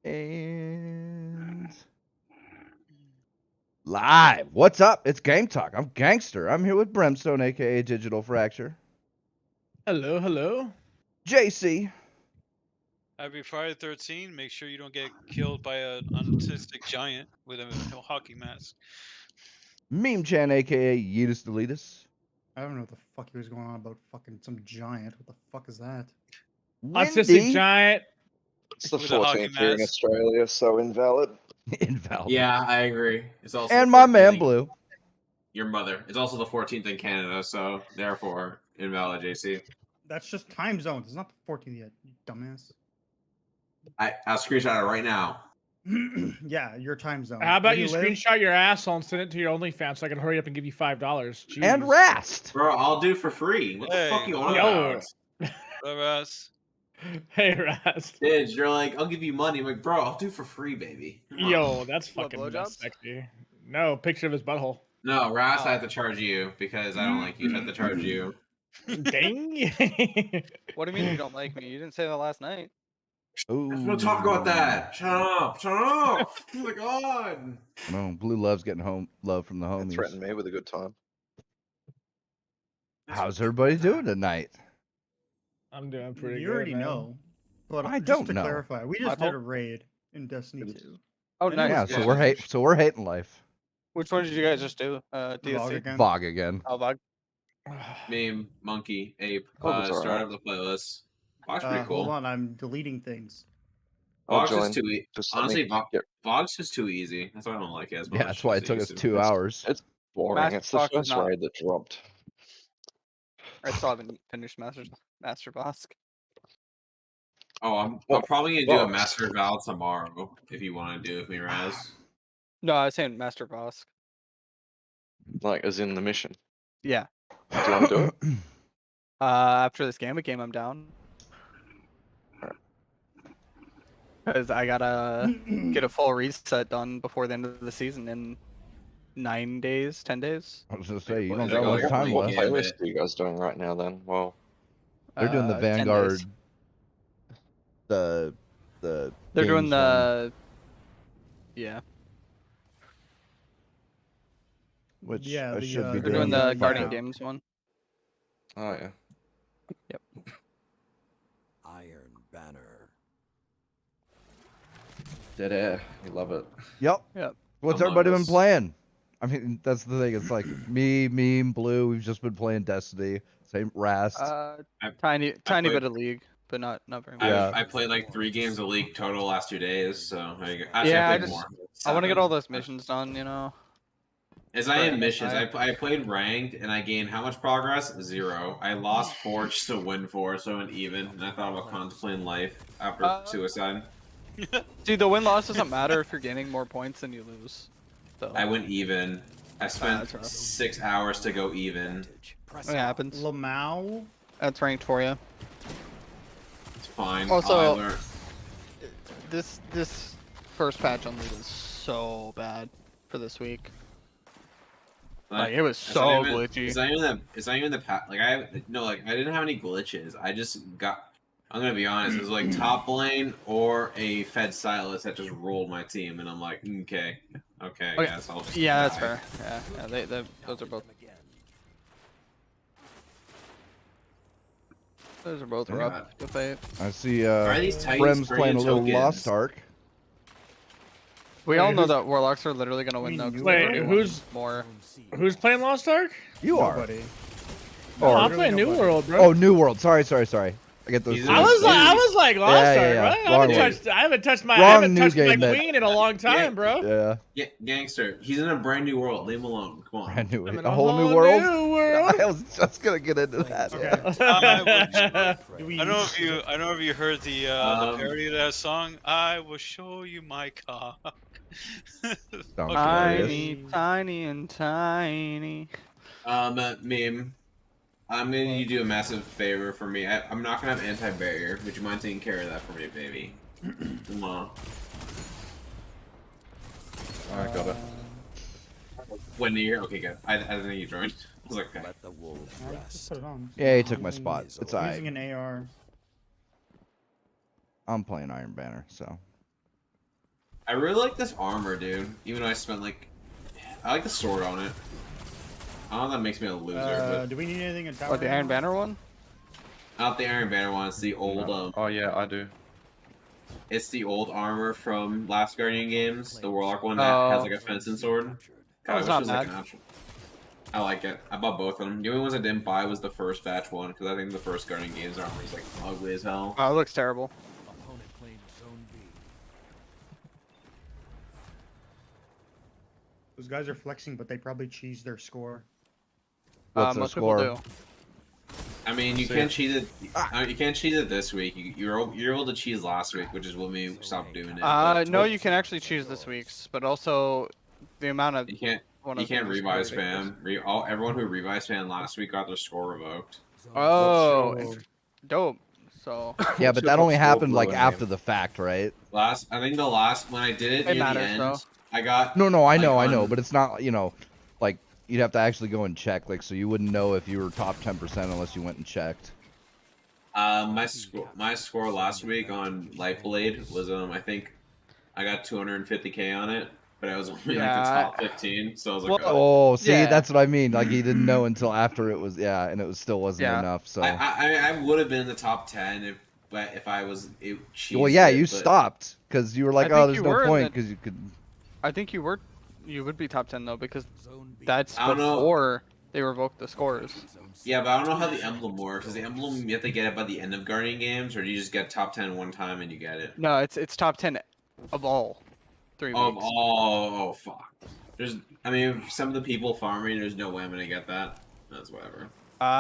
And live. What's up? It's Game Talk. I'm Gangster. I'm here with Brimstone, aka Digital Fracture. Hello, hello. JC. Happy Friday 13. Make sure you don't get killed by an autistic giant with a hockey mask. Meme Chan, aka Yeetus Deletus. I don't know what the fuck he was going on about fucking some giant. What the fuck is that? Autistic Windy. giant. It's the With a hockey 14th here in mask. Australia, so invalid. Invalid. Yeah, I agree. It's also And the my 14th man in- Blue. Your mother. It's also the 14th in Canada, so therefore invalid, JC. That's just time zones. It's not the 14th yet, you dumbass. I'll screenshot it right now. Yeah, your time zone. How about Where you live? screenshot your asshole and send it to your OnlyFans so I can hurry up and give you $5? Jeez. And Rast. Bro, I'll do for free. What the Hey. fuck you on Yo. about? Whatever else. Hey, Rast. Kids, you're like, I'll give you money. I'm like, bro, I'll do for free, baby. Come on. Yo, that's What, fucking blowjobs? sexy. No, picture of his butthole. No, Ras, I have to charge you because I don't like you. So I have to charge you. Dang. What do you mean you don't like me? You didn't say that last night. Ooh. Let's not talk about that. Shut up. Shut up. Oh my god. No, Blue loves getting home love from the And homies. threaten me with a good time. How's everybody doing tonight? I'm doing pretty You good. already man. know. But I just don't to know. clarify, we just My did a raid in Destiny 2. Oh, I know nice. Yeah, it's so good. we're hating life. Which one did you guys just do? Vlog DSC? again. Vog again. Oh, Vog. Meme, monkey, ape, Oh, that's start alright. up the playlist. Vog's pretty cool. Hold on, I'm deleting things. I'll Vog's join. is too easy. Just let Honestly, me get Vog's just too easy. That's why I don't like it as much. Yeah, that's why it It's took us easy. 2 hours. It's boring. Master It's the Box is first not- raid that dropped. I still haven't finished Master Boss. Oh, I'm probably gonna do a Master Val tomorrow if you want to do it with me, Raz. No, I was saying Master Boss. Like, as in the mission. Yeah. Do you want to do it? After this Gambit game, I'm down. Because I gotta get a full reset done before the end of the season in 9 days, 10 days. I was gonna say you What don't is got it much called? time What left. game? Playlist are you guys doing right now then? Well, They're doing the 10 Vanguard. days. The They're doing games one. the. Yeah. Which Yeah, I the, should be they're They're doing. doing the Yeah. Guardian Games one. oh yeah. Iron Banner. Dead air. We love it. Yep. Yep. What's Among everybody been Us. playing? I mean, that's the thing. It's like me, Blue. We've just been playing Destiny. Same Rast. Tiny played- bit of League, but not very much. Yeah. I played like 3 games of League total last 2 days, so actually, Yeah, I I played just- more. I want to get 7. all those missions done, you know. As I am Right. missions, I played ranked and I gained how much progress? 0. I lost 4 just to win 4, so I went even. And I thought about contemplating life after suicide. See, the win-loss doesn't matter if you're gaining more points than you lose. So I went even. I spent that's rough. 6 hours to go even. it happens. Lamau. That's ranked for you. It's fine. Also- I learned. This first patch on League is so bad for this week. Like, it was It's so not even- glitchy. It's not even the. It's not even the like I didn't have any glitches. I just got. I'm gonna be honest. It was like top lane or a Fed Silas that just rolled my team, and I'm like, okay, I guess I'll just. Yeah, that's die. fair. Yeah, those are both. Those are both Yeah. rough to fight. I see. Are these Titans Brem's playing a bringing little tokens? Lost Ark. We Wait, all know who's- that Warlocks are literally gonna win though. 'cause Wait, they already won who's- more? Who's playing Lost Ark? You are. Nobody. Or- I'm Literally playing New nobody. World, bro. Oh, New World. Sorry. I get those. He's two in I mixed was up. like Lost Yeah, Ark, yeah, right? yeah. I haven't Wrong touched. I haven't touched my. Wrong I haven't new touched my game, man. queen in a long time, bro. Yeah, Yeah, gangster. He's in a brand new world. Leave him alone. Come on. brand new. I'm in A whole new world. I was just gonna get into that. Okay. Yeah. Do we- I don't know if you heard the parody of that song. I will show you my cock. Sounds Okay. hilarious. Tiny and tiny. Meme. I'm gonna need you to do a massive favor for me. I'm not gonna have anti-barrier. Would you mind taking care of that for me, baby? Come on. I got it. When you're okay, good. I didn't think you joined. I was like, okay. Let the wolves I just rest. put it on. Yeah, he took my spot. It's Using alright. an AR. I'm playing Iron Banner, so I really like this armor, dude. Even though I spent like, I like the sword on it. I don't know if that makes me a loser, Do we need anything in tower? What, the Iron right now? Banner one? but not the Iron Banner one. It's the old Oh yeah, I do. It's the old armor from Last Guardian games, the Warlock one that has like a fencing sword. God, I it's wish it not was like bad. an option. I like it. I bought both of them. The only ones I didn't buy was the first batch one because I think the first Guardian games armor is like ugly as hell. Oh, it looks terrible. Opponent claims Zone B. Those guys are flexing, but they probably cheese their score. What's their Most people score? do. I mean, you See can't it. cheat it. You can't cheat it this week. You're able to cheese last week, which is when we stopped doing it. but No, you can actually choose this week's, but also the amount of You can't. one You of can't them is rebuy ridiculous. spam. Everyone who rebuy spam last week got their score revoked. Oh, So- dope. So Yeah, What's but your that top only score, happened Blue, like in after game? the fact, right? I think the last when I did it It near the matters, end, though. I got No, I like, know, on- but it's not, like you'd have to actually go and check, like, so you wouldn't know if you were top 10% unless you went and checked. My score last week on Lightblade was I think I got 250k on it, but I was only like the Yeah, top 15, so I was like, well, Oh, see, yeah. that's what I mean. Like, he didn't know until after it was, yeah, and it was still wasn't Yeah. enough. So, I would have been in the top 10 if I was well, yeah, you but stopped because you were like, I oh, think there's you no were in point the- because you could. I think you would be top 10 though because Zone B. that's I don't know. before they revoked the scores. Zone C. Yeah, but I don't know how the emblem works. Is the emblem you have to get it by the end of Guardian games, or do you just get top 10 one time and you get it? No, it's top 10 of all 3 Of weeks. oh fuck. I mean, some of the people farming, there's no way I'm gonna get that. That's whatever.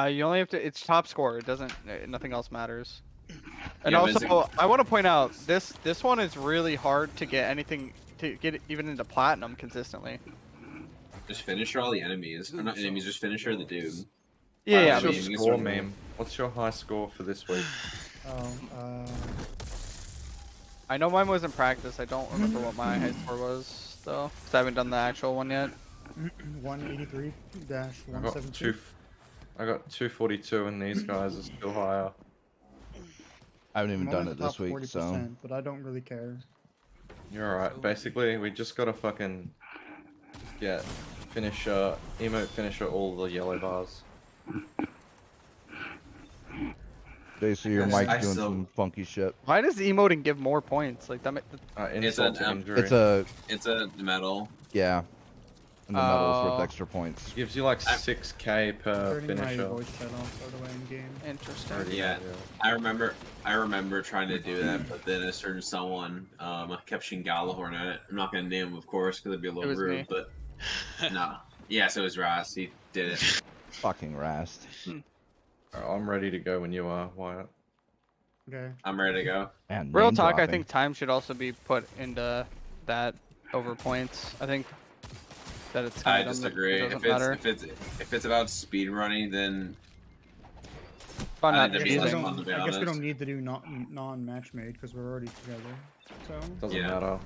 You only have to. It's top score. It doesn't. Nothing else matters. And Yeah, but it's also, I want to point out this one is really hard to get anything to get even into platinum consistently. Just finish all the enemies, or not enemies. Just finish her the dude. Yeah, Wow, yeah. What's I your mean, you can score, sort of- meme? What's your high score for this week? Oh, I know mine was in practice. I don't remember what my high score was though, 'cause I haven't done the actual one yet. 183-172. I got 242, and these guys are still higher. I haven't even I'm done only it the this top week, 40%, so. but I don't really care. You're alright. Basically, we just gotta fucking get emote finisher all the yellow bars. Basically, your Yes, mic's I doing still- some funky shit. Why does emoting give more points? Like that. Insult to an, injury. It's a, medal. yeah. And the medal's Oh. worth extra points. Gives you like 6k per Turning my finisher. voice chat off, by the way, in game. Interesting. Already, Yeah. I remember trying to do that, but then a certain someone kept Shingalahorn at it. I'm not gonna name him, of course, because it'd be a little was rude. me. But no, yeah, so it was Ras. He did it. Fucking Rast. I'm ready to go when you are, Wyatt. Okay. I'm ready to go. And Real name talk. I dropping. think time should also be put into that over points. I think that it's. I kinda dumb that disagree. It If doesn't it's matter. if it's about speed running, then Fun I not think I there'd be guess, less we fun, to be don't, I guess we honest. don't need to do non-match made because we're already together. So Doesn't Yeah. matter.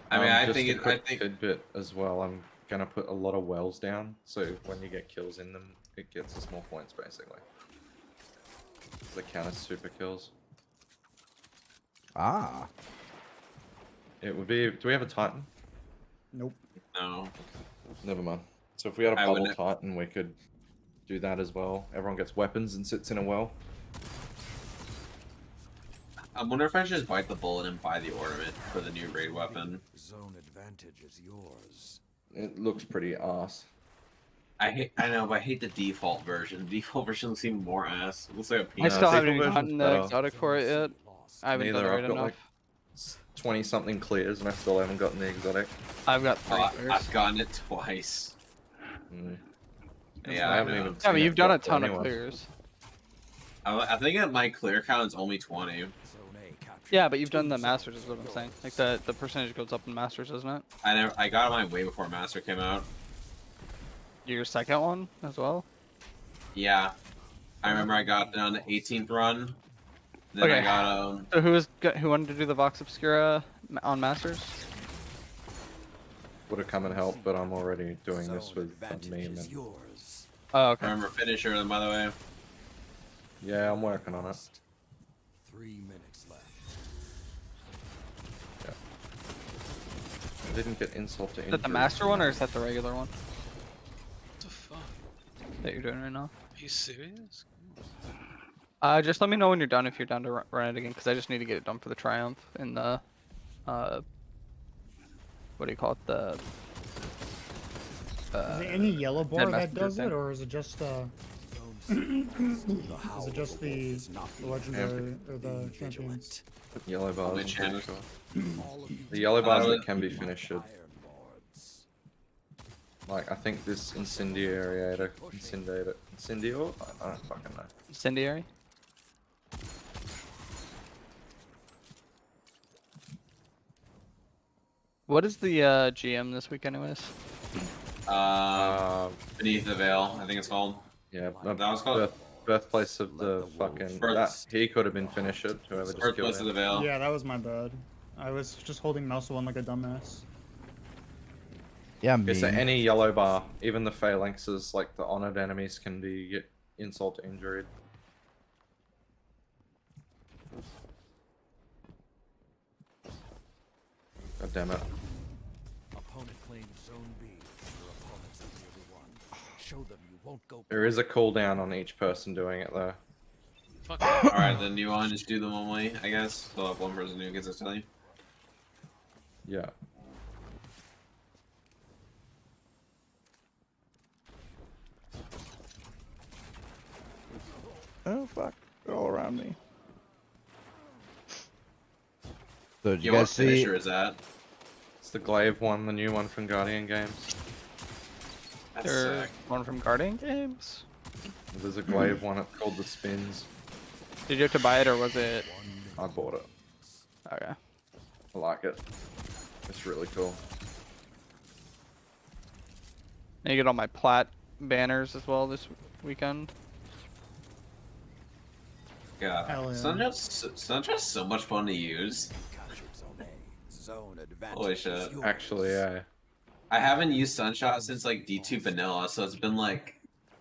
I mean, I just think a it, I quick think tidbit as well. I'm gonna put a lot of wells down, so when you get kills in them, it gets us more points basically. They count as super kills. Ah. It would be. Do we have a Titan? nope. no. Never mind. So if we had a I bubble wouldn't- Titan, we could do that as well. Everyone gets weapons and sits in a well. I wonder if I should just bite the bullet and buy the ornament for the new raid weapon. Zone advantage is yours. It looks pretty ass. I know, but I hate the default version. The default version looks even more ass. It looks like a I penis. still haven't Default even version's gotten the better. exotic for it yet. I haven't done Neither. it I've got enough. like 20 something clears, and I still haven't gotten the exotic. I've got 3 I've clears. gotten it twice. Mm. Yeah, I I haven't know. even. Yeah, but seen you've it done a drop to ton of anyone. clears. I think that my clear count is only 20. Zone A captured. Yeah, but you've done the masters, is what I'm saying. Like the percentage goes up in masters, doesn't it? I got mine way before Master came out. Your second one as well. Yeah, I remember I got it on the 18th run. Then I Okay. got So who wanted to do the Vox Obscura on masters? Would have come and helped, but I'm already doing this Zone with advantage me is and yours. Oh, I okay. remember finisher, by the way. yeah, I'm working on it. 3 minutes left. didn't get insult to Is injury. that the master one or is that the regular one What the fuck? that you're doing right now? Are you serious? Just let me know when you're done if you're done to run it again, because I just need to get it done for the triumph in the, what do you call it? The. Is there any yellow bar that messenger does thing. it, or is it just The is it just the legendary or the champions? Yellow bars. The I'm pretty channels. sure. All of you The yellow bars really- that can be finished. Iron Lords. Like, I think this incendiator. Incendior? I don't fucking know. Incendiary? What is the GM this week, anyways? Beneath the Veil, I think it's called. Yeah, That was called birthplace of the fucking. That, he could have been finished. Whoever just killed Birthplace of him. the Veil. Yeah, that was my bad. I was just holding mouse one like a dumbass. Yeah, Okay, me. so any yellow bar, even the phalanxes, like the honored enemies, can be get insult injured. God damn it. Opponent claims Zone B. Your opponent's at nearly one. Show them you won't go. There is a cooldown on each person doing it though. Fuck. Alright, then do you want to just do them one way, I guess? So have one person who gets to tell you. Yeah. Oh fuck! They're all around me. So did Yeah, you what guys see? finisher is that? It's the Glaive one, the new one from Guardian Games. That's There's sick. one from Guardian Games. There's a Glaive one, it's called the Spins. Did you have to buy it or was it? I bought it. Okay. I like it. It's really cool. And you get all my plat banners as well this weekend. God, Hell yeah. Sunshot's so much fun to use. Captured Zone A. Zone advantage. Holy is shit. yours. Actually, yeah. I haven't used Sunshot since like D2 Vanilla, so it's been like.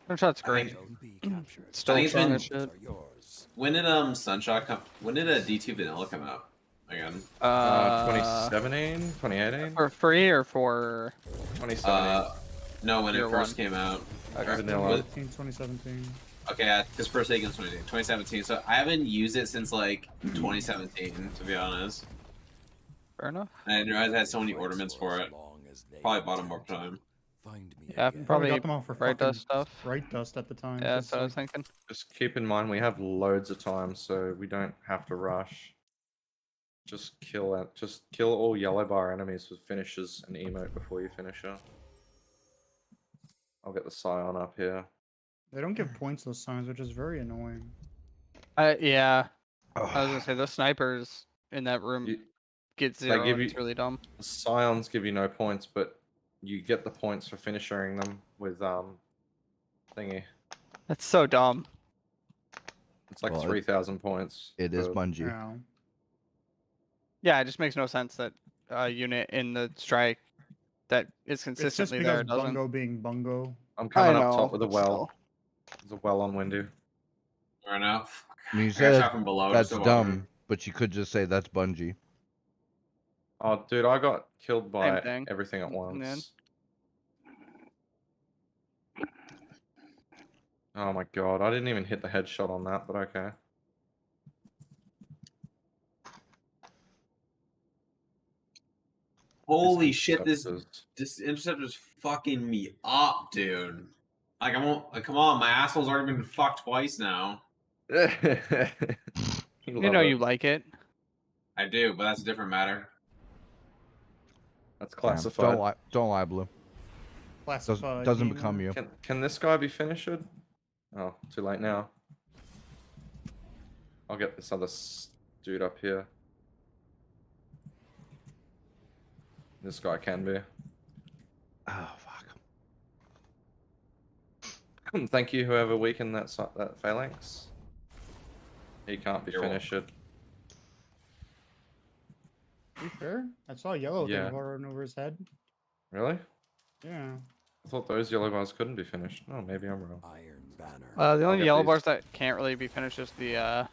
Sunshot's great. Zone B captured. Still think it's strong been- as shit. Are yours. When did Sunshot come? When did D2 Vanilla come out? Again. 2017? 2018? For free or for? 2017. No, when Year it first one. came out. Okay. Vanilla. 2017. Okay, because Forsaken was 2017, so I haven't used it since like 2017, to be honest. Fair enough. And I didn't realize I had so many ornaments for it. As long as they Probably bought them attempt more time. Find me Yeah, again. probably got them all for Bright fucking Dust stuff. Bright Dust at the time. Yeah, 'cause, that's what I was like, thinking. Just keep in mind we have loads of time, so we don't have to rush. Just kill it. Just kill all yellow bar enemies with finishes and emote before you finish her. I'll get the Scion up here. They don't give points those signs, which is very annoying. Yeah, I was gonna say those snipers in that room You, get They zero. give It's you- really dumb. the Scions give you no points, but you get the points for finishing them with thingy. That's so dumb. It's like Well, 3,000 points. It is for- Bungie. Yeah. Yeah, it just makes no sense that a unit in the strike that is It's just consistently because there doesn't. Bungo being Bungo. I'm coming up know, top with a but well. still. There's a well on Windy. Fair enough. I mean, you I got said shot from below. that's just to dumb, water. but you could just say that's Bungie. Oh, dude, I got killed by thing. everything at In the end. once. Oh my god, I didn't even hit the headshot on that, but okay. Holy These shit! interceptors. This interceptor's fucking me up, dude. Like I won't. Like, come on, my asshole's already been fucked twice now. You You know you like it. I do, but that's a different matter. That's Damn, classified. Don't lie, Blue. Classified. Doesn't you become know? you. Can this guy be finished? Oh, too late now. I'll get this other dude up here. This guy can be. Oh fuck. Thank you, whoever weakened that that phalanx. He can't be You're welcome. finished. You sure? I saw a yellow Yeah. thing hovering over his head. Really? Yeah. I thought those yellow bars couldn't be finished. Oh, maybe I'm wrong. Iron Banner. The only get yellow these. bars that can't really be finished is the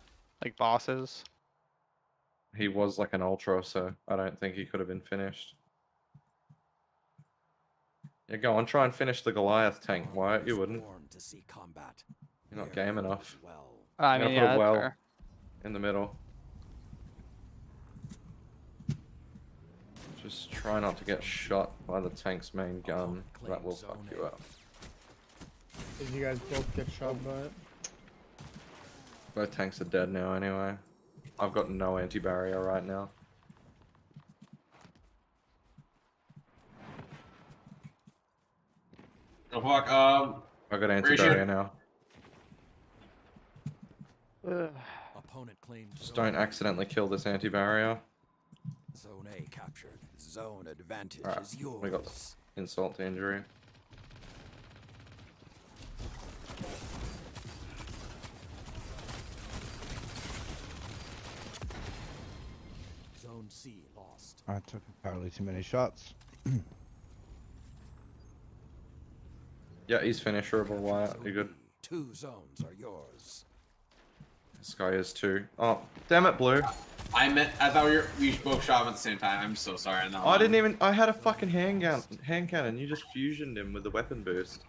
like bosses. He was like an ultra, so I don't think he could have been finished. Yeah, go on, try and finish the Goliath tank. Why you wouldn't? Born to see combat. You're not Hear game me enough. Well. I I'm mean, gonna yeah, put a that's well fair. in the middle. Just try not to get shot by the tank's main gun. That will fuck you up. Did you guys both get shot by it? Both tanks are dead now anyway. I've got no anti-barrier right now. Oh fuck. I've got anti-barrier now. Opponent claimed Just zone don't accidentally kill this anti-barrier. Zone A captured. Zone advantage Alright, is yours. we got this. Insult to injury. Zone C lost. I took entirely too many shots. Yeah, he's finisherable. Wyatt, Zone you good? B. 2 zones are yours. This guy is too. Oh, damn it, Blue. I thought we both shot him at the same time. I'm so sorry. On that I one. didn't even. I had a fucking hand cannon. You just fusioned him with the weapon boost.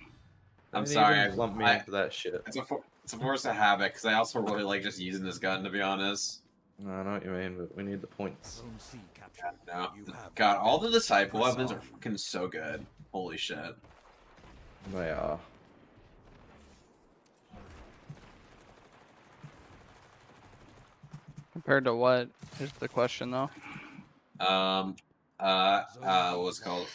I'm Didn't sorry. even lump me into that shit. It's a force of habit because I also really like just using this gun, to be honest. No, I know what you mean, but we need the points. Zone C captured. No. You have God, all the disciple weapons are fucking so good. Holy shit. They are. Compared to what is the question though? What's it called?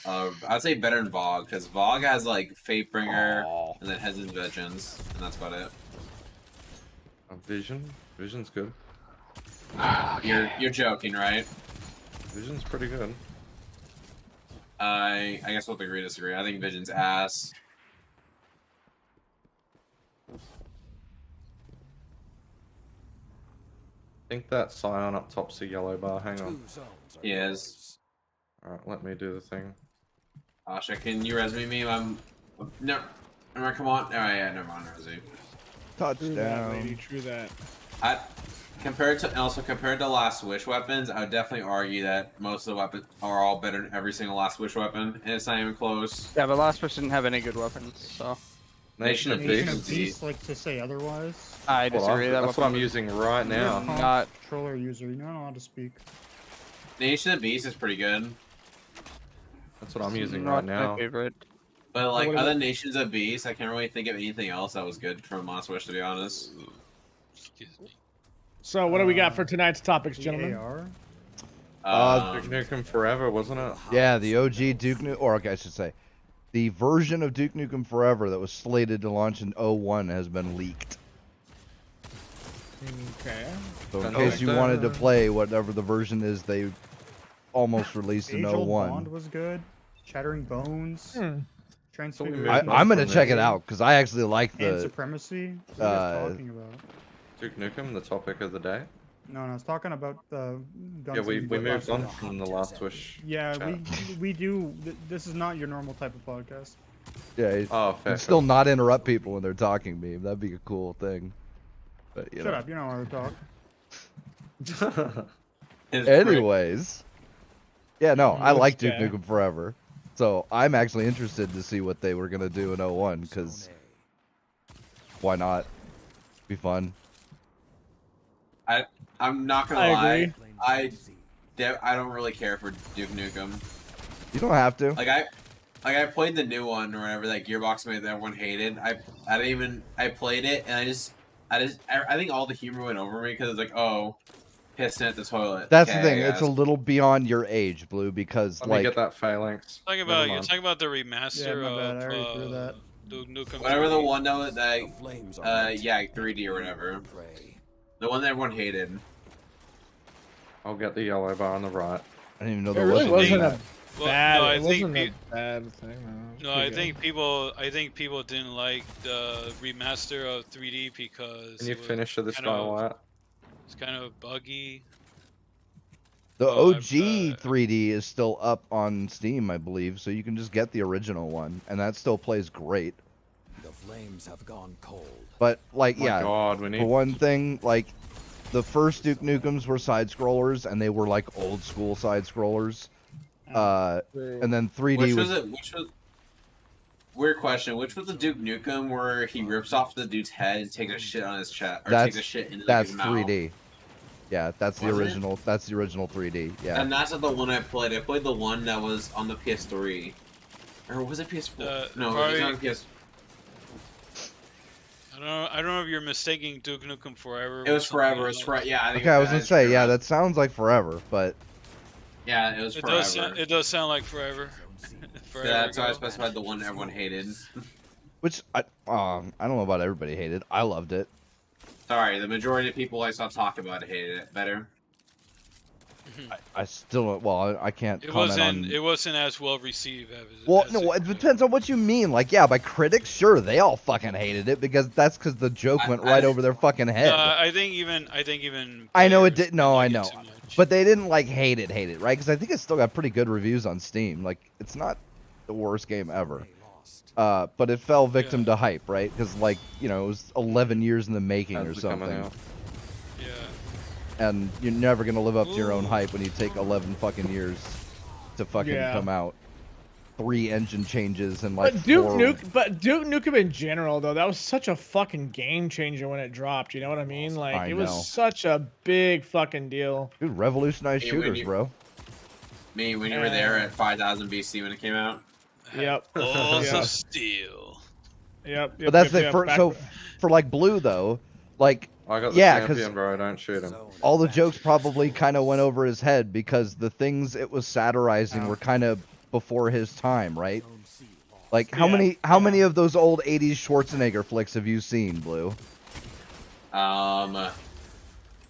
I'd say better than Vogue because Vogue has like Fatebringer Aw. and then has his Visions, and that's about it. Vision. Vision's good. You're joking, right? Vision's pretty good. I guess we'll agree to disagree. I think Vision's ass. I think that Scion up top's a yellow bar. Hang 2 on. zones are He yours. is. Alright, let me do the thing. Asha, can you resume me? No. Come on. Alright, yeah, never mind, resume. True that, lady. Touchdown. True that. Compared to Last Wish weapons, I would definitely argue that most of the weapons are all better than every single Last Wish weapon, and it's not even close. Yeah, but Last Wish didn't have any good weapons, so Nation of Nation Beasts. of Beasts like to say otherwise. I Well, disagree. That that's what I'm weapon using right now. You're a not- controller user. You're not allowed to speak. Nation of Beasts is pretty good, That's what I'm using not right now. my favorite. but like What other about- Nations of Beasts, I can't really think of anything else that was good from Last Wish, to be honest. Excuse me. So what do we got for tonight's topics, The gentlemen? AR. Duke Nukem Forever, wasn't it? Yeah, the OG Duke Nukem, or okay, I should say, the version of Duke Nukem Forever that was slated to launch in 01 has been leaked. Okay. So in Kinda case like you that. wanted to play whatever the version is they almost released in Age-old Bond 01. was good. Shattering Bones. Hmm. Transfiguration. moved on I'm gonna from check there. it out because I actually like And the. Supremacy. What are you guys talking about? Duke Nukem, the topic of the day. No, I was talking about the guns. Yeah, we and moved on weapons. from the Last Wish. Yeah, chat. we do. This is not your normal type of podcast. Yeah, it- Oh, fair. and still not interrupt people when they're talking to me. That'd be a cool thing. But you Shut know. up. You know how to talk. His Anyways, yeah, no, I like Duke Okay. Nukem Forever, so I'm actually interested to see what they were gonna do in 01 because Zone why not? Be fun. I'm not gonna I lie. agree. claims I- zone C. I don't really care for Duke Nukem. You don't have to. Like I played the new one or whatever that Gearbox made that everyone hated. I played it and I think all the humor went over me because it's like, oh, pissing at the toilet. That's the Okay, thing. It's a guys. little beyond your age, Blue, because Let me like get that phalanx. Talking Never about you're mind. talking about the remaster my bad, I of already threw that. Duke Nukem. Whatever the 3D. one though that The flames are lit. yeah 3D or whatever. Prey. The one that everyone hated. I'll get the yellow bar on the right. I didn't even know It there really wasn't wasn't that. a Well, bad. no, I it think wasn't pe- a bad thing. No, it was No, pretty I good. think people didn't like the remaster of 3D because Can you it was finish this kind guy, of- Wyatt? It's kind of buggy. The Oh, I've, OG 3D is still up on Steam, I believe, so you can just get the original one, and that still plays great. The flames have gone cold. But like, Oh my yeah, God, we need. for one thing, like the first Duke Nukems were side scrollers, and they were like old school side scrollers. And then 3D Which was was it? Which was weird question. Which was the Duke Nukem where he rips off the dude's head and takes a shit on his chest, or takes a shit into That's his mouth? 3D. Yeah, that's the Was it? original. That's the original 3D. Yeah. And that's not the one I played. I played the one that was on the PS3, or was it PS4? No, it was on PS. I don't know if you're mistaking Duke Nukem Forever. It was Forever. It's for yeah. I think Okay, I was that gonna is say, yeah, Forever. that sounds like forever, but Yeah, it was Forever. It does sound like Forever. Forever Yeah, that's why I ago. specified the one everyone hated. which I don't know about everybody hated. I loved it. Sorry, the majority of people I saw talk about it hated it better. I still don't. Well, I can't comment on. It wasn't as well received as. Well, as no, it it depends on what you mean. Like, yeah, by critics, sure, they all fucking hated it because that's because the joke went right over their fucking head. I think even. I know it players did. No, I didn't know, like it too much. but they didn't like hate it, right? Because I think it's still got pretty good reviews on Steam. Like, it's not the worst game ever. But it fell victim to hype, right? Because like, you know, it was 11 years in the making or How's it coming something. out? Yeah. And you're never gonna live up to your own Ooh. hype when you take 11 fucking years to fucking Yeah. come out. 3 engine changes and like But Duke 4... Duke Nukem in general though, that was such a fucking game changer when it dropped. You know what I mean? Like I it know. was such a big fucking deal. Dude, revolutionized Hey, when shooters, you- bro. Me, when you were there at 5000 BC when it came out. Yep. Balls Yeah. of steel. Yep. But that's yep, the first. So for like Blue though, like I got the Yeah, 'cause- champion, bro. Don't shoot him. all the jokes probably kind of went over his head because the things it was satirizing were kind of before his time, right? Like how Yeah, many of those old 80s Schwarzenegger flicks have you seen, Blue?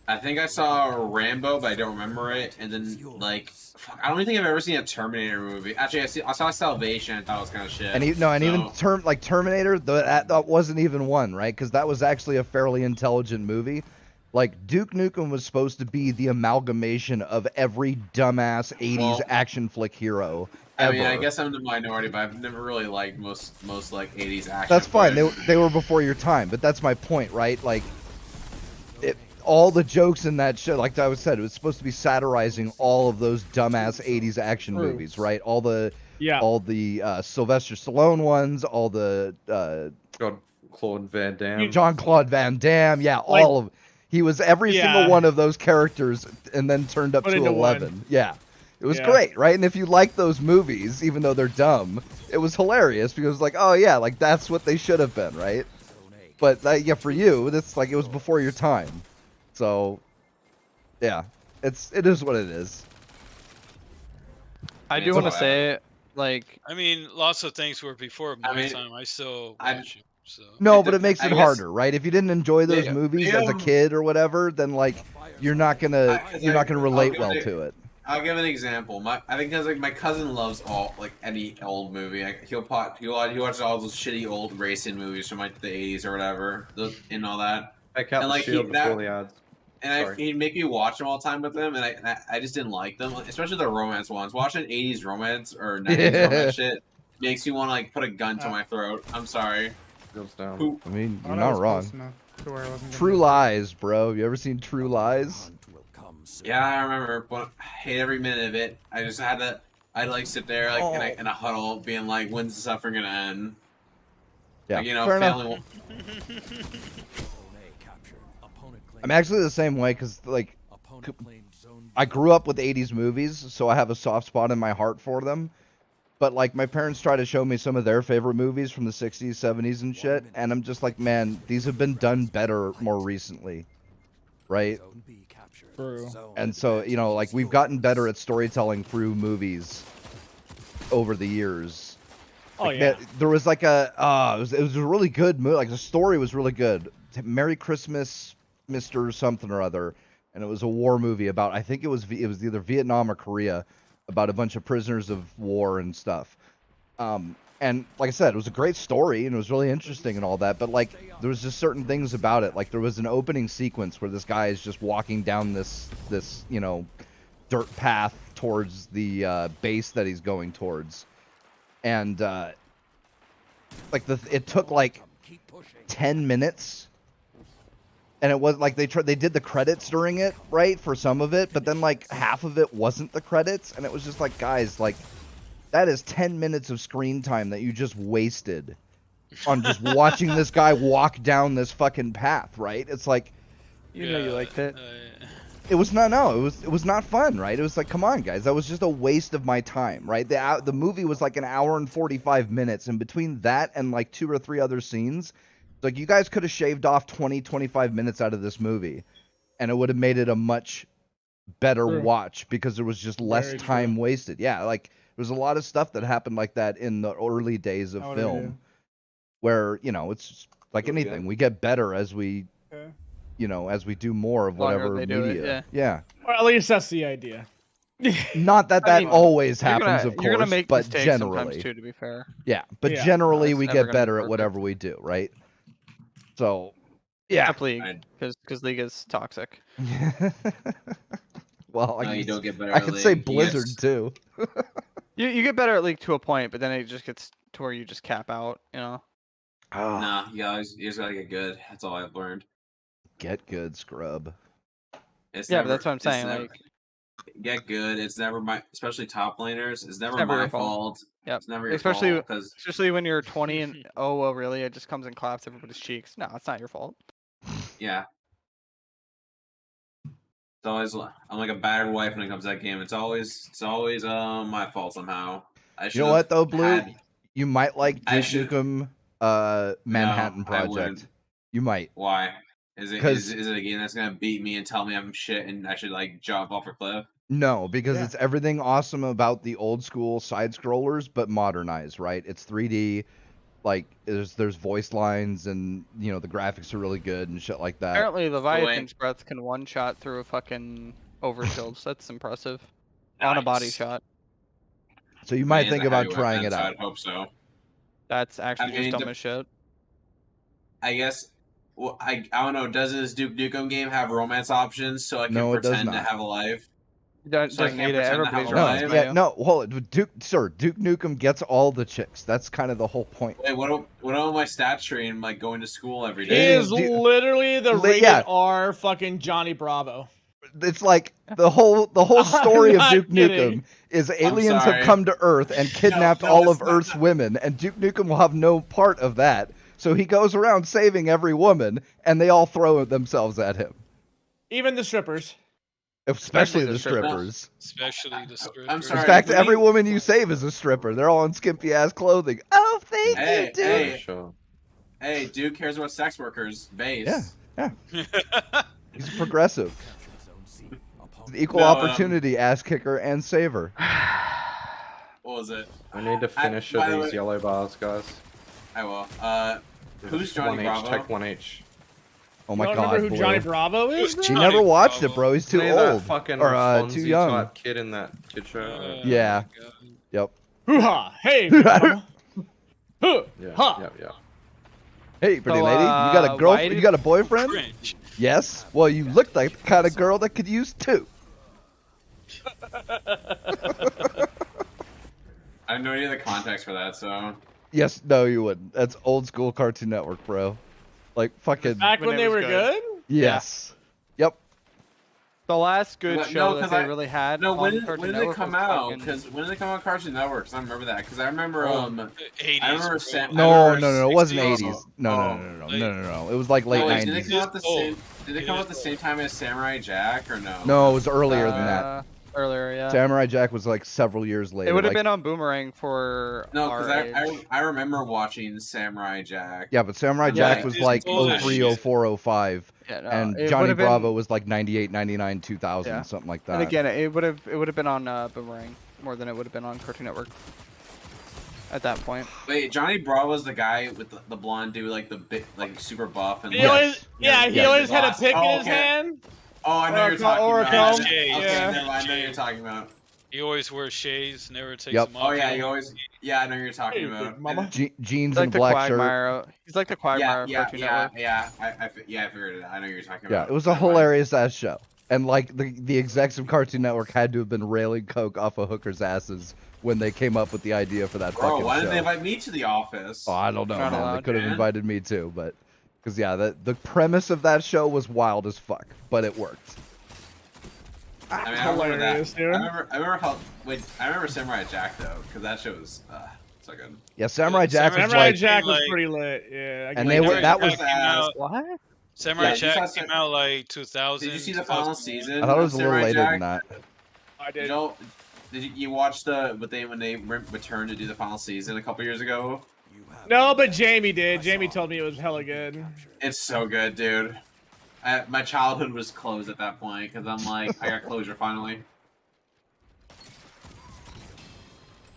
I think I saw Rambo, but I don't remember it. And then like, fuck, I don't even think I've ever seen a Terminator movie. Actually, I saw Salvation. I thought it was kind of shit. And even Terminator, that wasn't even one, right? Because that was actually a fairly intelligent movie. Like Duke Nukem was supposed to be the amalgamation of every dumbass 80s Well, action flick hero I ever. mean, I guess I'm the minority, but I've never really liked most like 80s action. That's fine. flicks. They were before your time, but that's my point, right? Like, all the jokes in that show, like I said, it was supposed to be satirizing all of those dumbass 80s action True. movies, right? All the Yeah. Sylvester Stallone ones, all the God, Claude Van Damme. Jean-Claude Van Damme, yeah, Like- all of. He was every Yeah. single one of those characters, and then turned up Put to into 11. one. Yeah, it was Yeah. great, right? And if you like those movies, even though they're dumb, it was hilarious because it's like, oh yeah, like that's what they should have been, right? But yeah, for you, it's like it was before your time. So, yeah, it is what it is. I mean, do it's want to all say, like, I mean, lots of things were before my mean, time. I still I- watch it. So. No, It but it makes I it guess- harder, right? If you didn't enjoy those Yeah. movies Yeah. as a kid or whatever, then like you're not gonna relate I'll well give to it. I'll give an example. I think because like my cousin loves all like any old movie. Like, he watches all those shitty old racing movies from like the 80s or whatever, and all that. Take out And, the like, shield that- before the ads. And Sorry. he'd make me watch them all the time with him, and I just didn't like them, especially the romance ones. Watching 80s romance or 90s Yeah. romance shit makes me want to like put a gun to my throat. I'm sorry. Shields down. Who- I mean, I you're thought I not was wrong. close enough to where I wasn't gonna True get- Lies, bro. You ever seen True Lies? Yeah, I remember, but I hate every minute of it. I just had to. I'd like sit there like in a huddle, being like, "When's the suffering gonna end?" Yeah, Like, you know, fair enough. family. I'm actually the same way because like I grew up with 80s movies, so I have a soft spot in my heart for them. But like my parents try to show me some of their favorite movies from the 60s, 70s and shit, and I'm just like, man, these have been done better more recently. Right? True. And so, you know, like we've gotten better at storytelling through movies over the years. Oh Like, yeah. there was like a it was a really good movie. Like the story was really good. Merry Christmas, Mr. Something or other, and it was a war movie about, I think it was either Vietnam or Korea, about a bunch of prisoners of war and stuff. And like I said, it was a great story and it was really interesting and all that, but like there was just certain things about it. Like there was an opening sequence where this guy is just walking down this you know, dirt path towards the base that he's going towards. And like it took like 10 minutes, and it was like they did the credits during it, right, for some of it, but then like half of it wasn't the credits, and it was just like, guys, like That is 10 minutes of screen time that you just wasted on just watching this guy walk down this fucking path, right? It's like, You know you liked it. it was not fun, right? It was like, come on, guys, that was just a waste of my time, right? The movie was like an hour and 45 minutes, and between that and like 2 or 3 other scenes, like you guys could have shaved off 20-25 minutes out of this movie, and it would have made it a much better True. watch because there was just less Very time true. wasted. Yeah, like there was a lot of stuff that happened like that in the early days of Oh, yeah. film, where it's just like Oh, yeah. anything, we get better as we Okay. as we do more of Longer whatever they do it, media. yeah. Or at least that's the idea. Not that I that mean, always You're happens, gonna, of course, you're gonna make but mistakes generally, sometimes too, to be fair. yeah. But Yeah. generally, No, we it's never get gonna be better at perfect. whatever we do, right? So, yeah. Except League, I- because League is toxic. Well, No, I you could, don't get better I at could say League. You get Blizzard s- too. You get better at League to a point, but then it just gets to where you just cap out. Ah, Nah, you just gotta get good. That's all I've learned. get good, scrub. It's Yeah, never, but that's what I'm it's saying. never- Like, get good. It's never my, especially top laners. It's never never my your fault. fault. Yep. It's never your Especially fault because especially when you're 20 and oh well, really, it just comes and claps everybody's cheeks. No, it's not your fault. yeah. It's always I'm like a battered wife when it comes to that game. It's always my fault somehow. I You know what though, Blue? had- You might like I Duke should- Nukem Manhattan I Project. wouldn't. You might. Why? Is it 'Cause- is it a game that's gonna beat me and tell me I'm shit and I should like jump off a cliff? No, because Yeah. it's everything awesome about the old school side scrollers, but modernized, right? It's 3D, like there's voice lines, and the graphics are really good and shit like that. Apparently, Leviathan's breath can one shot through a fucking overshield. So that's impressive. On a body Nice. shot. So you I might mean, it's think a about heavy trying weapon, it so out. I'd hope so. That's actually mean, just dumb as shit. I guess. Well, I don't know. Does this Duke Nukem game have romance options so I can No, it does pretend to not. have a life? Doesn't So I need can't it. pretend to have Everybody's a No, life? romance yeah, by no, hold it. Duke Nukem gets all the chicks. That's kind of the whole point. Wait, what about my stat tree and like going to school every He day? is literally the rated Yeah. R fucking Johnny Bravo. It's like the whole story of not Duke kidding. Nukem is aliens have sorry. come to Earth and kidnapped no, all it's of not Earth's that. women, and Duke Nukem will have no part of that. So he goes around saving every woman, and they all throw themselves at him, Even the strippers. especially the the strippers. strippers. Especially the strippers. I'm In sorry. fact, we- every woman you save is a stripper. They're all in skimpy ass clothing. Oh, thank Hey, you, Duke. hey. For sure. Hey, Duke cares about sex workers. Base. Yeah. He's progressive. Capture Zone C. He's Opponent an equal No, opportunity ass kicker and saver. What was it? We need to finish by the these way- yellow bars, guys. I will. Who's Just Johnny one Bravo? each. Take one each. Oh You my don't god, remember who Blue. Johnny Bravo is? Who's He bro? Johnny never watched it, Bravo? bro. He's too Hey, that old fucking or Fonzie too young. type kid in that kid show. Yeah. my God. Yep. Hoo-ha! Hey, mama. Huh. Yeah. Ha. Yeah. Hey, pretty So, lady, you got a why girlfriend? did- You got a boyfriend? Cringe. Yes. Well, you look like the kind of girl that could use two. I have no idea the context for that, so. Yes. No, you wouldn't. That's old school Cartoon Network, bro. Like fucking. Back When when it they was were good. good? Yes. Yep. The last good No, show 'cause that they I- really had. No, on when did Cartoon it Network come was out? fucking- Because when did it come out on Cartoon Network? 'Cause I remember that. Because I remember 80s. I remember bro. Sam. I No, remember no, it wasn't 60s. 80s. No, Oh. no. It was like late Oh, wait, 90s. did it come out the Oh. same? Did it It come is out the same time as Samurai Jack or no? No, it was earlier than that. Earlier, yeah. Samurai Jack was like several years later. It would have like- been on Boomerang for No, our because age. I remember watching Samurai Jack. Yeah, but Samurai Yeah, Jack was it's like bullshit. 03, 04, 05. Yeah, no, And it Johnny would've been- Bravo was like 98, 99, 2000, Yeah. something like that. And again, it would have been on Boomerang more than it would have been on Cartoon Network. At that point. Wait, Johnny Bravo's the guy with the blonde dude, like the big, like super buff and. He Yes. always, yeah, he Yes. always had a Lost. pick Oh, in his okay. hand. Oh, I know Or you're a talking or a about. comb. Okay, Yeah. never mind. I know you're Shades. talking about. He always wears shades, never takes Yep. them off. Oh yeah, he always. Yeah, I know you're talking Hey, about. mama. Jeans He's and like a the black shirt. Quagmire. He's like the Quagmire of Yeah, Cartoon yeah, Network. yeah. I figured it out. I know you're talking Yeah, about. it was a Never mind. hilarious ass show. And like the execs of Cartoon Network had to have been railing coke off of hookers' asses when they came up with the idea for that Bro, fucking why show. didn't they invite me to the office? Oh, I don't know, Not man. They allowed, could have man. invited me too, but because yeah, the premise of that show was wild as fuck, but it worked. I mean, I remember Hilarious, that. dude. I remember how. Wait, I remember Samurai Jack though, because that show was so good. Yeah, Samurai Jack was Samurai like, Jack was like- pretty lit. Yeah. I and can they see were Samurai that Jack was. came out- What? Samurai Yeah, Jack you saw came out like 2000. Did you see the final 2001. season? I thought it of was a little Samurai later Jack? than that. I You did. know, you watch when they returned to do the final season a couple years ago? You have No, no but right. Jamie did. I Jamie saw told me it was the hella being good. captured. It's so good, dude. My childhood was closed at that point because I'm like, I got closure finally.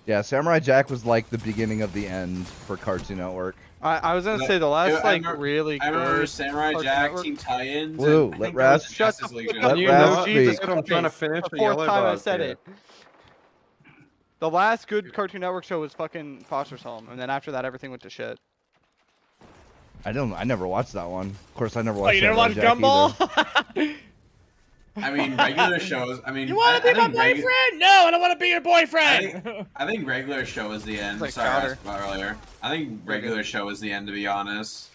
Yeah, Samurai Jack was like the beginning of the end for Cartoon Network. I was gonna But- say the last I like remember- really I remember good. Samurai Cartoon Jack, Network. Teen Titans. Woo, and I let think there was Raz- Shut Justice the League fuck Show. up, Let you Raz know, speak. Jesus I'm trying to Christ. finish The the fourth yellow time I bug said here. it. The last good Cartoon Network show was fucking Foster's Home, and then after that everything went to shit. I never watched that one. Of course, I never Oh, watched. you never Samurai watched Jack Gumball? either. I mean, regular shows. I mean, You want to I be my think regu- boyfriend? No, I don't want to be your boyfriend. I think regular show is the end. It's like Sorry, I Chowder. asked about earlier. I think regular show is the end, to be honest.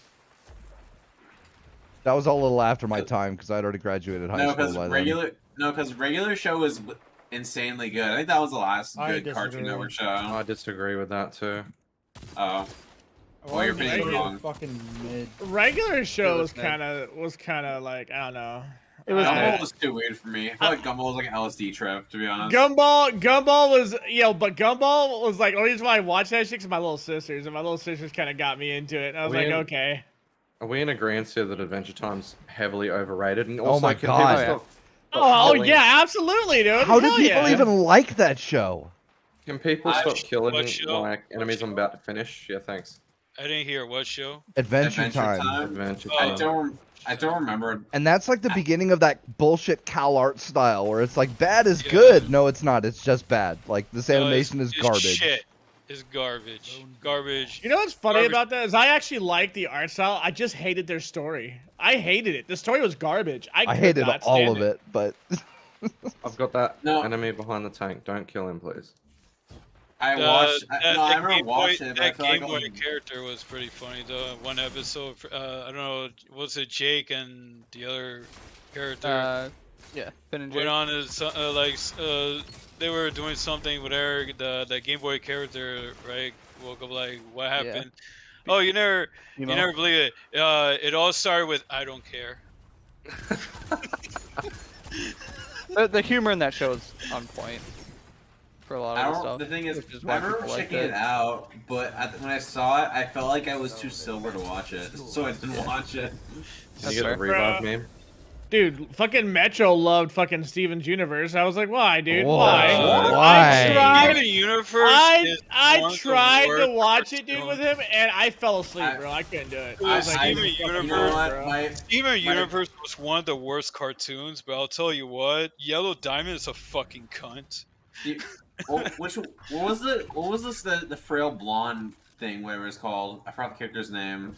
That was all a little after my time because I'd already graduated high No, school because by regular show is insanely good. I think that was the last I good Cartoon disagree. Network show. I disagree with that too. Oh, well, you're being Regular- wrong. Fucking mid. Regular show was was kind of like, I don't know. It was Gumball good. was too weird for me. I feel like Gumball was like an LSD trip, to be honest. Gumball was, but Gumball was like, the only reason why I watched that shit is my little sisters, and my little sisters kind of got me into it. And I was like, When- okay. Are we in agreement here that Adventure Time's heavily overrated? And Oh also, my can God. people Oh, yeah. stop Oh, killing- yeah, absolutely, dude. How do Hell people yeah. even like that show? Can people I- stop killing what show? like What enemies show? I'm about to finish? Yeah, thanks. I didn't hear what show. Adventure Time. Adventure Oh. Time. I don't remember. And that's like the beginning of that bullshit Cal Art style where it's like bad is Yeah. good. No, it's not. It's just bad. Like this No, animation is it's garbage. Shit. It's garbage. Garbage. You know what's funny Garbage. about that is I actually liked the art style. I just hated their story. I hated it. The story was garbage. I could hated not all stand of it, but I've got that No. enemy behind the tank. Don't kill him, please. I watched. I that never Game Boy, watched it, but I that feel like Game Boy character was pretty funny. The one episode, I don't know, was it Jake and the other character Yeah, Ben and went Jake. on as they were doing something with Eric, the Game Boy character, right? Woke up like, what happened? Oh, you never believe it. It all started with I don't care. The humor in that show is on point for a lot of the stuff. The thing is, which is I why remember people liked checking it out, but when I saw it, I felt like I was too silver to watch it, so I didn't watch it. Can you get a fair. revive meme? Dude, fucking Metro loved fucking Steven's Universe. I was like, why, dude? Whoa, Why? why? I tried. Steven Universe is I one of the tried to worst watch it, dude, cartoons. with him, and I fell asleep, bro. I couldn't do it. I was like, Steven this is fucking Universe, weird, bro. Steven Universe was one of the worst cartoons, but I'll tell you what, Yellow Diamond is a fucking cunt. What was the frail blonde thing? Whatever it's called. I forgot the character's name.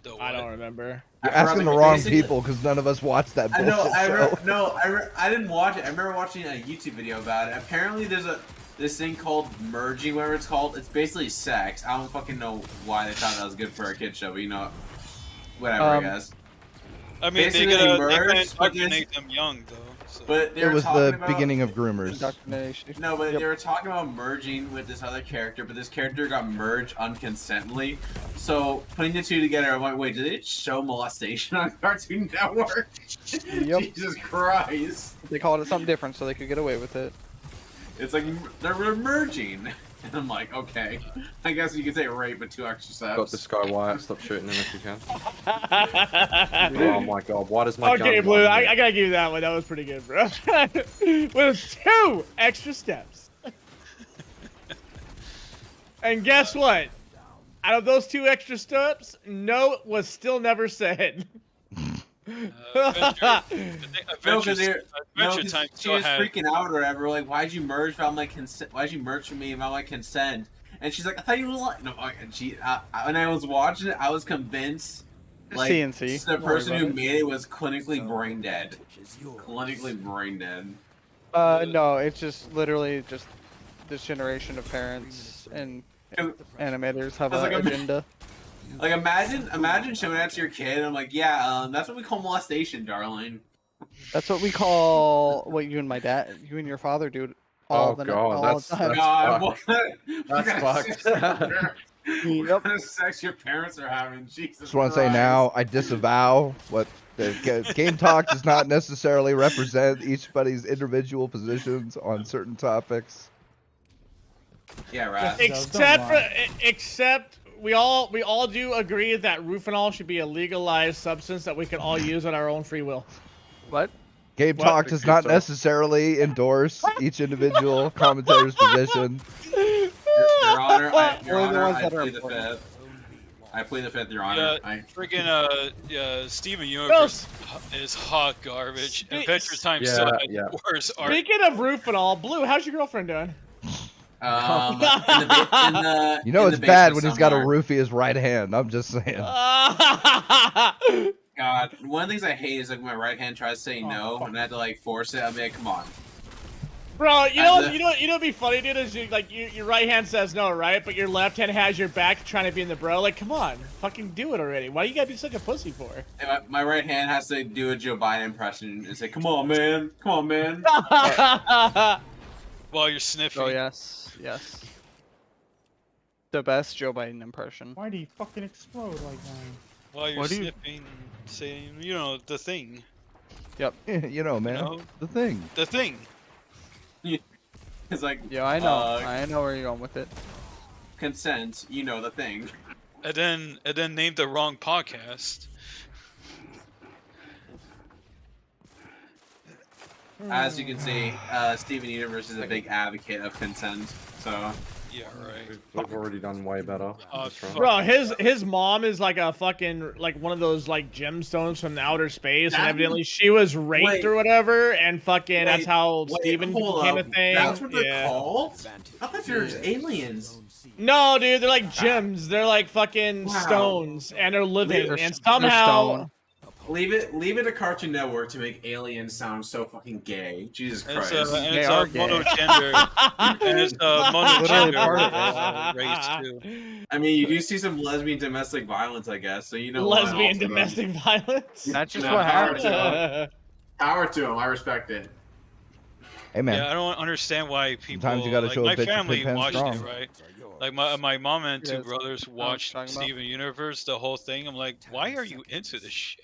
The I what? don't remember. you're I forgot asking the the- wrong basically- people because none of us watched that I bullshit know. show. I didn't watch it. I remember watching a YouTube video about it. Apparently, there's this thing called merging, whatever it's called. It's basically sex. I don't fucking know why they thought that was good for a kid show, but you know, whatever, I guess. I mean, basically they merged, gotta but indoctrinate them young, though. So. But they It were was talking the about, beginning of groomers. Indoctrination. No, but Yep. they were talking about merging with this other character, but this character got merged unconsently. So putting the two together, I'm like, wait, did it show molestation on Cartoon Network? Yep. Jesus Christ! They called it something different so they could get away with it. It's like they're merging, and I'm like, okay, I guess you could say rape, but 2 extra steps. Got this guy Wyatt. Stop shooting him if you can. Oh my god, why does my Okay, gun Blue, run I here? gotta give you that one. That was pretty good, bro. With 2 extra steps. And guess what? Out of those 2 extra steps, no was still never said. Adventure No, because Time she still was had. freaking out or whatever. Like, why'd you merge without my consent? Why'd you merge for me without my consent? And she's like, I thought you were like, no. And she, when I was watching it, I was convinced, like, CNC. the Don't worry person about who it. made it was clinically brain dead. Is yours. Clinically brain dead. No, it's just literally just this generation of parents and animators have It's an like a- agenda. Like, imagine showing that to your kid. And I'm like, yeah, that's what we call molestation, darling. That's what we call what you and my dad, you and your father do all Oh, the God, all that's- the time. God, fucked. what That's kind of fucked. what kind of sex your parents are having? Jesus Just want to say Christ. now, I disavow what the game talk does not necessarily represent eachbody's individual positions on certain topics. Yeah, right. Except we all do agree that Rufinol should be a legalized substance that we can all use on our own free will. What? Game What? talk does not necessarily endorse each individual commentator's position. Your Honor, Your Only the Honor, ones I that are plead the important. fifth. I plead the fifth, Your Honor. Freaking Steven Universe is hot garbage. Adventure Time still has worse art. Speaking of Rufinol, Blue, how's your girlfriend doing? In the You know in it's the bad basement when he's got to somewhere. roofie his right hand. I'm just saying. God, one of the things I hate is like when my right hand tries to say no, and I have to like force it. I'm like, come on. Bro, you know what'd be funny, dude, is your right hand says no, right? But your left hand has your back trying to be in the bro. Like, come on, fucking do it already. Why you gotta be such a pussy for? And my right hand has to do a Joe Biden impression and say, come on, man. Come on, man. While you're sniffing. Oh yes, yes. The best Joe Biden impression. Why do you fucking explode like that? While you're What do you- sniffing, saying, you know, the thing. Yep. You know, man. know? The thing. The thing. It's like, Yeah, I know. I know where you're going with it. consent, you know the thing. And then named the wrong podcast. As you can see, Steven Universe is a big advocate of consent, so... Yeah, right. We've already done way better. That's right. Bro, his mom is like a fucking like one of those like gemstones from outer space, and evidently she was raped or whatever, and fucking that's how Steven became a thing. That's what they're called? I thought they were just aliens. No, dude, they're like gems. They're like fucking stones, and they're living, and somehow. Leave it to Cartoon Network to make aliens sound so fucking gay. Jesus Christ. And it's a monogender. And it's a monogender race too. I mean, you do see some lesbian domestic violence, I guess. So you know. Lesbian domestic violence. That's just what happens. Power to him. I respect it. Hey man. Yeah, I don't understand why people. Sometimes you gotta like, show a my bitch your family pig pen watched strong. it, right? Like my mom and two Yes. brothers watched talking about. Steven Universe, the whole thing. I'm like, why are you into this shit?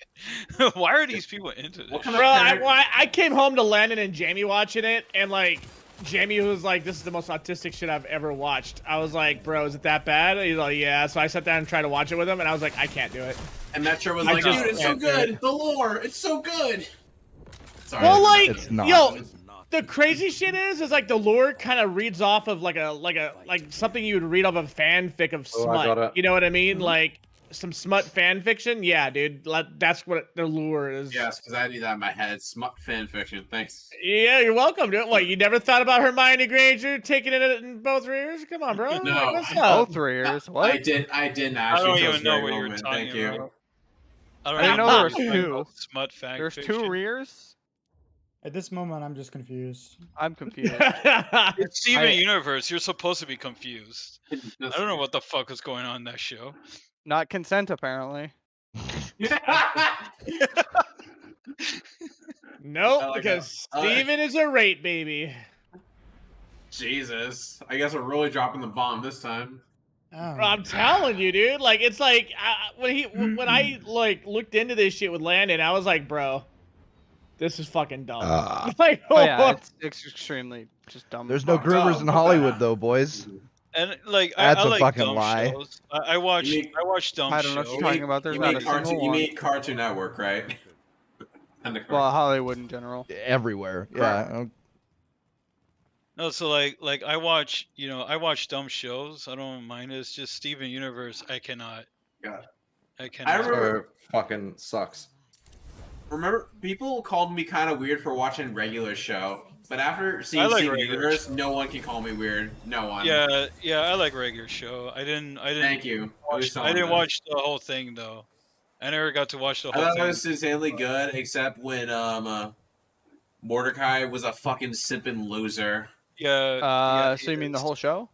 Why are these people into this? Bro, I came home to Landon and Jamie watching it, and like Jamie was like, "This is the most autistic shit I've ever watched." I was like, "Bro, is it that bad?" He's like, "Yeah." So I sat down and tried to watch it with him, and I was like, "I can't do it." And Metro was I like, just "Dude, it's so can't do it. good. The lore, it's so good." Sorry. Well, like, It's not. yo, the crazy shit is like the lore kind of reads off of like something you would read off of a fanfic of Oh, I got smut. it. You know what I mean? Like some smut fan fiction. Yeah, dude, that's what the lure is. Yes, because I need that in my head. Smut fan fiction. Thanks. Yeah, you're welcome, dude. What, you never thought about Hermione Granger taking it in both ears? Come on, bro. No. Like, what's up? Both 3 years. What? I didn't I actually. don't until even this know very what you were moment. talking Thank you. about. I didn't know there was what you're talking two. about. Smut fact There's fiction. 2 rears? At this moment, I'm just confused. I'm confused. It's Steven I- Universe. You're supposed to be confused. I don't know what the fuck is going on in that show. Not consent, apparently. Nope, I like because that. I like- Steven is a rape baby. Jesus, I guess we're really dropping the bomb this time. Oh. Bro, I'm telling you, dude. Like, it's like when I like looked into this shit with Landon, I was like, bro, this is fucking dumb. Like, Oh yeah, it's extremely just dumb. There's no Fucked groomers up. in What the Hollywood heck? though, boys. And like That's I a like fucking dumb lie. shows. I watched dumb I don't know what shows. you're talking about. There's You not mean a single Cartoon? You one. mean Cartoon Network, right? And the Well, Hollywood in general. Everywhere. Correct. Yeah. No, so like I watch dumb shows. I don't mind it. It's just Steven Universe. I cannot. God. I I cannot. remember. Fucking sucks. Remember, people called me kind of weird for watching regular show, but after I seeing like Steven regular Universe, no one can call me weird. No one. Yeah, I like regular show. I didn't. Thank you. Watch, I didn't watch the whole thing though. I never got to watch the I whole thought it thing. was insanely good, except when Mordecai was a fucking simping loser. Yeah. So you mean the whole show?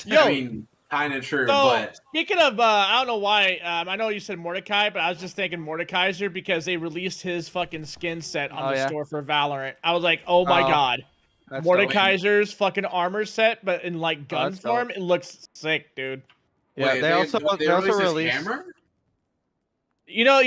Yo, I mean, Kind of true, So but speaking of, I don't know why. I know you said Mordecai, but I was just thinking Mordekaiser because they released his fucking skin set on Oh, the yeah. store for Valorant. I was like, oh my Oh, god, that's dope. Mordekaiser's fucking armor set, but in like gun that's form, dope. it looks sick, dude. Yeah, wait, they also released his released hammer? You know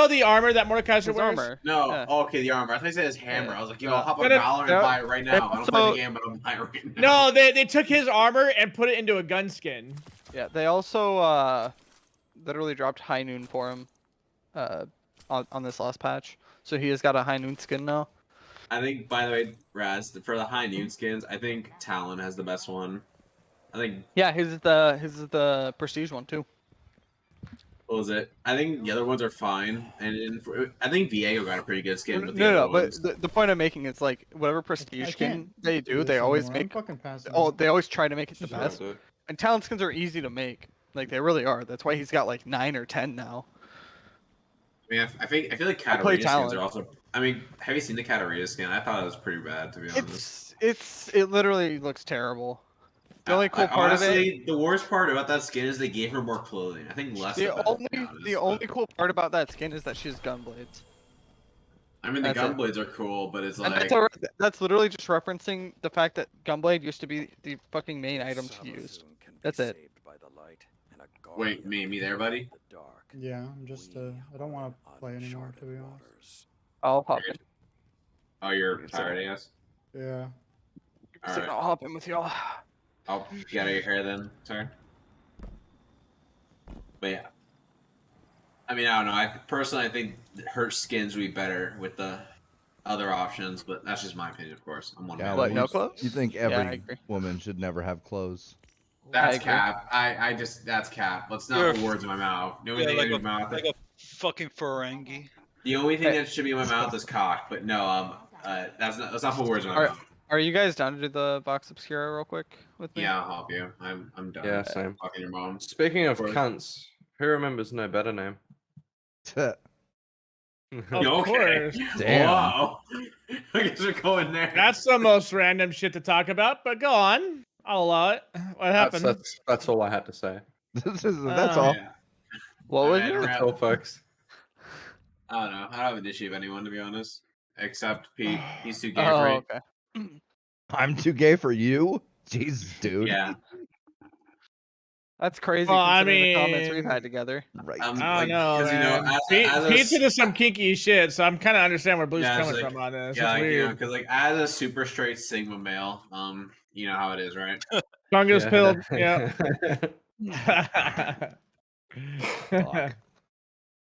the armor that Mordekaiser his wears. armor. No, Yeah. oh, okay, the armor. I thought you said his hammer. Yeah. I was like, yo, No. I'll hop No, on no, Valorant no. and buy it right now. I don't play also- the game, but I'm buying it right now. No, they took his armor and put it into a gun skin. Yeah, they also literally dropped High Noon for him on this last patch. So he has got a High Noon skin now. I think, by the way, Raz, for the high noon skins, I think Talon has the best one. I think, Yeah, his is the prestige one too. what was it? I think the other ones are fine, I think Viego got a pretty good skin. But the No, other but ones, the point I'm making is like whatever I prestige can't skin they do, this they always anymore. I'm make. fucking passing Oh, out. they always try to make it the Sure, best. dude. And talent skins are easy to make. Like they really are. That's why he's got like 9 or 10 now. I mean, I feel like I play Katarina skins Talon. are also. I mean, have you seen the Katarina skin? I thought it was pretty bad, to be honest. It literally looks terrible. The only cool part of it. Honestly, the worst part about that skin is they gave her more clothing. I think less. The of it, to be honest, the only cool part about that skin is that she has gun blades. I mean, the that's gun it. blades are cool, but it's And like. that's literally just referencing the fact that Gunblade used to be the fucking main item to use. That's it. Wait, me there, buddy? Yeah, I'm just I don't want to play anymore, to be honest. I'll hop in. Oh, you're tired, I guess. Yeah. Alright. I'll hop in with y'all. I'll get out of your hair then. Sorry. But yeah. I mean, I don't know. I think her skins would be better with the other options, but that's just my opinion, of course. I'm one Yeah, of What, them. no clothes? You think Yeah, I every agree. woman should never have clothes? That's agree. cap. I just that's cap. Let's not You're put words in my mouth. The only Yeah, thing like in my mouth. like a fucking Ferengi. The only thing that should be in my mouth is cock. But no, let's not put words in my Alright. mouth. Are you guys down to do the box obscura real quick with me? Yeah, I'll help you. I'm done. Yeah, same. Fucking your mom. Speaking of Or- cunts, who remembers no better name? Of Okay. course. Damn. Wow. I guess we're going there. That's the most random shit to talk about, but go on. I'll allow it. What happened? That's all I had to say. That's Oh, all. Yeah. What was I don't it? That's have- all, folks. I don't know. I don't have an issue with anyone, to be honest. Except Pete. He's too gay for Oh, me. okay. I'm too gay for you? Jesus, dude. Yeah. That's crazy Well, I considering the comments we've mean- had together. Right. I don't Like, know, 'cause, you know, man. as a Pete's into some kinky shit, so I'm kind of understand where Blue's Yeah, it's coming like- from on this. Yeah, it's like, you know, weird. because like as a super straight Sigma male, you know how it is, right? Tongue is Yeah. pilled. Yeah. Fuck.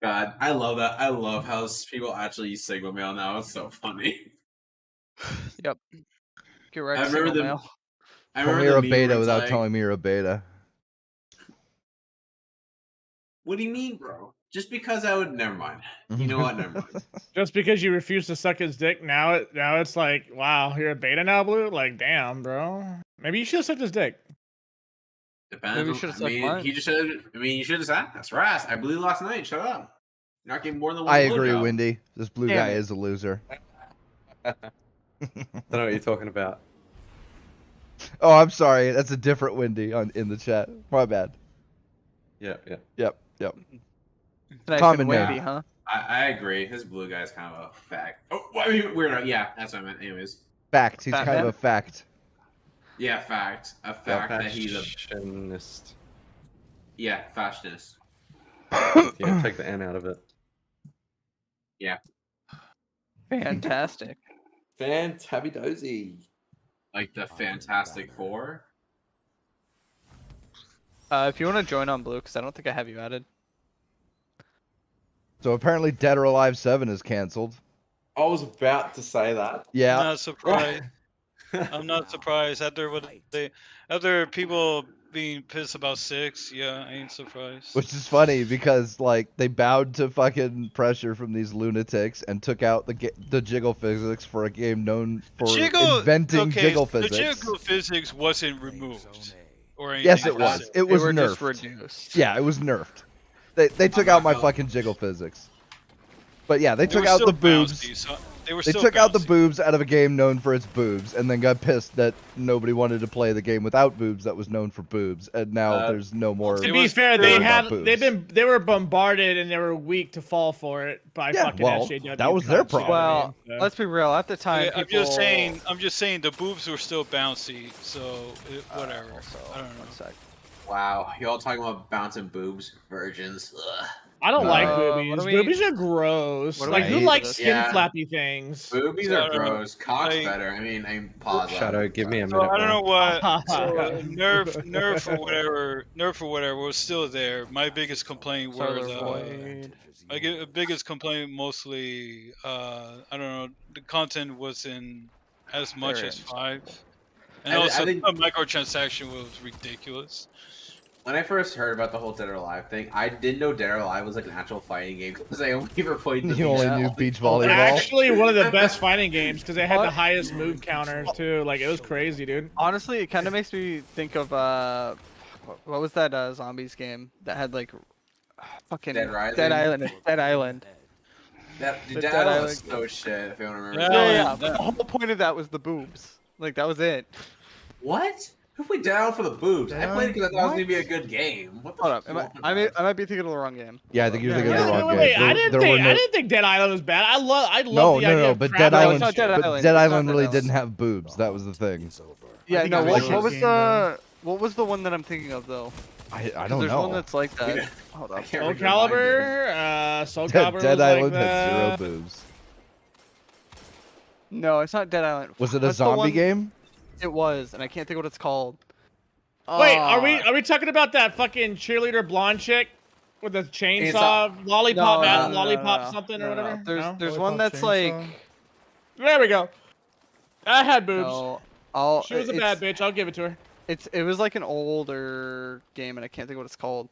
God, I love that. I love how people actually use Sigma male now. It's so funny. Get right, I remember single the- male. I Tell me remember you're a the meme beta where it's without like, telling me you're a beta. What do you mean, bro? Just because I would, never mind. You know what? Never mind. Just because you refuse to suck his dick, now it's like, wow, you're a beta now, Blue? Like, damn, bro. Maybe you should have sucked his dick. Depends. Maybe you on- should've I sucked mean, mine. he just said. I mean, you should have said that's right. I blew last night. Shut up. You're not getting more than one. I agree, blowjob. Wendy. This blue Damn guy it. is a loser. Don't know what you're talking about. Oh, I'm sorry. That's a different Wendy in the chat. My bad. Yeah. Yep. Nice Common and name. wavy, huh? I agree. His blue guy's kind of a fact. Oh, well, I mean, weird. Yeah, that's what I meant. Anyways, Fact. He's Fat kind of man? a fact. yeah, fact. A fact that he's a Fashionist. fashionist. Yeah, take the N out of it. Fantastic. Fantabidozy. Like the Fantastic Four. If you want to join on Blue, because I don't think I have you added. So apparently Dead or Alive 7 is canceled. I was about to say that. I'm Yeah. not surprised. I'm not surprised after people being pissed about 6. Yeah, I ain't surprised. Which is funny because like they bowed to fucking pressure from these lunatics and took out the jiggle physics for a game known for inventing jiggle The physics. jiggle physics wasn't removed. Or anything Yes, it like was. that. It was they were nerfed. just reduced. Yeah, it was nerfed. They took out my not fucking jiggle physics. But yeah, they It took was out still the boobs. bouncy, so They were They still took out the bouncy. boobs out of a game known for its boobs, and then got pissed that nobody wanted to play the game without boobs that was known for boobs, and now there's no more. To It be was fair, pure they about had boobs. they were bombarded and they were weak to fall for it by Yeah, fucking well, SJW. that was their cunts, you know what I Well, mean? So- let's be real. At the time, I'm people... just saying the boobs were still bouncy, so whatever. Also, I don't know. one sec. Wow, y'all talking about bouncing boobs, virgins. Ugh. I don't like what boobies. do we- Boobies are gross. what do Like, we who eat likes for this? skin Yeah. flappy things? Boobies So, are gross. Cock's like- better. I mean, pause. Shadow, give me a So minute. I don't know bro. what. So nerf or whatever was still there. My biggest complaint were Solar the. Void. My biggest complaint mostly, I don't know, the content wasn't as much Very as 5. And I also, think- the microtransaction was ridiculous. When I first heard about the whole Dead or Alive thing, I didn't know Dead or Alive was like an actual fighting game because I only ever played the You only beach knew volley. beach volleyball. Actually, one of the best fighting games because they had the What? highest move counters too. Like, it was crazy, dude. Honestly, it kind of makes me think of what was that zombies game that had like fucking Dead Rising? Dead Island? Dead Island. That The Dead Dead Island was Island. so shit. If you don't remember. Yeah. Yeah, yeah. that- But the whole point of that was the boobs. Like that was it. What? Who played Dead Island for the boobs? I played it because I thought it was What? gonna be a good game. What the Hold up, fuck? I might be thinking of the wrong game. Yeah, I think you're thinking Yeah, of the Wait, wrong wait, game. wait. I There were no- didn't think Dead Island was bad. I love No, the idea no, of but crab Dead No, it's Island, not Dead but Island. Dead It's not Island Dead really Island. didn't have boobs. That was the thing. Yeah, think no. I What, like what this was game, what was the one that I'm thinking of though? I 'Cause don't there's one know. that's like that. Yeah. Hold I up. can't Soul read your mind, dude. Calibur, Soul Calibur Dead was Island like had that. 0 boobs. No, it's not Dead Island. Was it a What's the zombie one- game? It was, and I can't think what it's called. Wait, are Ah. we talking about that fucking cheerleader blonde chick with the chainsaw, Chainsaw. lollipop, No, man, no, lollipop no, something no, or no. whatever? There's No? there's Lollipop one that's Chainsaw? like There we go. I had boobs. no, She was a bad bitch. I'll give it to her. It was like an older game, and I can't think what it's called.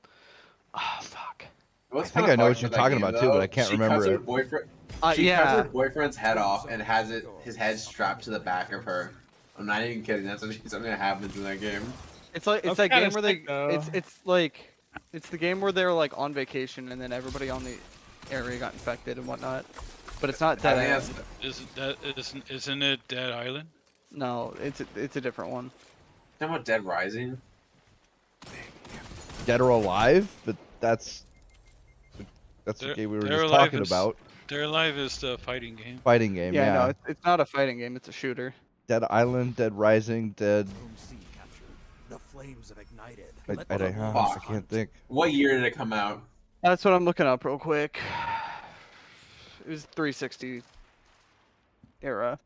Ah, fuck. What's I think kinda I know fucked what you're with that talking game, about, too, but though, I can't she remember cuts her it. boyfriend- She cuts Yeah. her boyfriend's head off and has his head strapped to the back of her. I'm not even kidding. That's something that happens in that game. It's like That's that kinda game where they sick, though. it's like it's the game where they're like on vacation and then everybody on the area got infected and whatnot. But it's not I Dead think Island. Isn't it Dead Island? No, it's a different one. Talking about Dead Rising. Dead or Alive? But that's the They're- game we were they're just alive talking is- about. Their Life is the fighting game. Fighting game, Yeah, yeah. no, it's not a fighting game. It's a shooter. Dead Island, Dead Rising, Dead. Room C captured. The flames have ignited. I Let the don't know. wolves I can't think. What year did it come out? That's what I'm looking up real quick. It was 360 era.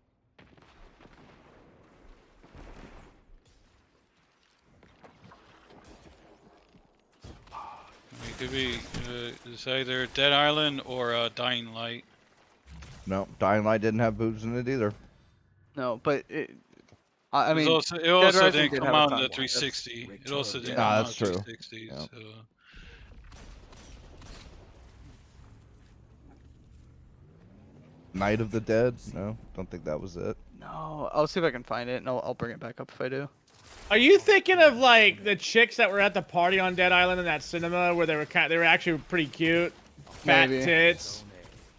It could be it's either Dead Island or Dying Light. No, Dying Light didn't have boobs in it either. No, but I mean, it also Rising didn't did come have a out in ton the more. That's 360. It also didn't Nah, come out that's in true. 360. Yep. So. Night of the Dead? No, don't think that was it. no. I'll see if I can find it, and I'll bring it back up if I do. Are you thinking of like the chicks that were at the party on Dead Island in that cinema where they were actually pretty cute, fat Maybe. tits,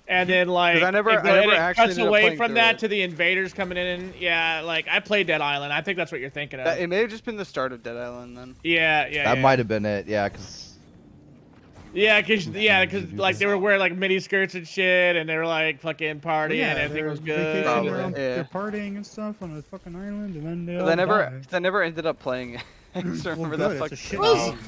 and then like 'Cause I never it actually cuts ended up away playing from through that it. to the invaders coming in. And, yeah, like I played Dead Island. I think that's what you're thinking of. It may have just been the start of Dead Island then. Yeah, That might have been it, yeah, because because like they were wearing like mini skirts and shit, and they were like fucking partying, and everything was good. Probably, They're, yeah. they're partying and stuff on a fucking island, and then they But all I never, die. 'cause I never ended up playing it. I just Well, remember good, that it's fucking a shit Well, game.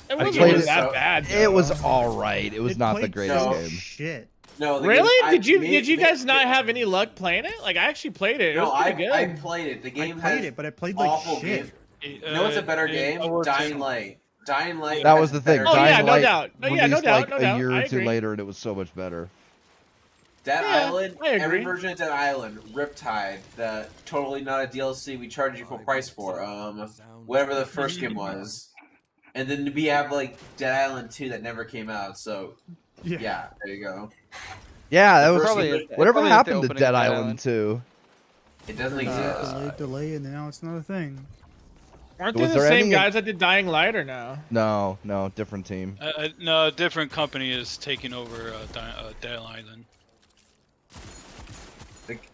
It I wasn't played really it that so- bad. it though. was alright. It was It not the played greatest so game. Shit. No. the Really? game- Did you guys not have any luck playing it? Like I actually played it. It No, was pretty good. I played it. The I game played has it, but I played like awful shit. game. You know what's a better game? Dying Light. Light. Dying Light. That has was the thing. better Oh, yeah, Dying no Light doubt. No, yeah, no released doubt, like no a doubt. year I or two agree. later, and it was so much better. Dead Yeah, Island, I agree. every version of Dead Island, Riptide, the totally not a DLC we charge you full price for, whatever the first game was. And then we have like Dead Island 2 that never came out, so yeah, there you go. Yeah, that The was first Probably one- is- whatever probably is the happened to opening Dead of Island 2. It doesn't exist. Delay, and now it's not a thing. Aren't Was they the there same any- guys that did Dying Light or no? No, different team. No, a different company is taking over Dead Island.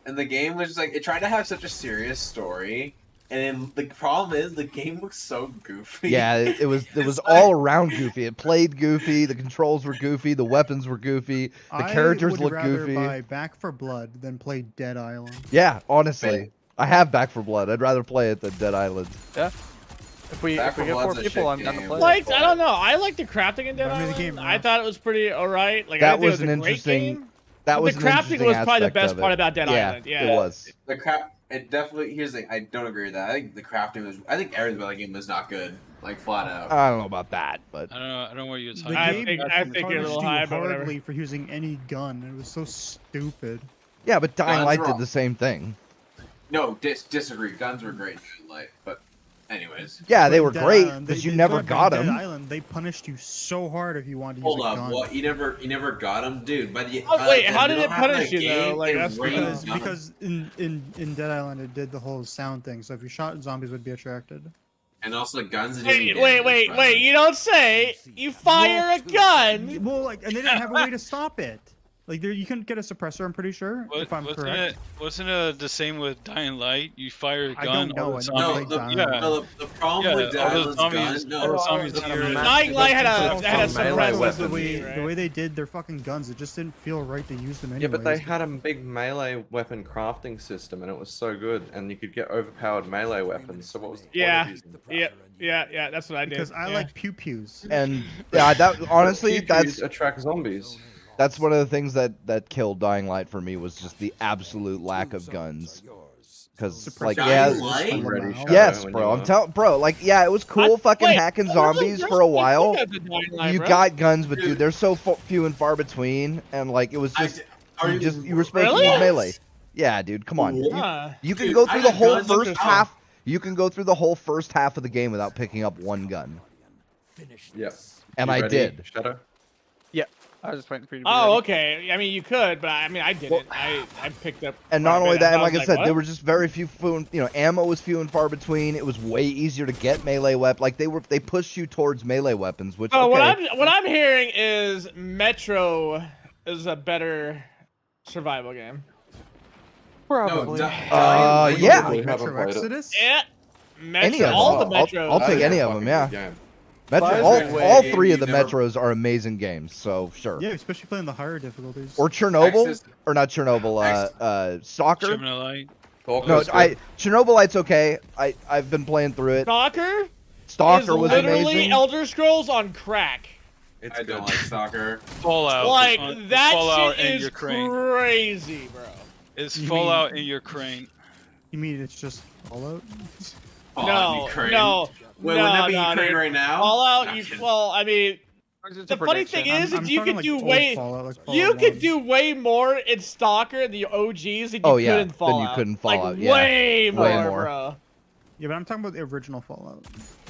And the game was just like, it tried to have such a serious story, and the problem is the game looks so goofy. Yeah, it was It's all around goofy. It played goofy. The controls were goofy. The weapons were goofy. The characters I would looked rather goofy. buy Back for Blood than play Dead Island. Yeah, honestly, I have Back for Blood. I'd rather play it than Dead Island. Yeah. If we Back get for 4 Blood's a people, shit I'm down to game. play. Like, I don't know. I like the crafting in Dead I mean, the Island. game I rough. thought it was pretty alright. Like, That I didn't was think it an was a great interesting- game. That But was the an crafting interesting was probably the aspect best of it. part about Dead Island. Yeah, it was. The it definitely. Here's the thing. I don't agree with that. I think the crafting was. I think everything about the game was not good. Like flat out. I don't know about that, but I don't know what you're The talking I about. game think you're a little punished you high, but whatever. hardly for using any gun. It was so stupid. yeah, but Dying Guns Light are did all- the same thing. No, disagree. Guns were great in Light, but anyways. Yeah, they But were Dead great, Island, but they- you they never tried got Dead them. Island, they punished you so hard if you wanted to Hold use a up, gun. what? You never got him, dude. By the Oh, by wait, the how did middle it half of punish the you, though? game, Like, it that's rained Because, guns. because in Dead Island it did the whole sound thing. So if you shot, zombies would be attracted. And also the guns. Didn't do Wait, damage, by the way. you don't say. You fire a gun. Well, like, and they didn't have a way to stop it. Like, there, you couldn't get a suppressor. I'm pretty sure, if I'm correct. Wasn't it the same with Dying Light? You fire a I gun. don't know, all the I zombies- don't No, like the, Dying yeah. Light. no, the problem with Yeah, all those Dylan's zombies- gun. all those No, zombies the- here. Dying Light had a Melee suppressor weapons. to The way, me, the way they did their fucking guns, it just didn't feel right to use them Yeah, anyways. but they had a big melee weapon crafting system, and it was so good, and you could get overpowered melee weapons. So what was the point Yeah. of using them? Yeah, that's what I did. Because I yeah. like pew pews. And yeah, that honestly, Pew-pews that's attract zombies. that's one of the things that killed Dying Light for me was just the absolute lack of guns. Because like Dying yeah, Light? Ready, Shadow, yes, when bro. you I'm were- telling, bro. Like yeah, it was cool, fucking Wait, hacking there's zombies for a while. You bro. got guns, but dude, they're so few and far between, and like it was just you were supposed to Really? use melee. Yeah, dude, come on. Huh. You can Dude, go I through the got whole guns first under- half. You can go through the whole first half of the game without picking up one gun, Yep. and You I ready, did. Shadow? I was just waiting for you to be Oh, ready. okay. I mean, you could, but I mean, I didn't. I picked up. And quite not a only bit. that, and was like I said, what? there were just very few, ammo was few and far between. It was way easier to get melee weapons. Like they pushed you towards melee weapons, which Oh, okay. what I'm hearing is Metro is a better survival game. Probably. yeah. Probably haven't Metro played it. Exodus? Yeah, Metro. Any of them. All the I'll Metros. take any of them. Yeah. Metro, Five all, is a all game three of you the never- Metros are amazing games. So sure. Yeah, especially playing the higher difficulties. Or Chernobyl, Texas- or not Chernobyl. Stalker. Criminal Light. No, Chernobylite's okay. I've been playing through it. Stalker is Stalker was literally amazing. Elder Scrolls on crack. It's I good. don't like soccer. Fallout. Like on- that Fallout shit in is your crane. crazy, bro. It's You Fallout mean- in your crane. You mean it's just Fallout? Oh, No, Ukraine. no. Wait, no, wouldn't that be no, Ukraine dude. right now? Fallout, Nah, you kidding. well, I mean, It's the a funny prediction. thing is, I'm you talking could like do old way, Fallout, like you Fallout could 1. do way more in Stalker and the OGs than you Oh, could yeah, in than you Fallout. could in Fallout, Like yeah. way more, Way more. bro. Yeah, but I'm talking about the original Fallout.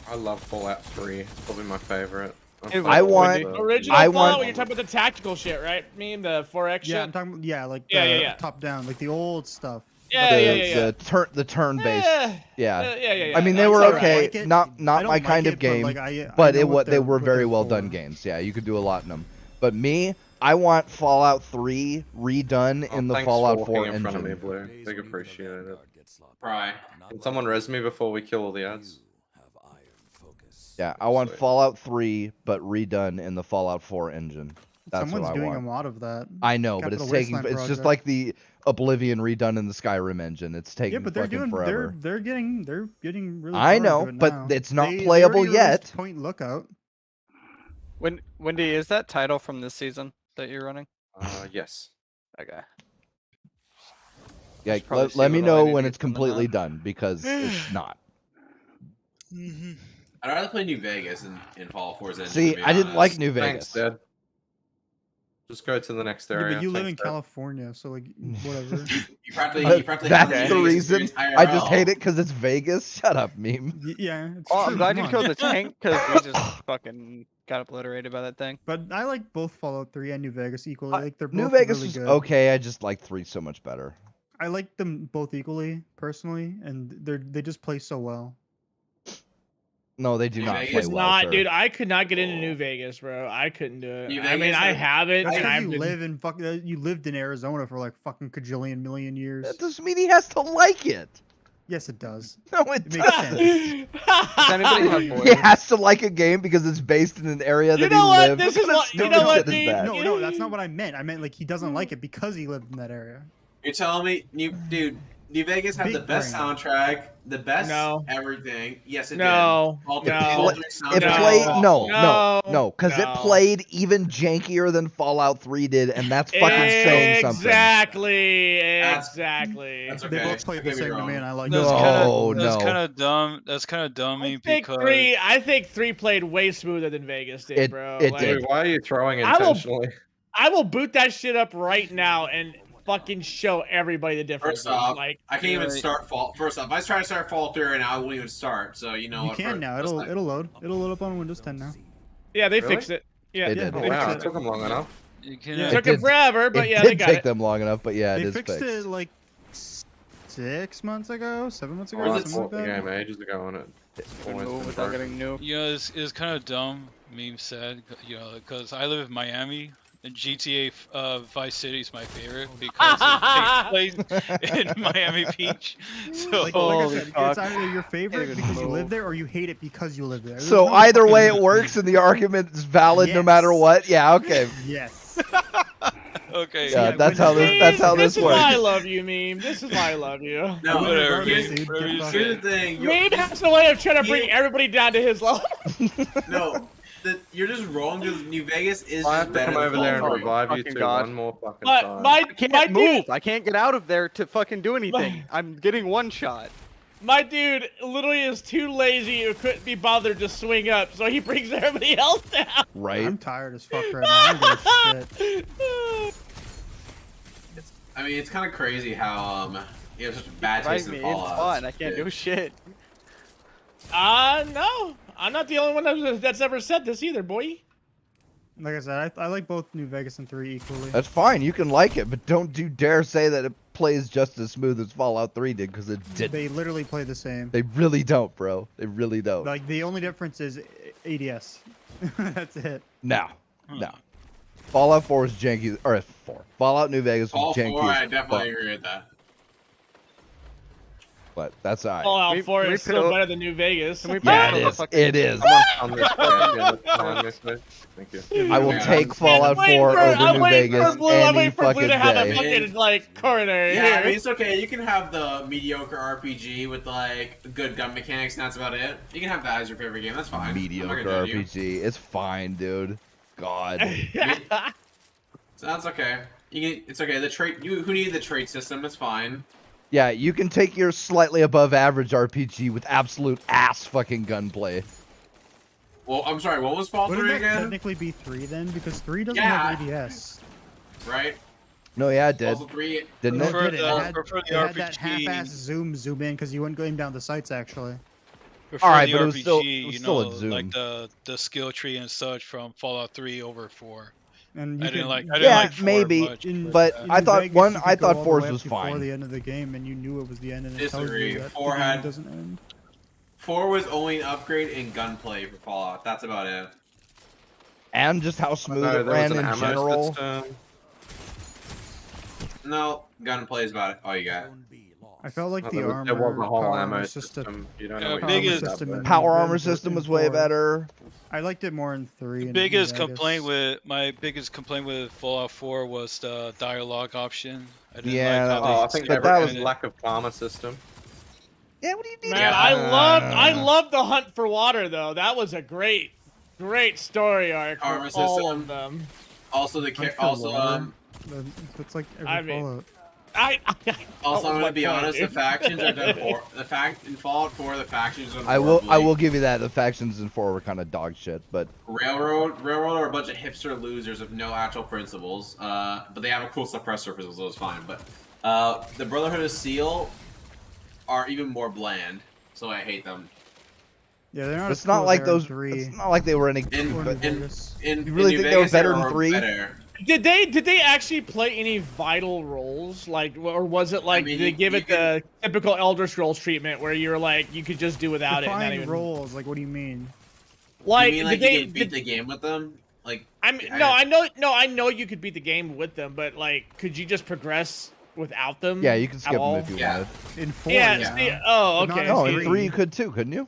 I love Fallout 3. It's probably my favorite. It I was want- windy. Original I Fallout, want- when you're talking about the tactical shit, right? I mean, the 4X Yeah, I'm shit. talking. Yeah, like Yeah, the yeah, yeah. top down, like the old stuff. Yeah, yeah. The turn based. Yeah. Yeah. I mean, they That's were alright. okay. like it. Not I my don't like kind it, of game, but, like, I but know it what what they they're- were what very they're well done for. games. Yeah, you could do a lot in them. But me, I want Fallout 3 redone in the Thanks Fallout for 4 walking in front of me, engine. Blue. Big appreciate it. Right. Can someone res me before we kill all the ads? Yeah, I want Sweet. Fallout 3, but redone in the Fallout 4 engine. That's Someone's what I doing want. a lot of that. I know, but Capital it's taking. Wasteland It's just project. like the Oblivion redone in the Skyrim engine. It's taking Yeah, but they're fucking doing. forever. They're getting really. I far know, into it but now. it's not They playable already yet. released Point Lookout. Wendy, is that title from this season that you're running? Yes. Okay. Yeah, should probably see let me what all I know need to when get it's from the completely map. done because it's not. I'd rather play New Vegas in Fallout 4's engine. See, to be I didn't like honest. New Thanks, Vegas. Dad. Just go to the next Yeah, area. but you live in Thanks, Dad. California, so like whatever. You practically have That's New the Vegas reason. experience I just IRL. hate it because it's Vegas. Shut up, meme. Yeah. It's Oh, I'm true, glad you come killed on. the tank because we just fucking got obliterated by that thing. But I like both Fallout 3 and New Vegas equally. Like they're both New Vegas really was good. okay. I just like 3 so much better. I like them both equally, personally, and they just play so well. No, they do New not Vegas play It's well, not, sir. dude. I could not get into New Vegas, bro. I couldn't do it. New I mean, Vegas I has- have it, That's and because I've you been. live in fucking. You lived in Arizona for like fucking cajillion million years. That doesn't mean he has to like it. Yes, it does. No, it It makes doesn't. sense. Does anybody have He boilers? has to like a game because it's based in an area You that know he what? lived. This What is kind of what- you stupid know what, shit is dude? that? No, that's not what I meant. I meant like he doesn't like it because he lived in that area. You're telling me, New Vegas have Big the best brain. soundtrack, the best No. everything. Yes, it No. did. All No. all three It soundtracks played are no, awful. no, because it No. played even jankier than Fallout 3 did, and that's fucking saying something. Exactly. That's- Exactly. That's They okay. both play Don't the get me same to me, wrong. and I like That's No, kind no. of that's kind of dumb. That's kind of dummy because I think 3 played way smoother than Vegas did, It- bro. it Like, did. Dude, why are you throwing I will- intentionally? I will boot that shit up right now and fucking show everybody the difference. First off, Like, I can't even Right. start Fall. First off, if I try to start Fall 3 right now, I won't even start. So you know You what? can for- now. that's It'll like- load. It'll load up on Windows 10 now. yeah, they Really? fixed it. Yeah, They yeah, did. Oh they wow, fixed it it. took them long enough. you can. It It took did- them forever, but it yeah, they did got take it. them long enough, but yeah, it They is fixed fixed. it like 6 months ago, 7 months ago, Or is I it something bought like the that. game ages ago and it always Move been without broken. getting nuked. You know, it's kind of dumb. Meme said, you know, because I live in Miami. And GTA Vice City is my favorite because it takes place in Miami Beach. So Like I Holy said, fuck. it's either your favorite Even because you move. live there, or you hate it because you live there. There's So no either way fucking- it works and the argument is valid no Yes. matter what. Yeah, okay. Yes. okay, Yeah, Yeah, that's when- how this that's how this this is why I works. love you, meme. This is why I love you. No, Whatever, here's, dude. Dude, Whatever get you fucked. say. here's the thing. Meme has a way of trying to bring Yeah. everybody down to his level. No, you're just wrong because New Vegas is I just have to better come than over there and Fall 3. revive you Fucking two God. one more fucking But time. my I can't my move. dude, I can't get out of there to fucking do anything. I'm getting one shot. my dude literally is too lazy or couldn't be bothered to swing up, so he brings everybody else down. Right? I'm tired as fuck right now. I don't give a shit. I mean, it's kind of crazy how you have such a bad Revive taste in me. It's Fallout. fun. I can't do shit. No. I'm not the only one that's ever said this either, boy. Like I said, I like both New Vegas and 3 equally. That's fine. You can like it, but don't you dare say that it plays just as smooth as Fallout 3 did, because it didn't. They literally play the same. They really don't, bro. They really don't. Like the only difference is ADS. That's it. No. No. Fallout 4 was janky, or 4. Fallout New Vegas was Fall janky 4, I as definitely fuck, agree with that. but that's alright. Fallout We- 4 we is put still up- better than New Vegas. Can we Yeah, put it the is. fucking- It is. On this yeah, let's go on this way. Thank you. I will Yeah. take Fallout 4 I'm over New waiting Vegas for Blue. I'm any waiting for Blue fucking to have a day. fucking like coronary. Yeah, I here. mean, it's okay. You can have the mediocre RPG with like good gun mechanics, and that's about it. You can have that as your favorite game. That's fine. I'm not Mediocre gonna judge you. RPG. It's fine, dude. God. So that's okay. It's okay. The trait. Who needed the trait system? It's fine. Yeah, you can take your slightly above average RPG with absolute ass fucking gunplay. Well, I'm sorry. What was Fall Wouldn't 3 that again? technically be 3 then? Because 3 doesn't Yeah. have ADS. Right. No, yeah, it did. Also 3. Didn't No, it? it Prefer didn't. the- It had, prefer the it had that RPG. half-ass zoom in because you weren't going down the sights actually. Prefer Alright, the but it was RPG, still- it was you still a know, Zoom. like the skill tree and such from Fallout 3 over 4. And you I didn't could- like. I didn't Yeah, like 4 maybe, much, in- but in I New thought Vegas, one- you I could go thought all the 4's way up was before fine. the end of the game, and you knew it was the end, and it tells Disagree. you that 4 the game had- doesn't end. 4 was only an upgrade in gunplay for Fallout. That's about it. And just how smooth No, it there was ran an in ammo general. system. No, gunplay is about it. All you got. Zone B lost. I felt like the There armor, was a whole power ammo armor system. You don't Yeah, know what power big you're is- talking system about. in- Power in- armor in system was way 4. better. I liked it more in 3. The and biggest New Vegas. complaint with my biggest complaint with Fallout 4 was the dialogue option. I didn't Yeah, like how Oh, I they think But that that was was- lack of armor system. Yeah, what do you need? Man, Yeah. I love the hunt for water though. That was a great story arc for Armor all system. of them. Also, Hunt for also, water. That's like every I mean- Fallout. also, I'm my gonna be point, honest. dude. The factions are done. In Fallout 4, the factions are. I will give you that. The factions in 4 were kind of dog shit, but Railroad are a bunch of hipster losers with no actual principles. But they have a cool suppressor pistol, so it's fine. But the Brotherhood of Steel are even more bland, so I hate them. Yeah, they're not. it's as not cool as like they are in those. 3. It's not like they were any. In- or but New in- Vegas. In, You really in New think they were Vegas, better they than were 3? better. Did they actually play any vital roles, like, or was it like mean, did they you- give you it the typical Elder Scrolls treatment where you're like you could just do without it? And not Define even, roles. Like, what do you mean? like, you mean like did you they? can beat the game with them? Like I mean, no, I know you could beat the game with them, but like, could you just progress without them? Yeah, you can at skip them all? if you Yeah. wanted. In 4, Yeah. yeah. See, oh, But not okay. No, in in see. 3 you could too, couldn't you?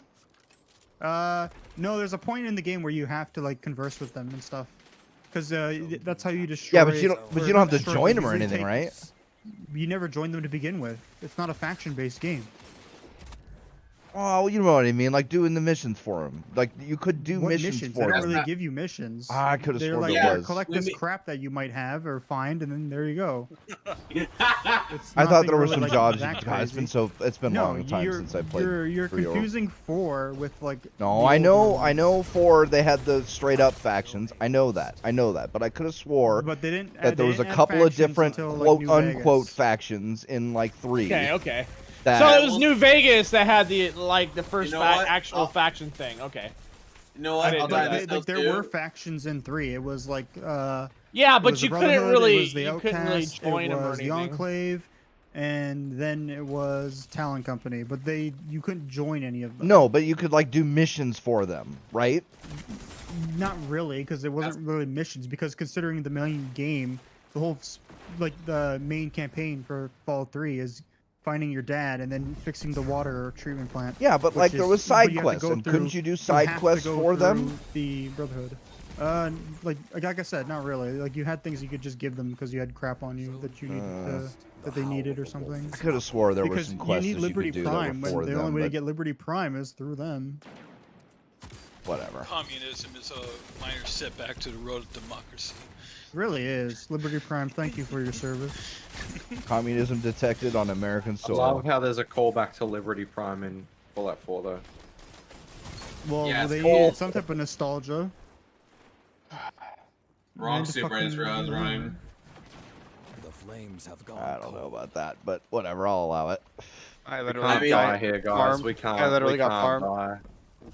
No, there's a point in the game where you have to like converse with them and stuff, because that's how you destroy. Yeah, but you don't. But or you don't have to destroy, join them or usually anything, take- right? You never join them to begin with. It's not a faction-based game. Oh, you know what I mean. Like doing the missions for them. Like you could do What missions missions? for They don't them. really give you missions. I could have They're sworn like, there yeah, "Here, was. collect We this may- crap that you might have or find, and then there you go. It's I thought nothing there were really, some like, jobs. that God, it's been crazy. it's been a No, long time you're, since I played. You're 3 or- confusing 4 with like. No, the I know, older I ones. know. 4 they had the straight up factions. I know that. But I could have swore But they didn't. that there they was a didn't add couple of factions different until, like, quote New unquote Vegas. factions in like 3. Okay, okay. That, So it was New Vegas that had the first You know what? actual I'll- faction thing. Okay. You know I what? didn't I'll know die that. this Like, there too. were factions in 3. It was like. Yeah, It but was you the couldn't Brotherhood, really it was the you couldn't really Outcast, join it them or was the anything. Enclave, and then it was Talon Company. But you couldn't join any of them. no, but you could like do missions for them, right? Not really, because it wasn't really missions. Because considering the main game, the whole the main campaign for Fallout 3 is finding your dad and then fixing the water treatment plant. Yeah, but which like there is- was but side you have to quests, go and through- couldn't you do you side have to quests go for them? through The Brotherhood. Like I said, not really. Like you had things you could just give them because you had crap on you that you needed that they needed or something. I could have swore there were Because some you quests need Liberty you could do Prime, that were when for the only them, way to but get Liberty Prime is through them. whatever. Communism is a minor setback to the road of democracy. It really is. Liberty Prime, thank you for your service. Communism detected on American I soil. love how there's a callback to Liberty Prime in Fallout 4 though. Well, Yeah, it's they cool. needed some type of nostalgia. Wrong And Super Race fucking- Rose running. The flames have gone I don't know cold. about that, but whatever. I'll allow it. I We literally can't mean, die like, here, guys. farmed. We can't. I literally we got can't farmed. die.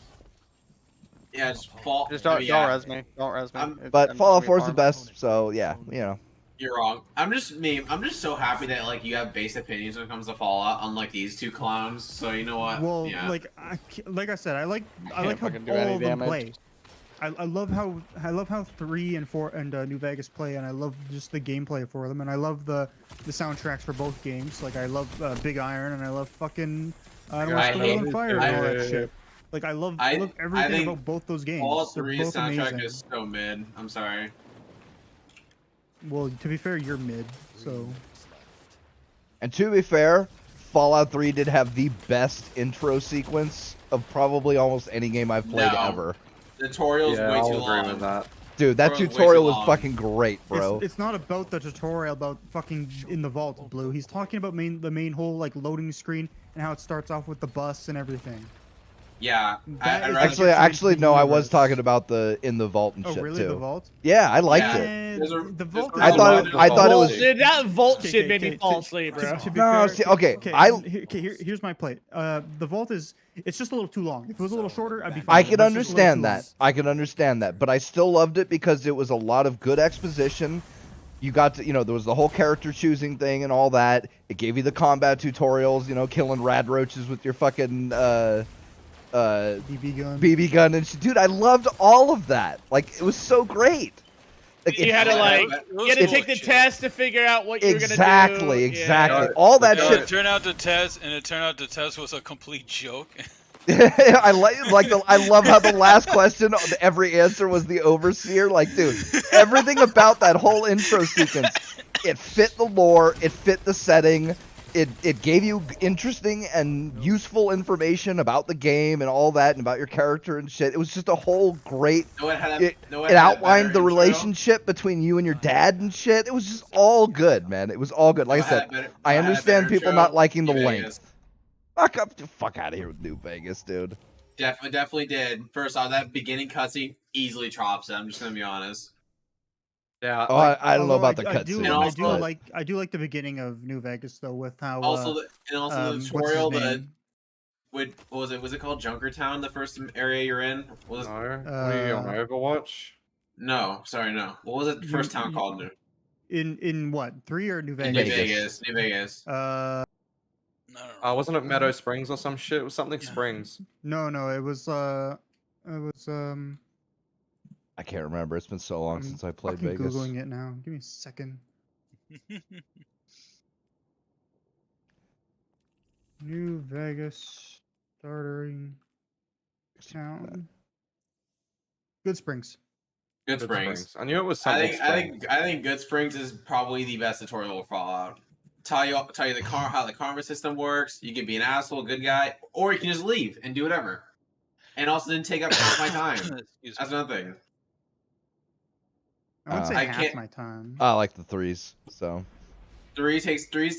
Yeah, just fall. Just I don't, mean, don't yeah, res me. Don't res me. I'm- But I'm Fallout just 4 is gonna the farm. best, so yeah, you know. You're wrong. I'm just so happy that like you have base opinions when it comes to Fallout, unlike these two clowns. So you know what? Well, yeah. like I said, I like how fucking do all any of them damage. play. I love how 3 and 4 and New Vegas play, and I love just the gameplay for them, and I love the soundtracks for both games. Like I love Big Iron, and I love fucking I don't I want to hate- on fire and all that I- shit. Like I love I everything think about both those games. Fallout They're 3's both soundtrack amazing. is so mid. I'm sorry. Well, to be fair, you're mid, so And to be fair, Fallout 3 did have the best intro sequence of probably almost any game I've played No. ever. The tutorial's Yeah, way I'll too agree long. with that. Dude, that Tutorial's way tutorial too was long. fucking great, bro. it's not about the tutorial about fucking in the vault, Blue. He's talking about the main whole like loading screen and how it starts off with the bus and everything. Yeah. That I'd is rather- Actually, no, I was universe. talking about the in the vault and Oh, shit really? too. The vault? Yeah, I liked Yeah. it. And There's a- the there's vault. a I thought reason it- why I thought it was- Dude, that vault Okay, shit okay, made me okay, fall to- asleep, to- bro. to be No, fair- see, okay, here's my plate. The vault it's just a little too long. If it was a little shorter, I'd be fine. I but can it's just a little understand too that. I can understand that, but I still loved it because it was a lot of good exposition. You got to, there was the whole character choosing thing and all that. It gave you the combat tutorials, killing rad roaches with your fucking BB gun. BB gun and shit. Dude, I loved all of that. Like, it was so great. Like, You it- had to like, It you was had to cool take the shit. test to figure out what you were gonna do. exactly, Yeah. exactly. All that No, shit. it turned out the test was a complete joke. I I love how the last question, every answer was the overseer. Like, dude, everything about that whole intro sequence, it fit the lore, it fit the setting, it gave you interesting and useful information about the game and all that, and about your character and shit. It was just a whole great. No one had a, It, no one it had a outlined better the intro. relationship between you and your dad and shit. It was just all good, man. It was all good. Like I said, I understand people not liking the length. Fuck out of here with New Vegas, dude. Definitely did. First off, that beginning cutscene easily chops it. I'm just gonna be honest. Yeah. Oh, I don't know Although about the I do, cutscene. And also- I do like the beginning of New Vegas though, with how Also, the what's his tutorial. name? What was it? Was it called Junkertown? The first area you're in was No. What are you on Overwatch? No, sorry, no. What was it? The first town called? In what? 3 or New New Vegas? Vegas. New Vegas. Wasn't it Meadow Springs or some shit? It was something Springs. No, it was I can't remember. It's been so long I'm since I played fucking Vegas. Googling it now. Give me a second. New Vegas starting town. Good Springs. Good Springs. I knew it was something. I think Good Springs is probably the best tutorial for Fallout. Tell you how the karma system works. You can be an asshole, good guy, or you can just leave and do whatever. And also didn't take up half my time. That's another thing. I would say I half can't- my time. I like the 3s, so. Three's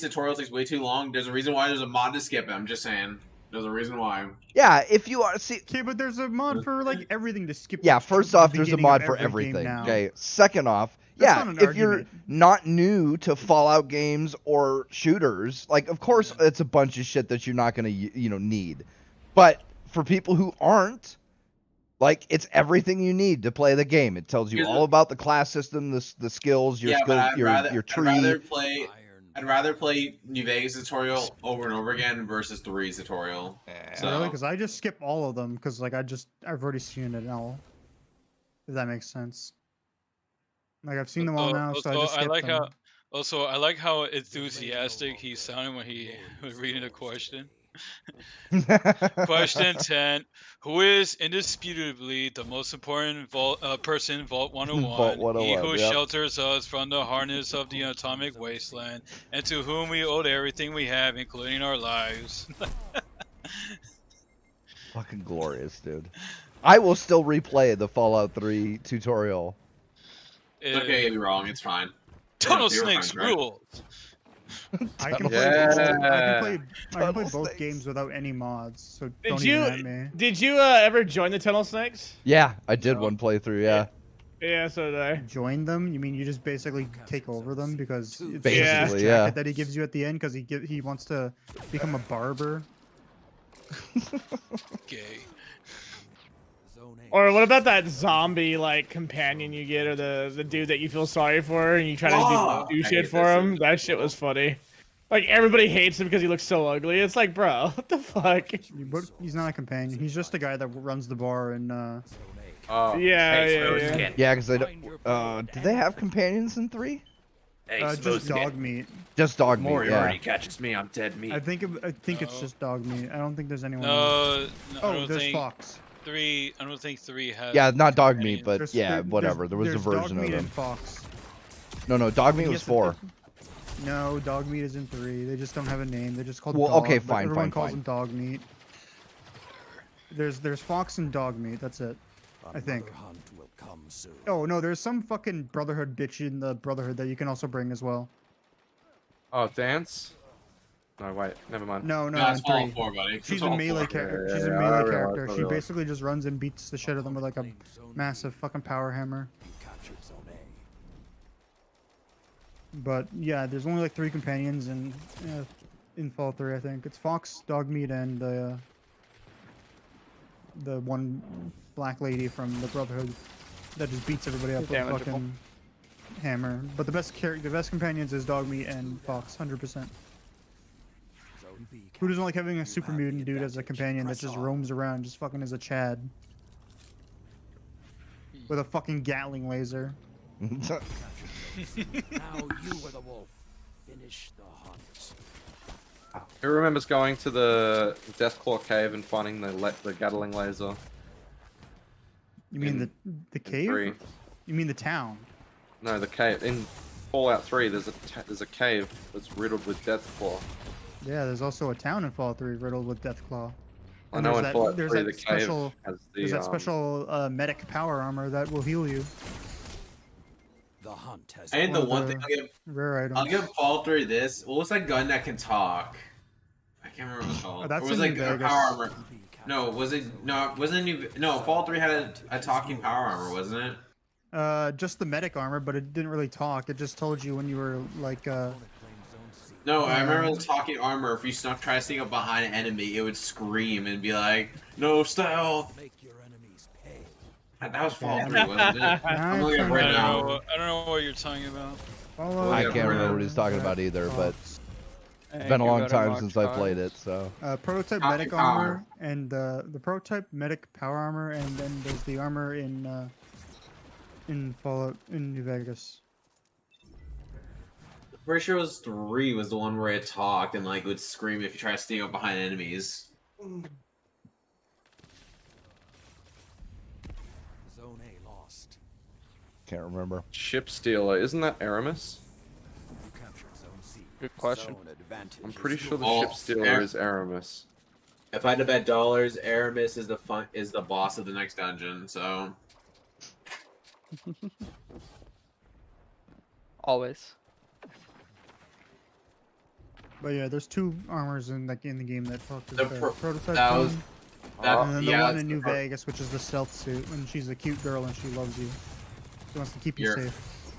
tutorial takes way too long. There's a reason why there's a mod to skip it. I'm just saying. There's a reason why. Yeah, if you are Okay, but there's a mod for like everything to skip. Yeah, first off, the there's a beginning of mod for every game everything. now. Okay. Second off, That's yeah, not an if you're argument. not new to Fallout games or shooters, like of course it's a bunch of shit that you're not gonna need. But for people who aren't, like it's everything you need to play the game. It tells you all about the class system, the skills, your tree. I'd rather play New Vegas tutorial over and over again versus 3's tutorial. So Really? Because I just skip all of them because like I've already seen it all. If that makes sense. Like I've seen them all now, so I just skip them. I like how enthusiastic he sounded when he was reading the question. Question 10. Who is indisputably the most important person in Vault 101? Vault 101, He who yep. shelters us from the harness of the atomic wasteland, and to whom we owe everything we have, including our lives. Fucking glorious, dude. I will still replay the Fallout 3 tutorial. it's okay, get me wrong, it's fine. Tunnel You're fine, Snakes right? rule. I can play both games without any mods, so don't even at me. Did you ever join the Tunnel Snakes? Yeah, I did one playthrough, yeah. Yeah, so did I. Join them? You mean you just basically take over them because it's Basically, this yeah. jacket that he gives you at the end because he wants to become a barber? Gay. Or what about that zombie like companion you get, or the dude that you feel sorry for and you try to do shit for him? That shit was funny. Like everybody hates him because he looks so ugly. It's like, bro, what the fuck? But he's not a companion. He's just a guy that runs the bar and yeah. Yeah, because they don't. Do they have companions in 3? just dog meat. Just dog meat. Mori Yeah. already catches me, I'm dead meat. I think it's just dog meat. I don't think there's anyone No, else. I Oh, don't there's think Fox. I don't think 3 has. Yeah, not dog meat, but There's- yeah, there- whatever. There was a there's version dog of meat and them. Fox. No, dog meat was Yes, 4. No, dog meat is in 3. They just don't have a name. They're just called Well, dog. okay, but fine, Everyone fine, calls fine. them dog meat. There's Fox and dog meat. That's it. I think. Hunt will come soon. Oh no, there's some fucking Brotherhood bitch in the Brotherhood that you can also bring as well. Oh, Dance? No, wait, never mind. No, No, it's in Fallout 3. 4, buddy. She's It's a Fallout melee 4. character. Yeah, She's a yeah, I melee realize, character. I She realize. basically just runs and beats the shit out of them with like a massive fucking power hammer. You captured Zone A. But yeah, there's only like 3 companions in Fallout 3. I think it's Fox, Dogmeat, and the one black lady from the Brotherhood that just beats everybody up with a Damageable. fucking hammer. But the best companions is Dogmeat and Fox, 100%. Zone B Who doesn't like having a You super have the mutant dude as a advantage. companion that Press just on. roams around, just fucking as a Chad with a fucking Gatling laser? Now you were the wolf. Finish the hunt. Who remembers going to the Deathclaw cave and finding the Gatling laser? You mean In- the cave? 3. You mean the town? No, the cave. In Fallout 3, there's a cave that's riddled with Deathclaw. Yeah, there's also a town in Fallout 3 riddled with Deathclaw. I And know there's in that- Fallout there's 3 that the cave special- has the There's that special medic power armor that will heal you. The hunt has And the One of one the- thing Rare items. I'll give Fallout 3 this. What was that gun that can talk? I can't remember what it's called. Oh, that's or was in like New a Vegas. power armor? No, was it? No, it wasn't no. Fallout 3 had a talking power armor, wasn't it? Just the medic armor, but it didn't really talk. It just told you when you were like No, I remember the talking armor. If you try to sneak up behind an enemy, it would scream and be like, "No stealth." Make your enemies pay. That was Fallout Yeah. 3, wasn't it? Now I'm it's looking at it time right to- now. I don't know what you're talking about. Fallout I Yeah, can't remember what Bruno. he's talking about either, but Fox. it's been a long time since I played it, so. Prototype Power. medic armor and the prototype medic power armor, and then there's the armor in Fallout in New Vegas. Pretty sure it was 3 was the one where it talked and like would scream if you try to sneak up behind enemies. Zone A lost. Can't remember. Ship stealer, isn't that Aramis? You captured Zone C. Good question. Zone advantage I'm pretty is sure the Oh, ship stealer Ar- is Aramis. If I had to bet dollars, Aramis is the boss of the next dungeon. So Always. But yeah, there's 2 armors in the game that talk to The the pro- prototype that was- one, that, and then the yeah, one that's in the New pro- Vegas, which is the stealth suit, and she's a cute girl and she loves you. She wants to keep you You're- safe.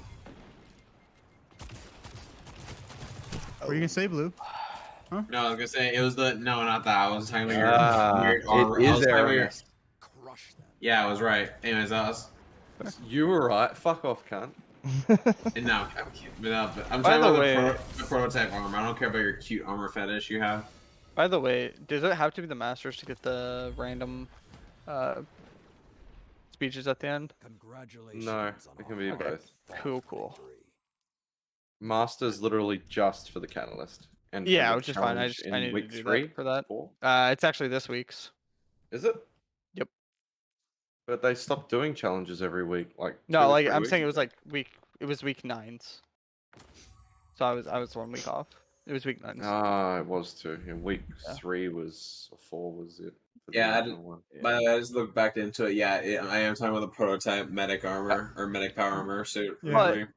What are you gonna say, Blue? No, I was gonna say it was the not that. I was talking about your Ah, weird it armor. is I was talking about your- Aramis. crush them. Yeah, I was right. Anyways, that was You were right. Fuck off, cunt. and now I'm kidding. But I'm By talking the about way- the prototype armor. I don't care about your cute armor fetish you have. By the way, does it have to be the masters to get the random speeches at the end? Congratulations. No, on it can be our both. Cool, cool. victory. Master's literally just for the catalyst. And for Yeah, the which is fine. I challenge just in I need to week do 3, that for that. 4. It's actually this week's. Is it? Yep. But they stopped doing challenges every week. Like 2 No, or like 3 I'm weeks saying it was ago. like week 9's. So I was 1 week off. It was week 9's. Ah, it was too. In week Yeah. 3 was or 4 was it? for the Yeah, I original one. By the way, I just looked back into it. Yeah, I am talking about the prototype medic armor or medic power armor suit. Yeah. But-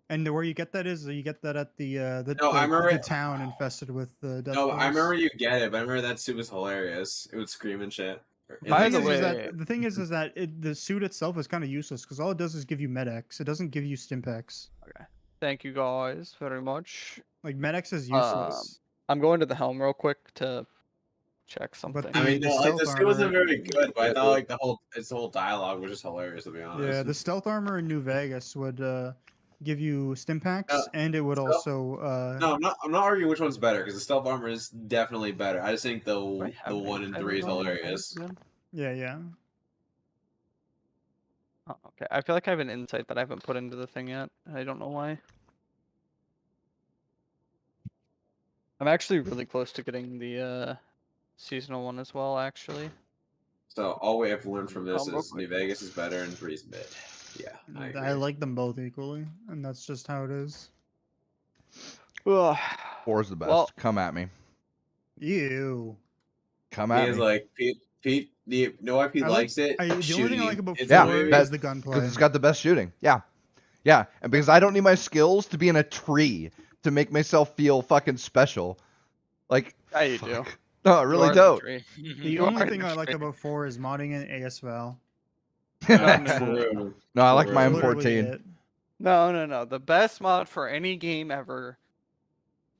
And where you get that is you get that at the No, I remember the it- town infested with the death No, Force. I remember you get it, but I remember that suit was hilarious. It would scream and shit. By The the thing is way- that, the thing is that the suit itself is kind of useless because all it does is give you medics. It doesn't give you stimpaks. Thank you guys very much. Like medics is useless. I'm going to the helm real quick to check something. But I mean, the no, like the stealth suit wasn't armor- very good, but I Yeah, thought the- like the whole dialogue was just hilarious to be honest. Yeah, the stealth armor in New Vegas would give you stimpaks, and it would stealth- also No, I'm not arguing which one's better because the stealth armor is definitely better. I just think Do I the have one in any 3 is titles on this hilarious. again? yeah. Oh, okay. I feel like I have an insight that I haven't put into the thing yet. I don't know why. I'm actually really close to getting the seasonal one as well, actually. So all we have to learn from this real is New Vegas is better and 3 is mid. Yeah, I agree. I like them both equally, and that's just how it is. Ugh. 4's the best. Well- Come at me. Ew. Come He at is me. like Pete. You know why Pete I like- likes it? the only thing I Shooting. like about It's 4 hilarious. that- is the gunplay. Because it's got the best shooting. Yeah. Yeah. And because I don't need my skills to be in a tree to make myself feel fucking special. Like, Yeah, you do. fuck. No, I You really are don't. tree. The You only are thing I the like tree. about 4 is modding in ASVAL. True. No, I like my That's Literally M14. it. No. The best mod for any game ever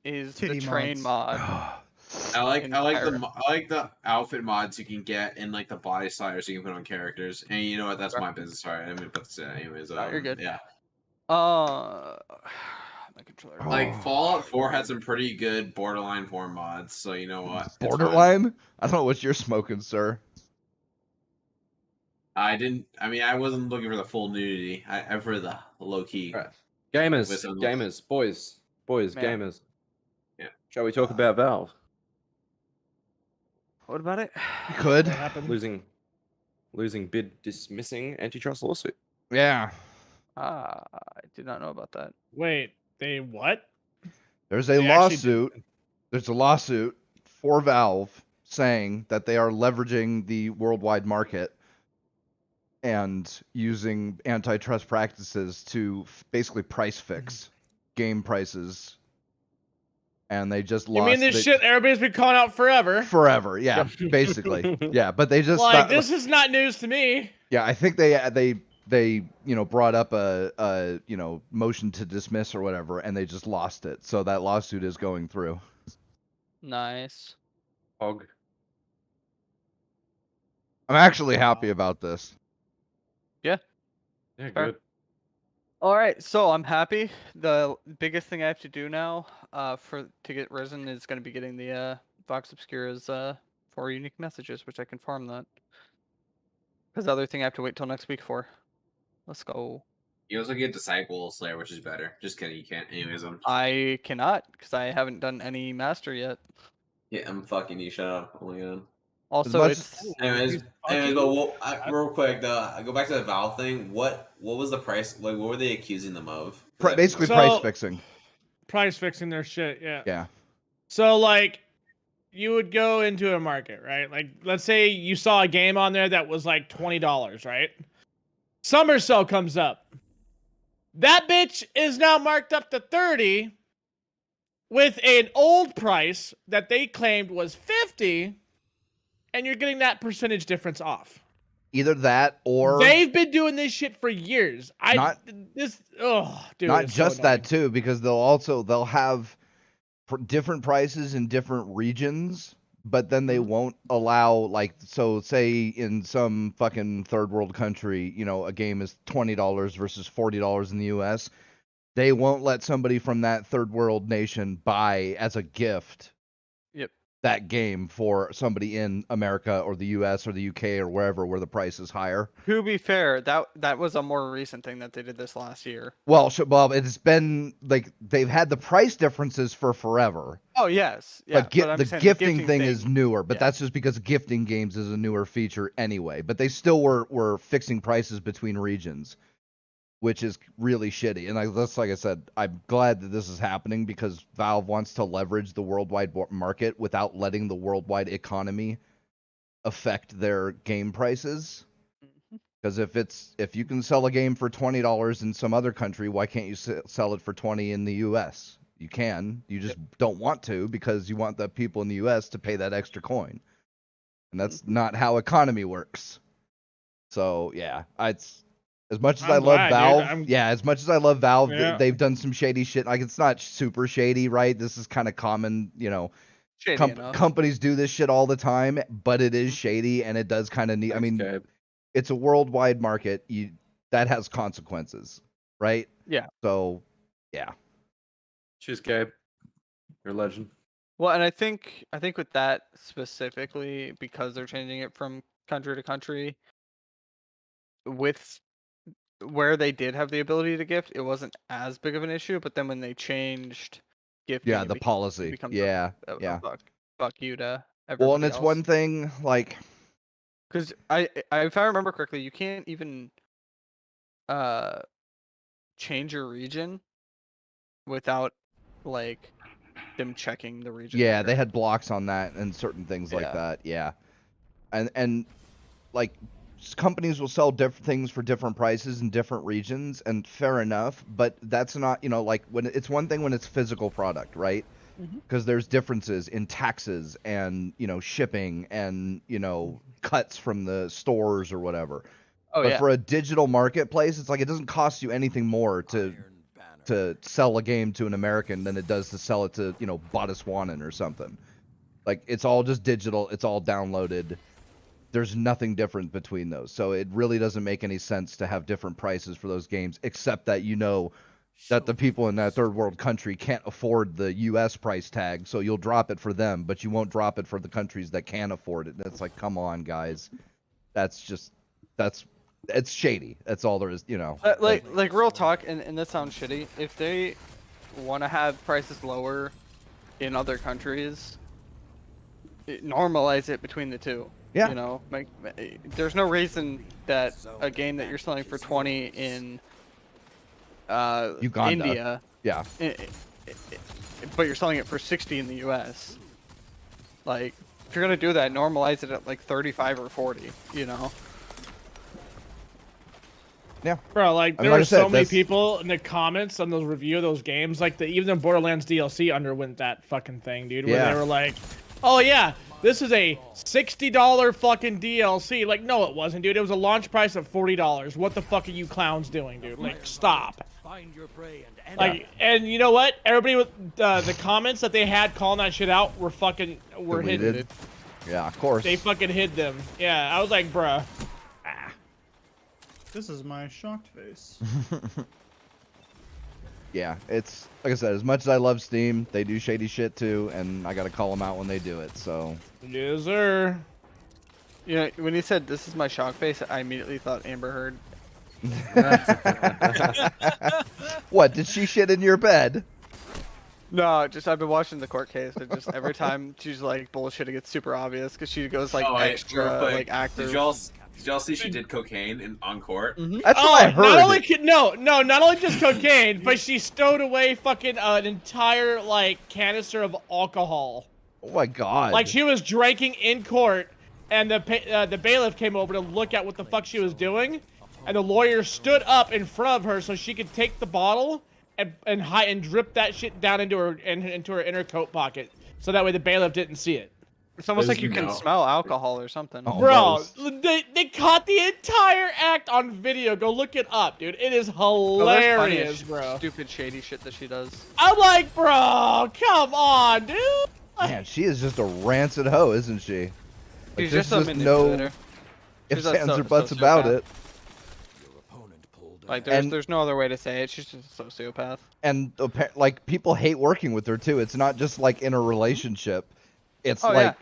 is Titty the train mods. mod. I like Entire- I like the outfit mods you can get and like the body sliders you can put on characters. And you know what? That's Okay. my business. Sorry, I didn't mean to put this in. Anyways, No, you're good. Yeah, My controller. like Oh. Fallout 4 had some pretty good borderline porn mods. So you know what? It's fine. Borderline? I don't know what you're smoking, sir. I didn't. I mean, I wasn't looking for the full nudity. I for the low key. Right. Gamers, With some- gamers, boys, Man. gamers. Yeah. Shall we talk about Valve What about it? You could. What happened? losing bid dismissing antitrust lawsuit? Yeah. I did not know about that. Wait, they what? There's a They actually lawsuit. There's a lawsuit for Valve saying that they are leveraging the worldwide market and using antitrust practices to basically price fix game prices. And they just You lost. mean this they- shit everybody's been calling out forever? forever? Yeah, basically. Yeah, but they just Like stopped- this is not news to me. Yeah, I think they brought up a motion to dismiss or whatever, and they just lost it. So that lawsuit is going through. Nice. Hog. I'm actually happy about this. Yeah, Fair. good. All right, so I'm happy. The biggest thing I have to do now, to get Risen is going to be getting the Vox Obscura's 4 unique messages, which I can farm that. Because the other thing I have to wait till next week for. Let's go. You also get Disciple Slayer, which is better. Just kidding, you can't. Anyways, I cannot, because I haven't done any master yet. yeah, I'm fucking you. Shut up. Oh my god. Also, much it's Anyways, fucking- but real quick though, I go back to the Valve thing. What was the price? Like, what were they accusing them of? basically So- price fixing. Price fixing their shit. Yeah. Yeah. So like, you would go into a market, right? Like, let's say you saw a game on there that was like $20, right? Summer Sale comes up. That bitch is now marked up to 30 with an old price that they claimed was 50, and you're getting that percentage difference off. Either that or They've been doing this shit for years. Dude, not just so that too, because they'll have different prices in different regions, but then they won't allow, like, so say in some fucking third world country, you know, a game is $20 versus $40 in the US. They won't let somebody from that third world nation buy as a gift that game for somebody in America or the US or the UK or wherever where the price is higher. To be fair, that was a more recent thing that they did this last year. Well, it's been like they've had the price differences for forever. Oh yes, yeah. But I'm the saying gifting thing is newer, but yeah. that's just because gifting games is a newer feature anyway. But they still were fixing prices between regions, which is really shitty. And that's like I said, I'm glad that this is happening because Valve wants to leverage the worldwide market without letting the worldwide economy affect their game prices. Because if you can sell a game for $20 in some other country, why can't you sell it for $20 in the U.S.? You can. You just don't want to because you want the people in the U.S. to pay that extra coin, and that's not how economy works. So yeah, it's as much as I love Valve. As much as I love Valve, they've done some shady shit. Like it's not super shady, right? This is kind of common, you know. Companies do this shit all the time, but it is shady and it does kind of need. I mean, it's a worldwide market. That has consequences, right? Yeah. So, yeah. Cheers, Gabe. You're a legend. Well, and I think with that specifically, because they're changing it from country to country, with where they did have the ability to gift, it wasn't as big of an issue. But then when they changed gifting, the policy, it becomes a fuck you to everybody Well, and it's else. one thing like. Because if I remember correctly, you can't even change your region without like them checking the region. Yeah, they had blocks on that and certain things like that. Yeah, and like companies will sell different things for different prices in different regions, and fair enough. But that's not, you know, like when it's one thing when it's physical product, right? Because there's differences in taxes and, you know, shipping and, you know, cuts from the stores or whatever. But for a digital marketplace, it's like it doesn't cost you anything more to sell a game to an American than it does to sell it to, you know, Botswanan or something. Like it's all just digital. It's all downloaded. There's nothing different between those. So it really doesn't make any sense to have different prices for those games, except that you know that the people in that third world country can't afford the U.S. price tag, so you'll drop it for them, but you won't drop it for the countries that can afford it. That's like, come on, guys. It's shady. That's all there is, you know. Like real talk, and that sounds shitty. If they want to have prices lower in other countries, normalize it between the two. Yeah. You know, there's no reason that a game that you're selling for 20 in Uganda. India, but you're selling it for 60 in the U.S. Like, if you're gonna do that, normalize it at like 35 or 40. You know. Yeah. Bro, like there were so many people in the comments on those review of those games, like even the Borderlands DLC underwent that fucking thing, dude. Where they were like, "Oh yeah, this is a $60 fucking DLC." Like, no, it wasn't, dude. It was a launch price of $40. What the fuck are you clowns doing, dude? Like, stop. Find your prey and like, and you know what? Everybody with the comments that they had calling that shit out were hidden. Yeah, of course. They fucking hid them. Yeah, I was like, bruh. This is my shocked face. Yeah, it's like I said. As much as I love Steam, they do shady shit too, and I gotta call them out when they do it. So. Yes, sir. You know, when you said this is my shock face, I immediately thought Amber Heard. What? Did she shit in your bed? No, just I've been watching the court case, and just every time she's like bullshitting, it's super obvious because she goes like Oh, wait, extra real quick. like actor. Did y'all see she did cocaine on court? That's what I heard. Not only not only just cocaine, but she stowed away fucking an entire like canister of alcohol. Oh my god. Like she was drinking in court, and the bailiff came over to look at what the fuck she was doing, and the lawyer stood up in front of her so she could take the bottle and drip that shit down into her inner coat pocket, so that way the bailiff didn't see it. It's almost There's like you can no- smell alcohol or something. Oh. Bro, Almost. they caught the entire act on video. Go look it up, dude. It is Oh, there's plenty hilarious, of bro. Stupid shady shit that she does. I'm like, bro, come on, dude. Man, she is just a rancid hoe, isn't she? Like, She's there's just a manipulator. ifs, She's a ands, or so- buts about sociopath. it. Your opponent pulled Like out. there's no other way to say it. She's just a sociopath. And like people hate working with her too. It's not just like in a relationship. It's Oh,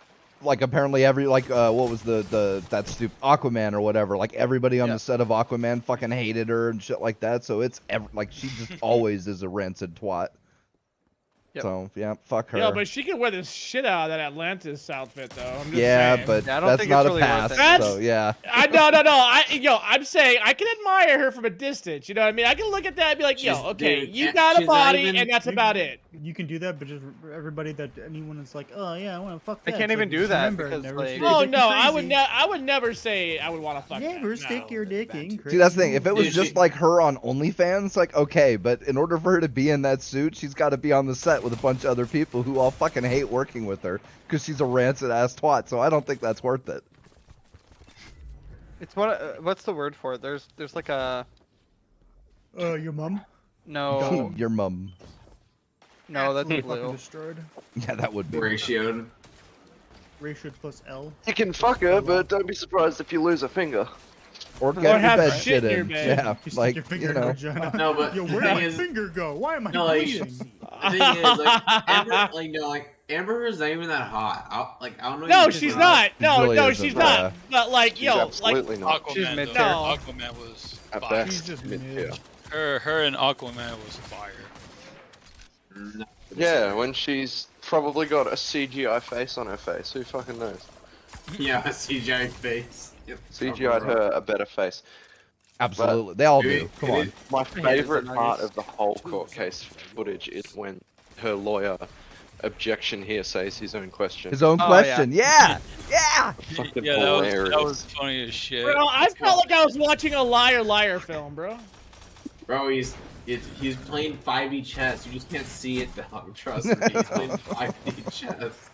like apparently every what was that stupid Aquaman or whatever. Like everybody on Yeah. the set of Aquaman fucking hated her and shit like that. So it's like she just always is a rancid twat. Yep. So yeah, fuck her. Yo, but she can wear the shit out of that Atlantis outfit, though. I'm just yeah, saying. but Yeah, I don't that's think not it's a really worth pass. it. So yeah. No. I'm saying I can admire her from a distance. You know what I mean? I can look at that and be like, yo, She's- okay, dude, you got a she's not body, even- and that's about it. You can do that, but just everybody that anyone is like, oh yeah, I want to fuck. They that. can't It's even like, do just that remember, because, never like- stick Oh your dick no, in crazy. I would never say I would want to fuck Never that. stick No. your dick in crazy. See, that's the thing. If it was Dude, just she- like her on OnlyFans, like okay, but in order for her to be in that suit, she's got to be on the set with a bunch of other people who all fucking hate working with her because she's a rancid ass twat. So I don't think that's worth it. It's what's the word for it? There's like a Your mom? no Your mum. no that's Fucking blue. destroyed. Yeah, that would be. Ratioed. Ratio plus L. You can fuck her, but don't be surprised if you lose a finger. Or get Or your have bed shit shit in your in. bed. Yeah, You stick like your finger you in her know. vagina. No, but Yo, the where thing did is- my finger go? Why am I No, like, bleeding? The thing is, like, Amber is not even that hot. I don't know. No, if she's she's not. No, really no, isn't, she's not. But like, She's yo, like, absolutely not. She's Aquaman, mid-tier. though. Aquaman was At fire. She's best, just mid-tier. mid. Her and Aquaman was fire. No. Yeah, when she's probably got a CGI face on her face. Who fucking knows? Yeah, CGI face. Yep. CGI'd her a better face. Absolutely, they all Dude, do. Come on. My favorite the part nuggets. of the whole court case footage is when her lawyer, objection here, says his own question. His own Oh, question. Yeah, yeah. Fucking Yeah, hilarious. that was funny as shit. bro, I felt like I was watching a liar film, bro. Bro, he's playing 5e chess. You just can't see it, dog. Trust me. He's playing 5e chess.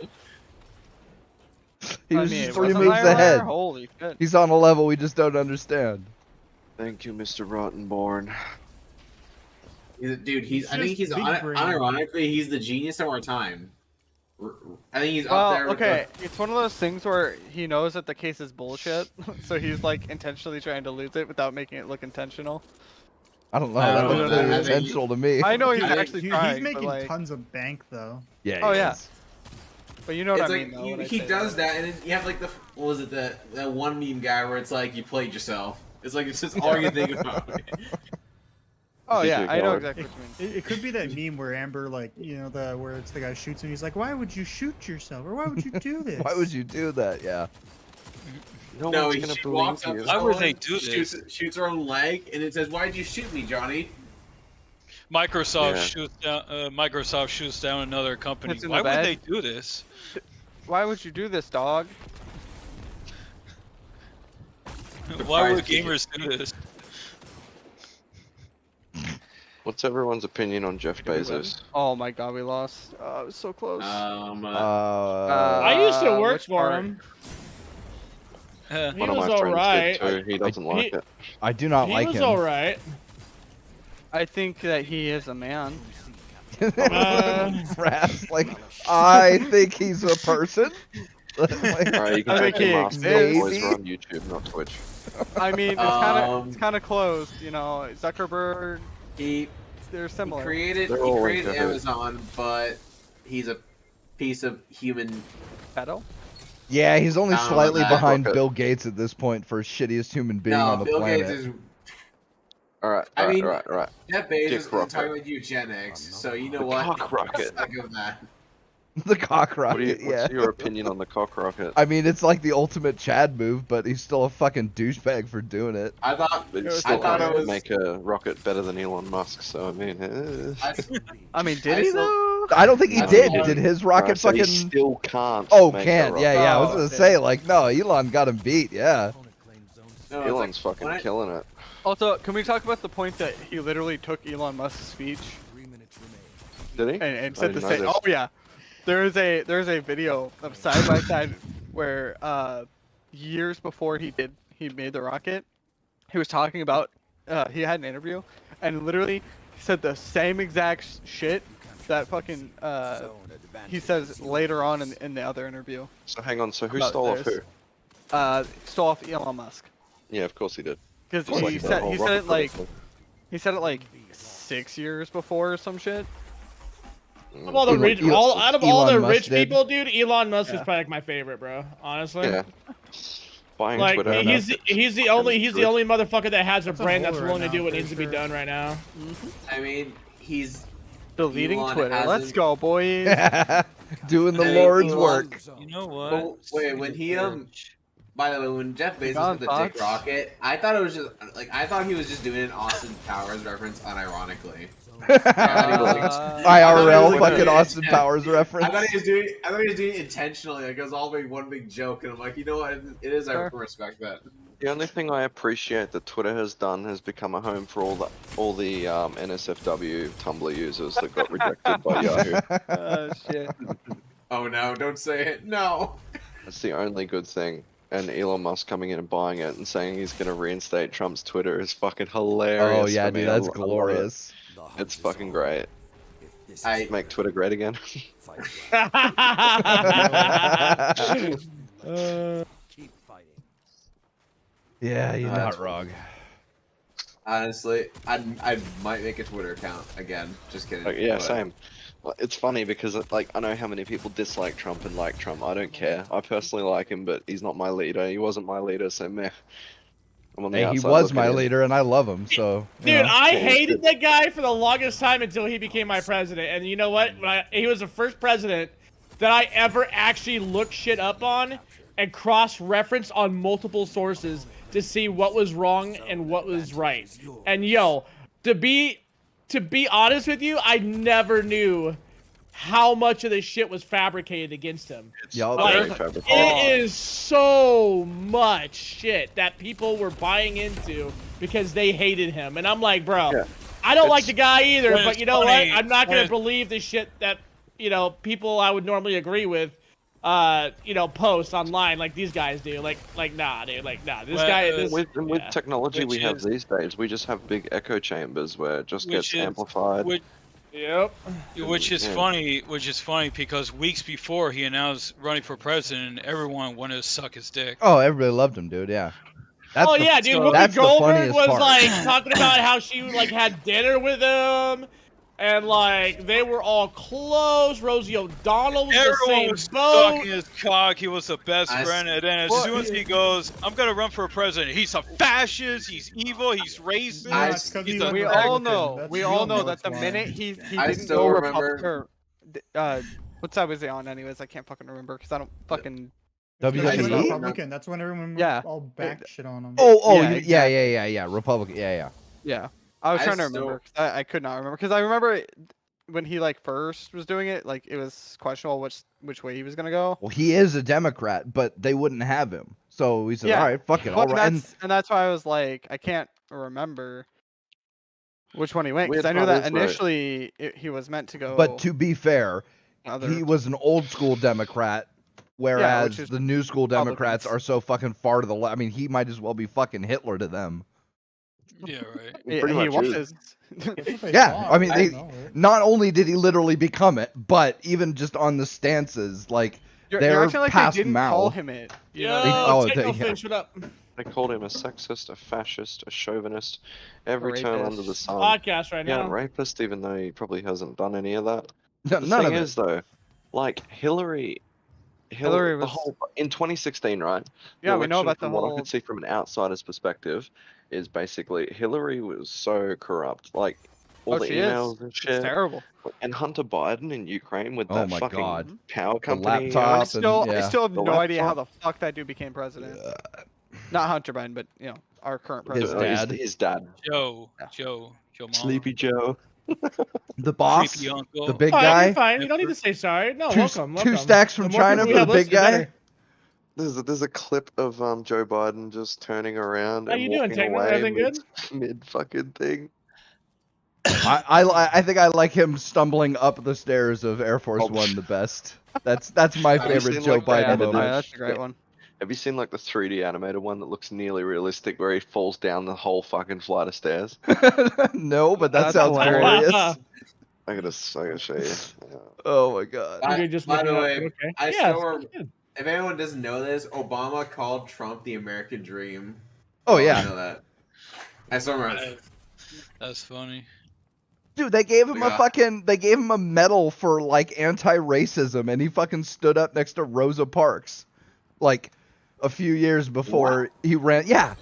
He I was mean, just it 3 wasn't moves liar, ahead. Holy shit. He's on a level we just don't understand. Thank you, Mr. Rottenborn. Dude, He's I think just he's big brain. unironically, he's the genius of our time. I think he's up Well, there with okay, it's one of those things where he knows that the case is bullshit, so he's like intentionally trying to lose it without making it look intentional. I don't know. I That don't looks know, very I think- intentional to me. I know he's I think actually He's trying, making but, like, tons of bank though. Yeah. Oh, he yeah. is. but you know what It's I like mean, though. when I he say does that, and then you have like what was it, that one meme guy where it's like you played yourself. It's like it's just all you think about. Oh yeah, Video I know game. exactly what you mean. It could be that meme where Amber, like, you know, where it's the guy shoots him. He's like, "Why would you shoot yourself? Or why would you do this? Why would you do that? Yeah. No, No, one's gonna she believe walks up you. to Why would they someone, do this? shoots her own leg, and it says, "Why'd you shoot me, Johnny?" Microsoft Yeah. shoots down another company. Puts in Why the would bed. they do this? Why would you do this, dog? Why would Surprise gamers do this? What's everyone's opinion on Jeff Did we win? Bezos? Oh my god, we lost. Oh, it was so close. I used to work which for part? him. Eh, He One of was my friends alright. did too. He doesn't like it. I do not He like was him. alright. I think that he is a man. Uh, Brass, like, I think he's a person. Like, Alright, you can I take think your he mask off, exists. boys. We're on YouTube, not Twitch. I mean, it's kind of closed. You know, Zuckerberg. He They're similar. created They're all created in cahoots. Amazon, but he's a piece of human. Pedo? yeah, he's only I don't know slightly about that. behind Rocket. Bill Gates at this point for shittiest human being on No, the Bill planet. Gates is. Alright, I mean, alright. Jeff Bezos Dick is rocket. talking about eugenics, so you know The what? cock rocket. Think of that. The cock What rocket, yeah. what's your opinion on the cock rocket? I mean, it's like the ultimate Chad move, but he's still a fucking douchebag for doing it. I thought. But I still thought can't it was- make a rocket better than Elon Musk, so I mean, I mean, did I he still- though? I don't think he I did. don't know. Did his I rocket said he fucking? still can't. Oh, make a can't. rocket. Yeah. I was Oh, gonna okay. say like, no, Elon got him beat. Yeah. Opponent claims zone C. No, it's Elon's like, fucking when I- killing it. Also, can we talk about the point that he literally took Elon Musk's speech 3 minutes remain. Did he? and I said the didn't same? know Oh this. yeah, there's a video of side by side where years before he made the rocket, he was talking about he had an interview and literally said the same exact shit that fucking he says later on in the other interview. So hang on, so who About stole off who? this. Stole off Elon Musk Yeah, of course he did. because Just like he the said whole he said rocket it like thing. he said it like 6 years before or some shit. Of all the Elon- rich, Elon- out of all the Elon Musk rich did. people, dude, Elon Musk is Yeah. probably like my favorite, bro. Honestly. Yeah. Buying Like Twitter. he's the only motherfucker that has a That's a brand that's whore willing right to do now, what for needs to be sure. done right now. I mean, he's Deleting Elon Twitter. Let's hasn't- go, boys. Doing the Hey, Lord's Elon. work. You know what? Oh, wait, when he by the way, when Jeff Bezos Gone did the dick thoughts? rocket, I thought it was just like I thought he was just doing an Austin Powers reference unironically. IRL was fucking doing it. Austin Powers I reference. thought he was doing it intentionally. Like it was all being one big joke, and I'm like, you know what? It is. I Sure. respect that. The only thing I appreciate that Twitter has done has become a home for all the NSFW Tumblr users that got rejected by Yahoo. Shit. Oh no! Don't say it. No. That's the only good thing. And Elon Musk coming in and buying it and saying he's gonna reinstate Trump's Twitter is fucking hilarious. Oh yeah, to me. dude, I that's love it. glorious. The hunt It's is fucking on. great. If this I- is Make Twitter great again. fight well. Keep fighting. Yeah, you're That's- not wrong. Honestly, I might make a Twitter account again. Just kidding. Like, yeah, But- same. Well, it's funny because like I know how many people dislike Trump and like Trump. I don't care. I personally like him, but he's not my leader. He wasn't my leader, so meh. I'm on the Hey, he outside was looking my in. leader, and I love him. So, you Dude, know. I Yeah, hated that guy for the longest time until he became my president. And you know what? He was the first president that I ever actually looked shit up on and cross-referenced on multiple sources to see what was wrong and what was right. And yo, to be honest with you, I never knew how much of this shit was fabricated against him. It's Yeah, very like, fabricated. It is so much shit that people were buying into because they hated him. And I'm like, bro, Yeah. I don't like It's- the guy either, when but it's you know funny- what? I'm not when going to it's- believe the shit that, people I would normally agree with, post online like these guys do. Like nah, dude. Like, nah. This Well, guy, uh, this, With yeah. technology we Which have is- these days, we just have big echo chambers where it just Which gets is- amplified. which- Yep. Which is Yeah. funny. Which is funny because weeks before he announced running for president, everyone wanted to suck his dick. Oh, everybody loved him, dude. Yeah. That's Oh the- yeah, dude. so- Whoopi that's the Goldberg funniest was part. like talking about how she like had dinner with him, and like they were all close. Rosie O'Donnell was Everyone the was same boat. sucking his cock. He was the best I friend. And then as Well, soon as he goes, I'm gonna run for president. He's a fascist. He's evil. He's racist. I- That's 'cause he's he's a a We Republican. all know. That's- We we all all know know that the that's minute why. he I didn't still go remember- Republican. What side was he on? Anyways, I can't fucking remember because I don't fucking. Because he was WCE? Republican. That's when everyone Yeah. all back shit on him. Oh, Yeah, yeah. Republican. Yeah. Yeah, I was I trying to still- remember. 'Cause I could not remember because I remember when he like first was doing it, like it was questionable which way he was gonna go. Well, he is a Democrat, but they wouldn't have him. So he said, Yeah. "All right, fuck it, Well, all right." And and that's why I was like, I can't remember which one he went because Weird I knew part that is, right. initially he was meant to go. but to be fair, other, he was an old school Democrat, whereas is the new school Democrats Republicans. are so fucking far to the left. I mean, he might as well be fucking Hitler to them. Yeah, right. He pretty he much is. was. That's what they Yeah, thought, I mean, don't they- know, right? Not only did he literally become it, but even just on the stances, like You're acting like they past didn't Mao. call him it. You know Yo, what I mean? Oh, Technofish, what up? They called him a sexist, a fascist, a chauvinist, every term under the Rapist. sun. Podcast right Yeah, now. rapist, even though he probably hasn't done any of that. No, The none thing of is, it. though, like Hillary the was- whole in 2016, right? Yeah, the we know election, about the from what I whole. could see from an outsider's perspective, is basically Hillary was so corrupt, like all Oh, the she emails is. and It's shit. terrible. And Hunter Biden in Ukraine with Oh that my fucking God. power The company. laptop. I still yeah. have The no idea how laptop. the fuck that dude became president. Not Hunter Biden, but our current His president. dad. His dad. Joe, Yeah. Joe, Mama. Sleepy Joe. The boss, Creepy uncle. the big Fine, guy. you're fine. You don't need to say sorry. No, welcome. Two welcome. stacks from The more China people we for have the big listening, the guy. better. There's a clip of Joe Biden just turning around How and you doing, walking Techno? away Everything good? mid fucking thing. I think I like him stumbling up the stairs of Air Force Oh. One the best. That's my Have you favorite seen, Joe like, the Biden Yeah, edited- moment. that's a great one. Have you seen like the 3D animated one that looks nearly realistic where he falls down the whole fucking flight of stairs? No, but that That's sounds hilarious. glorious. I gotta show you. Oh my god. You're just By looking the up, way, okay. I Yeah, saw. it's good. If anyone doesn't know this, Obama called Trump the American Dream. Oh I yeah. know that. I still remember. That's funny. Dude, they gave him Yeah. they gave him a medal for like anti-racism, and he fucking stood up next to Rosa Parks, like a few years before he ran. Yeah.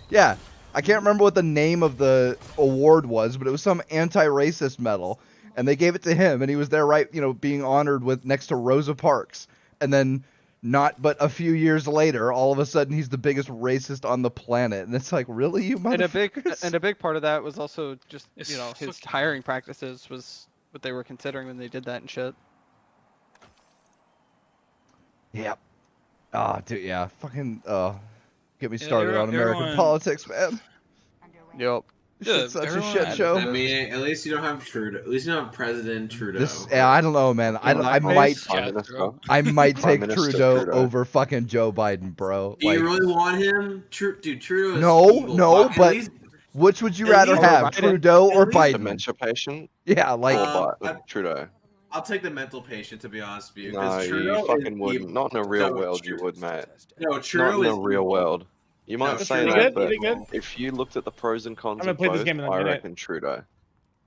I can't remember what the name of the award was, but it was some anti-racist medal, and they gave it to him, and he was there, right, being honored with next to Rosa Parks, and then not but a few years later, all of a sudden he's the biggest racist on the planet, and it's like, really, you motherfuckers? And a big part of that was also just It's his fucking- hiring practices was what they were considering when they did that and shit. Yep. Oh, dude, yeah. Fucking, get me Yeah, started on American everyone- politics, man. Yep. This Yeah, shit's such a everyone- shit show. I mean, at least you don't have Trudeau. At least you don't have President Trudeau. I don't know, man. I might Prime Yeah, Minister. bro. take Prime Minister Trudeau Trudeau. over fucking Joe Biden, bro. Do Like, you really want him? Dude, Trudeau is No, evil. no, At but least- which would you at rather least- have, Biden. Trudeau or At least- Biden? Dementia patient Yeah, like, Uh, Trudeau. I'll take the mental patient, to be honest with you. No, 'cause you Trudeau fucking is wouldn't. evil. Not in a real No, world, you would, mate. No, Not Trudeau in is a real evil. world. You might No, say Trudeau that, is but evil. if you looked at the pros and cons I'm gonna of play this both, game in a I minute. reckon Trudeau.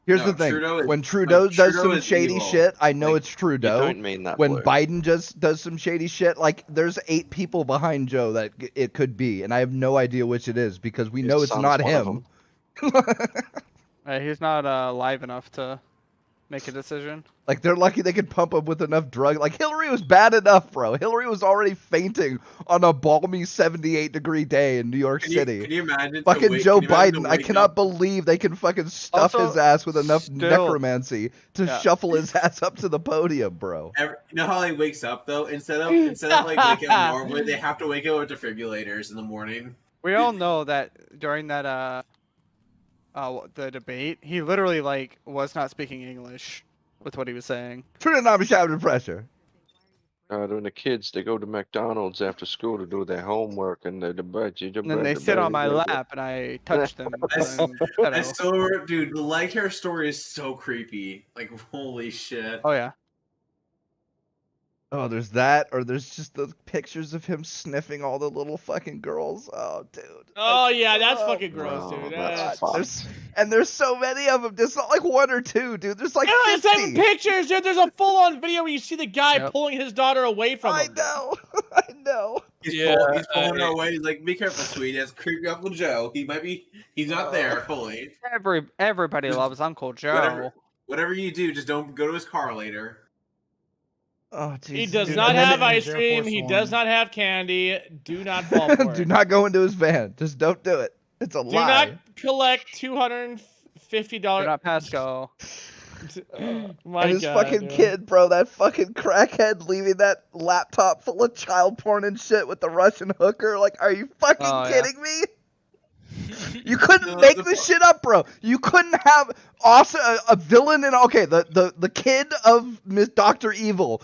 here's No, the thing. Trudeau is- When Trudeau like, does Trudeau some is shady evil. shit, I know Like, it's You Trudeau. don't mean that, When Blue. Biden just does some shady shit, like, there's 8 people behind Joe that it could be, and I have no idea which it is, because we His know it's son's not one of him. He's not live enough to make a decision. Like, they're lucky they could pump him with enough drug. Like, Hillary was bad enough, bro. Hillary was already fainting on a balmy 78-degree day in New York City. Can you imagine? Fucking Joe Biden, I cannot believe they can fucking stuff Also, his ass with enough still- necromancy to Yeah. shuffle his ass up to the podium, bro. You know how he wakes up though? Instead of like waking up normally, they have to wake up with defibrillators in the morning. We all know that during that the debate, he literally like was not speaking English with what he was saying. Trinidad shouted pressure. When the kids, they go to McDonald's after school to do their homework, and they debate. And then they sit on my lap and I touch them. and, I still, dude, the leg hair story is so creepy. Like, holy shit. oh yeah. Oh, there's that, or there's just the pictures of him sniffing all the little fucking girls. Oh, dude. Oh yeah, that's fucking gross, Oh, dude. that's God, there's so many of them. There's not like 1 or 2, dude. There's like Yeah, 50. same pictures, dude. There's a full-on video where you see the guy Yep. pulling his daughter away from I him. know. I know. He's pulling her away. He's like, be careful, sweetie. That's creepy Uncle Joe. He's not there fully. Everybody loves Uncle Joe. Whatever you do, just don't go to his car later. Oh, Jesus. He does dude. not And then have it- ice Air cream. Force He One. does not have candy. Do not fall for Do it. not go into his van. Just don't do it. It's a Do lie. not collect $250. Do not pass go. My And his God, fucking dude. kid, bro, that fucking crackhead leaving that laptop full of child porn and shit with the Russian hooker. Like, are you fucking Oh, yeah. kidding me? You couldn't No, make the this shit up, bro. You couldn't have a villain in the kid of Miss Dr. Evil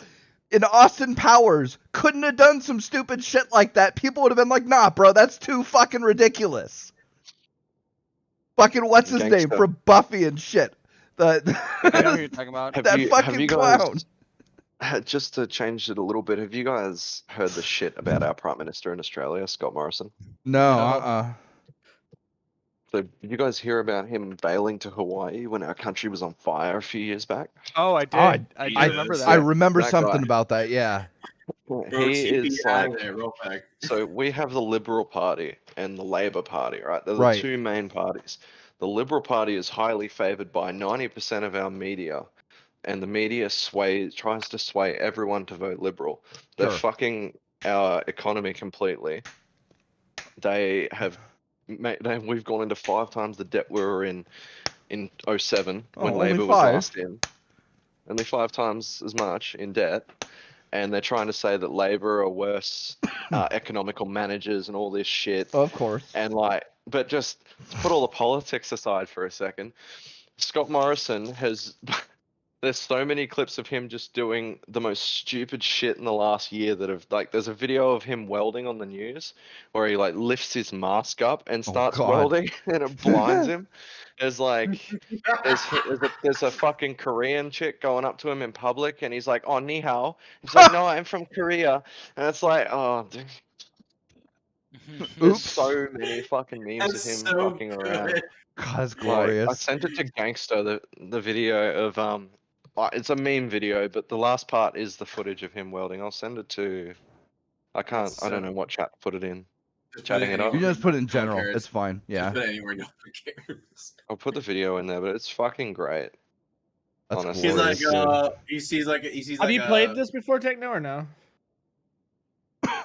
in Austin Powers couldn't have done some stupid shit like that. People would have been like, nah, bro, that's too fucking ridiculous. Fucking what's his name Gangsta. from Buffy and shit. I know who you're talking about. That fucking you guys, clown. Just to change it a little bit, have you guys heard the shit about our Prime Minister in Australia, Scott Morrison? No, No. So, did you guys hear about him bailing to Hawaii when our country was on fire a few years back? Oh, I did. I, I do I, remember that. I remember That something guy. about that. Yeah. Bro, He TP is out like, of there, real quick. so we have the Liberal Party and the Labor Party, right? They're the Right. two main parties. The Liberal Party is highly favored by 90% of our media, and the media tries to sway everyone to vote Liberal. They're Sure. fucking our economy completely. They have, we've gone into 5 times the debt we were in 07 when only Labor was 5? last in. Only 5 times as much in debt. And they're trying to say that Labor are worse economical managers and all this shit. Of course. And like, but just to put all the politics aside for a second, Scott Morrison has. There's so many clips of him just doing the most stupid shit in the last year that have like. There's a video of him welding on the news where he like lifts his mask up and starts God. welding, and it blinds him. There's like, there's a fucking Korean chick going up to him in public, and he's like, "Oh, ni hao." He's like, "No, I'm from Korea," and it's like, oh, dude. There's Oops. so many fucking memes That's of him so fucking good. around. God, it's Like, glorious. I sent it to Gangster, the video of it's a meme video, but the last part is the footage of him welding. I'll send it to. I don't know what chat to put it in. Just Chatting put it up. You just put it in no one general. cares. It's fine. Yeah. Just put it anywhere, no one cares. I'll put the video in there, but it's fucking great. That's Honestly. He's like, glorious. he sees like Have you played this before, Techno, or no?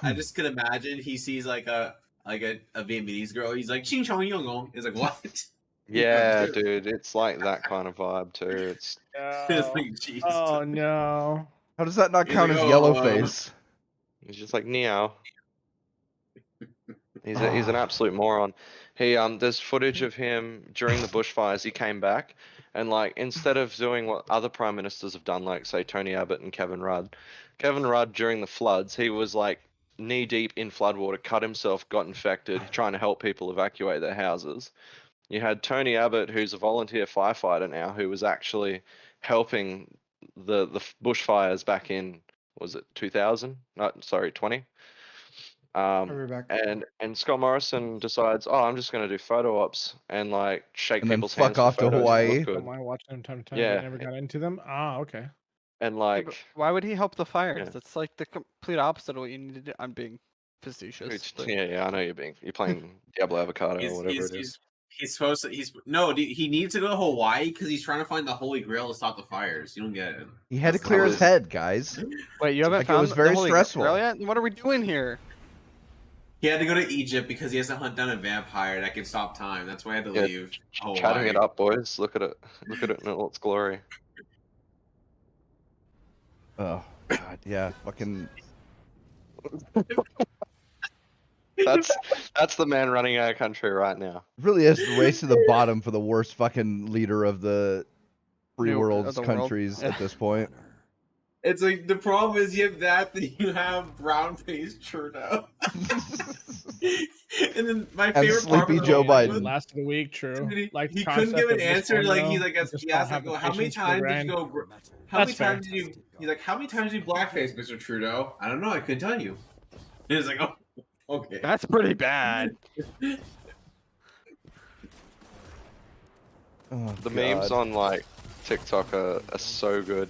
I just could imagine he sees like a Vietnamese girl. He's like, "Ching chong yong gong." He's like, "What?" Yeah, dude, it's like that kind of vibe too. It's It's like, Jesus. Oh no. How does that not He's count like, as "Oh, yellow face? he's just like Neo. He's an absolute moron. He there's footage of him during the bushfires. He came back, and like instead of doing what other prime ministers have done, like say Tony Abbott and Kevin Rudd, during the floods, he was like knee deep in floodwater, cut himself, got infected, trying to help people evacuate their houses. You had Tony Abbott, who's a volunteer firefighter now, who was actually helping the bushfires back in, was it 2000? No, sorry, 20. We're back. And Scott Morrison decides, oh, I'm just going to do photo ops and like shake And then people's fuck hands for off to photos and Hawaii. look Don't good. mind watching them time to time. Yeah. But never got into them. Ah, okay. And Yeah, like, but why would he help the fires? Yeah. That's like the complete opposite of what you need to do. I'm being facetious. But... yeah, I know you're playing Diablo Avocado or He's, whatever he's, it is. he's supposed to. He needs to go to Hawaii because he's trying to find the Holy Grail to stop the fires. You don't get it. He had to That's clear not his it. head, guys. Wait, you haven't Like, it found was the very Holy stressful. Grail yet? What are we doing here? He had to go to Egypt because he has to hunt down a vampire that can stop time. That's why I had to Yeah, leave. Hawaii. Chatting it up, boys. Look at it. Look at it in all its glory. Oh God, yeah, fucking. That's the man running our country right now. It really is the race to the bottom for the worst fucking leader of the free Of world's the world. countries at this point. It's like the problem is you have that, then you have brown faced Trudeau. And then my favorite part Sleepy of the Joe whole thing Biden. was- Last of the week, true. He, Like he the couldn't give an concept of this answer. one, Like though, he's like, you just he don't asked, have like, the how many patience for the times did grind. you go? How That's many fair. times did you? He's like, how many times did you blackface, Mr. Trudeau? I don't know. I couldn't tell you. And he's like, oh, okay. That's pretty bad. Oh, The memes God. on like TikTok are so good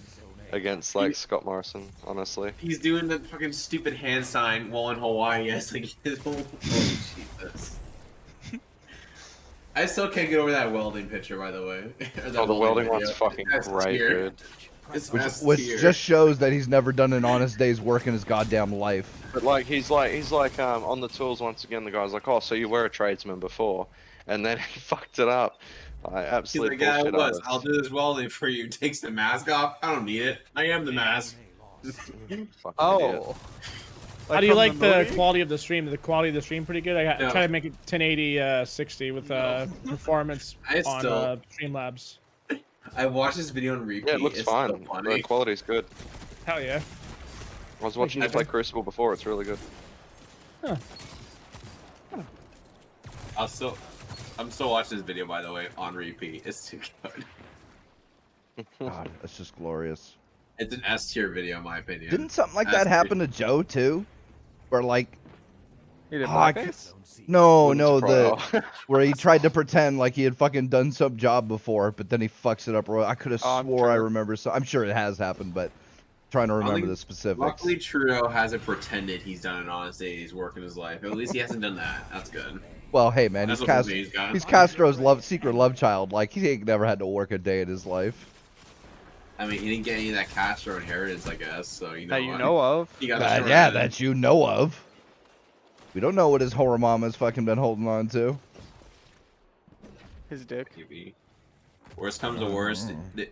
against like Scott Morrison, honestly. He's doing the fucking stupid hand sign while in Hawaii. Yes, like his whole. Oh, Jesus. I still can't get over that welding picture, by the way. Or that Oh, the welding video. one's fucking That's great, tier. dude. It's Which, S which tier. just shows that he's never done an honest day's work in his goddamn life. But like he's like on the tools once again. The guy's like, oh, so you were a tradesman before, and then he fucked it up. Like, He's absolute like, yeah, I bullshit. was. artist. I'll do this welding for you. Takes the mask off. I don't need it. I am the mask. Fucking idiot. Oh. How do you from like the movie? quality of the stream? The quality of the stream pretty good. I No. try to make it 1080 60 with performance I on still- Streamlabs. I watched this video on repeat. Yeah, it looks it's fine. So funny. The quality's good. Hell yeah. I was watching you play Crucible before. It's really good. I'm still watching this video, by the way, on repeat. It's too good. God, that's just glorious. It's an S tier video, in my opinion. Didn't something like S that tier. happen to Joe too? Where like, He did I blackface? no, Wouldn't no, surprise- where he tried to pretend like he had fucking done some job before, but then he fucks it up. I could have Oh, I'm swore I sure. remember. So I'm sure it has happened, but trying to remember think- the specifics. Luckily, Trudeau hasn't pretended he's done an honest day. He's working his life. At least he hasn't done that. That's good. Well, hey man, That's he's what he's got. he's Castro's secret love child. Like he ain't never had to work a day in his life. I mean, he didn't get any of that Castro inheritance, I guess. So you know. That you what? know of. He got the short Yeah, end. that you know of. We don't know what his horror mama's fucking been holding on to. His dick. Maybe. Worst comes to worst, the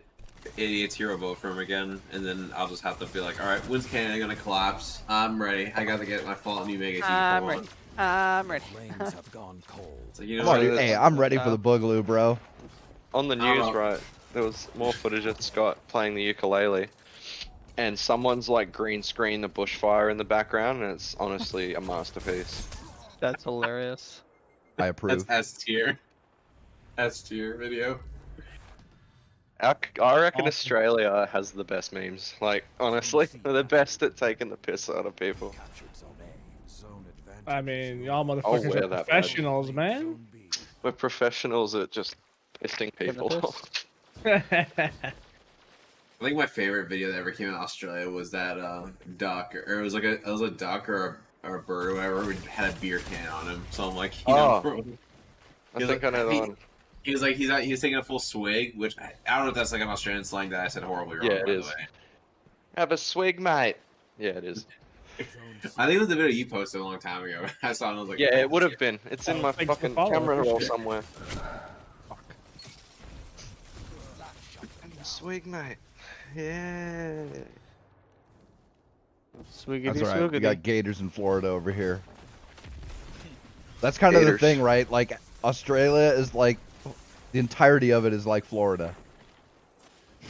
idiots hero vote for him again, and then I'll just have to be like, all right, when's Canada gonna collapse? I'm ready. I got to get my Fallout New Vegas. I'm ready. I'm ready. Flames have gone cold. So, you know I'm what? already- hey, I'm ready for the boogaloo, bro. On the I don't news, know. right? There was more footage of Scott playing the ukulele, and someone's like green screen the bushfire in the background, and it's honestly a masterpiece. That's hilarious. I That's approve. S tier. S tier video. I reckon Australia has the best memes. Like, honestly, they're the best at taking the piss out of people. Captured zone A. Zone advantage. I mean, y'all wear motherfuckers are that badge. professionals, man. Zone B. We're professionals at just pissing people piss? off. I think my favorite video that ever came out of Australia was that duck, or it was a duck or a bird or whatever who had a beer can on him. So I'm like, you know, Oh. I He's think like- I know the he- one. he was like, he's taking a full swig, which I don't know if that's like an Australian slang that I said horribly wrong. Yeah, it by is. The way. Have a swig, mate. Yeah, it is. Zone C. I think it was the video you posted a long time ago. I saw it and I was like, Yeah, oh, it would have shit. been. It's in Oh, my thanks for fucking following, camera roll appreciate it. somewhere. Swig, mate. Yeah. Swiggity That's alright. We swiggity. got gators in Florida over here. That's kind of the Gators. thing, right? Like Australia is like the entirety of it is like Florida.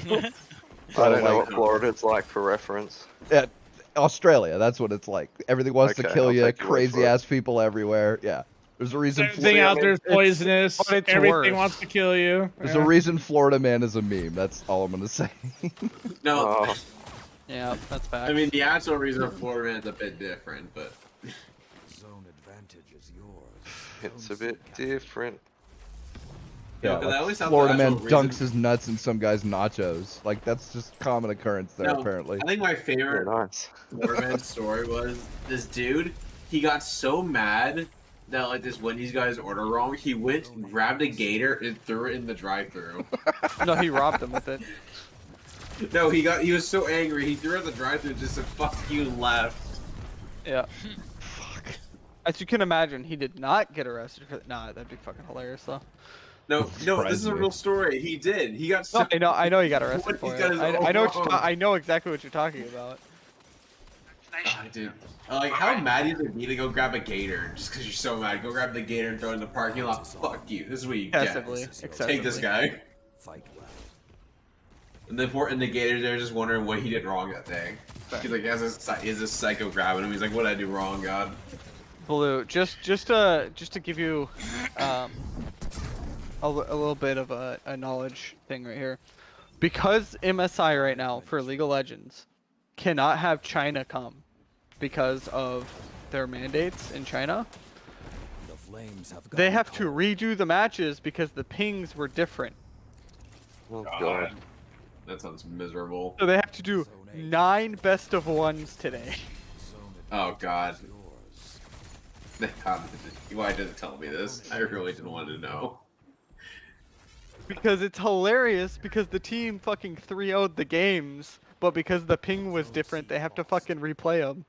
I don't know like- what Florida's like for reference. Yeah, Australia. That's what it's like. Everything wants to Okay, kill I'll you. take your word for Crazy it. ass people everywhere. Yeah. There's a reason. Everything out there is poisonous. but it's Everything worse. wants to kill you. There's Yeah. a reason Florida man is a meme. That's all I'm gonna say. No, Oh, Yeah, that's fact. I mean the actual reason for Florida is a bit different, but Zone advantage is yours. it's Zone a bit C. different. Yeah, 'cause I always thought Florida the man actual dunks reason- his nuts in some guy's nachos. Like that's just common occurrence there No, apparently. I think my Very favorite nice. Florida story was this dude. He got so mad that like this Wendy's guy's order wrong. He went, grabbed a gator, and threw it in the drive-through. No, he robbed him with it. No, he was so angry. He threw it in the drive-through and just said "fuck you" and left. Yeah. As you can imagine, he did not get arrested for that. Nah, that'd be fucking hilarious though. No, this is a Surprised me. real story. He did. He got so. No, I know he got arrested What for he's it. got is I know all wrong. I know exactly what you're talking about. Oh, dude, like how mad you would be to go grab a gator just because you're so mad. Go grab the gator and throw it in the parking lot. Fuck you. This is what you Excessively, get. excessively. Take this guy. Fight well. And the gator there just wondering what he did wrong that day. He's like, is this psycho grabbing him? He's like, what did I do wrong, God? Blue, just to give you a little bit of a knowledge thing right here, because MSI right now for League of Legends cannot have China come because of their mandates in China. The flames have They gone have to cold. redo the matches because the pings were different. Oh god. That sounds miserable. So they have to do 9 best of 1s today. Zone Oh, God. advantage is yours. God, why didn't it tell me this? I really didn't want to know. Because it's hilarious because the team fucking 3-0'd the games, but because the ping was different, they have to fucking replay them.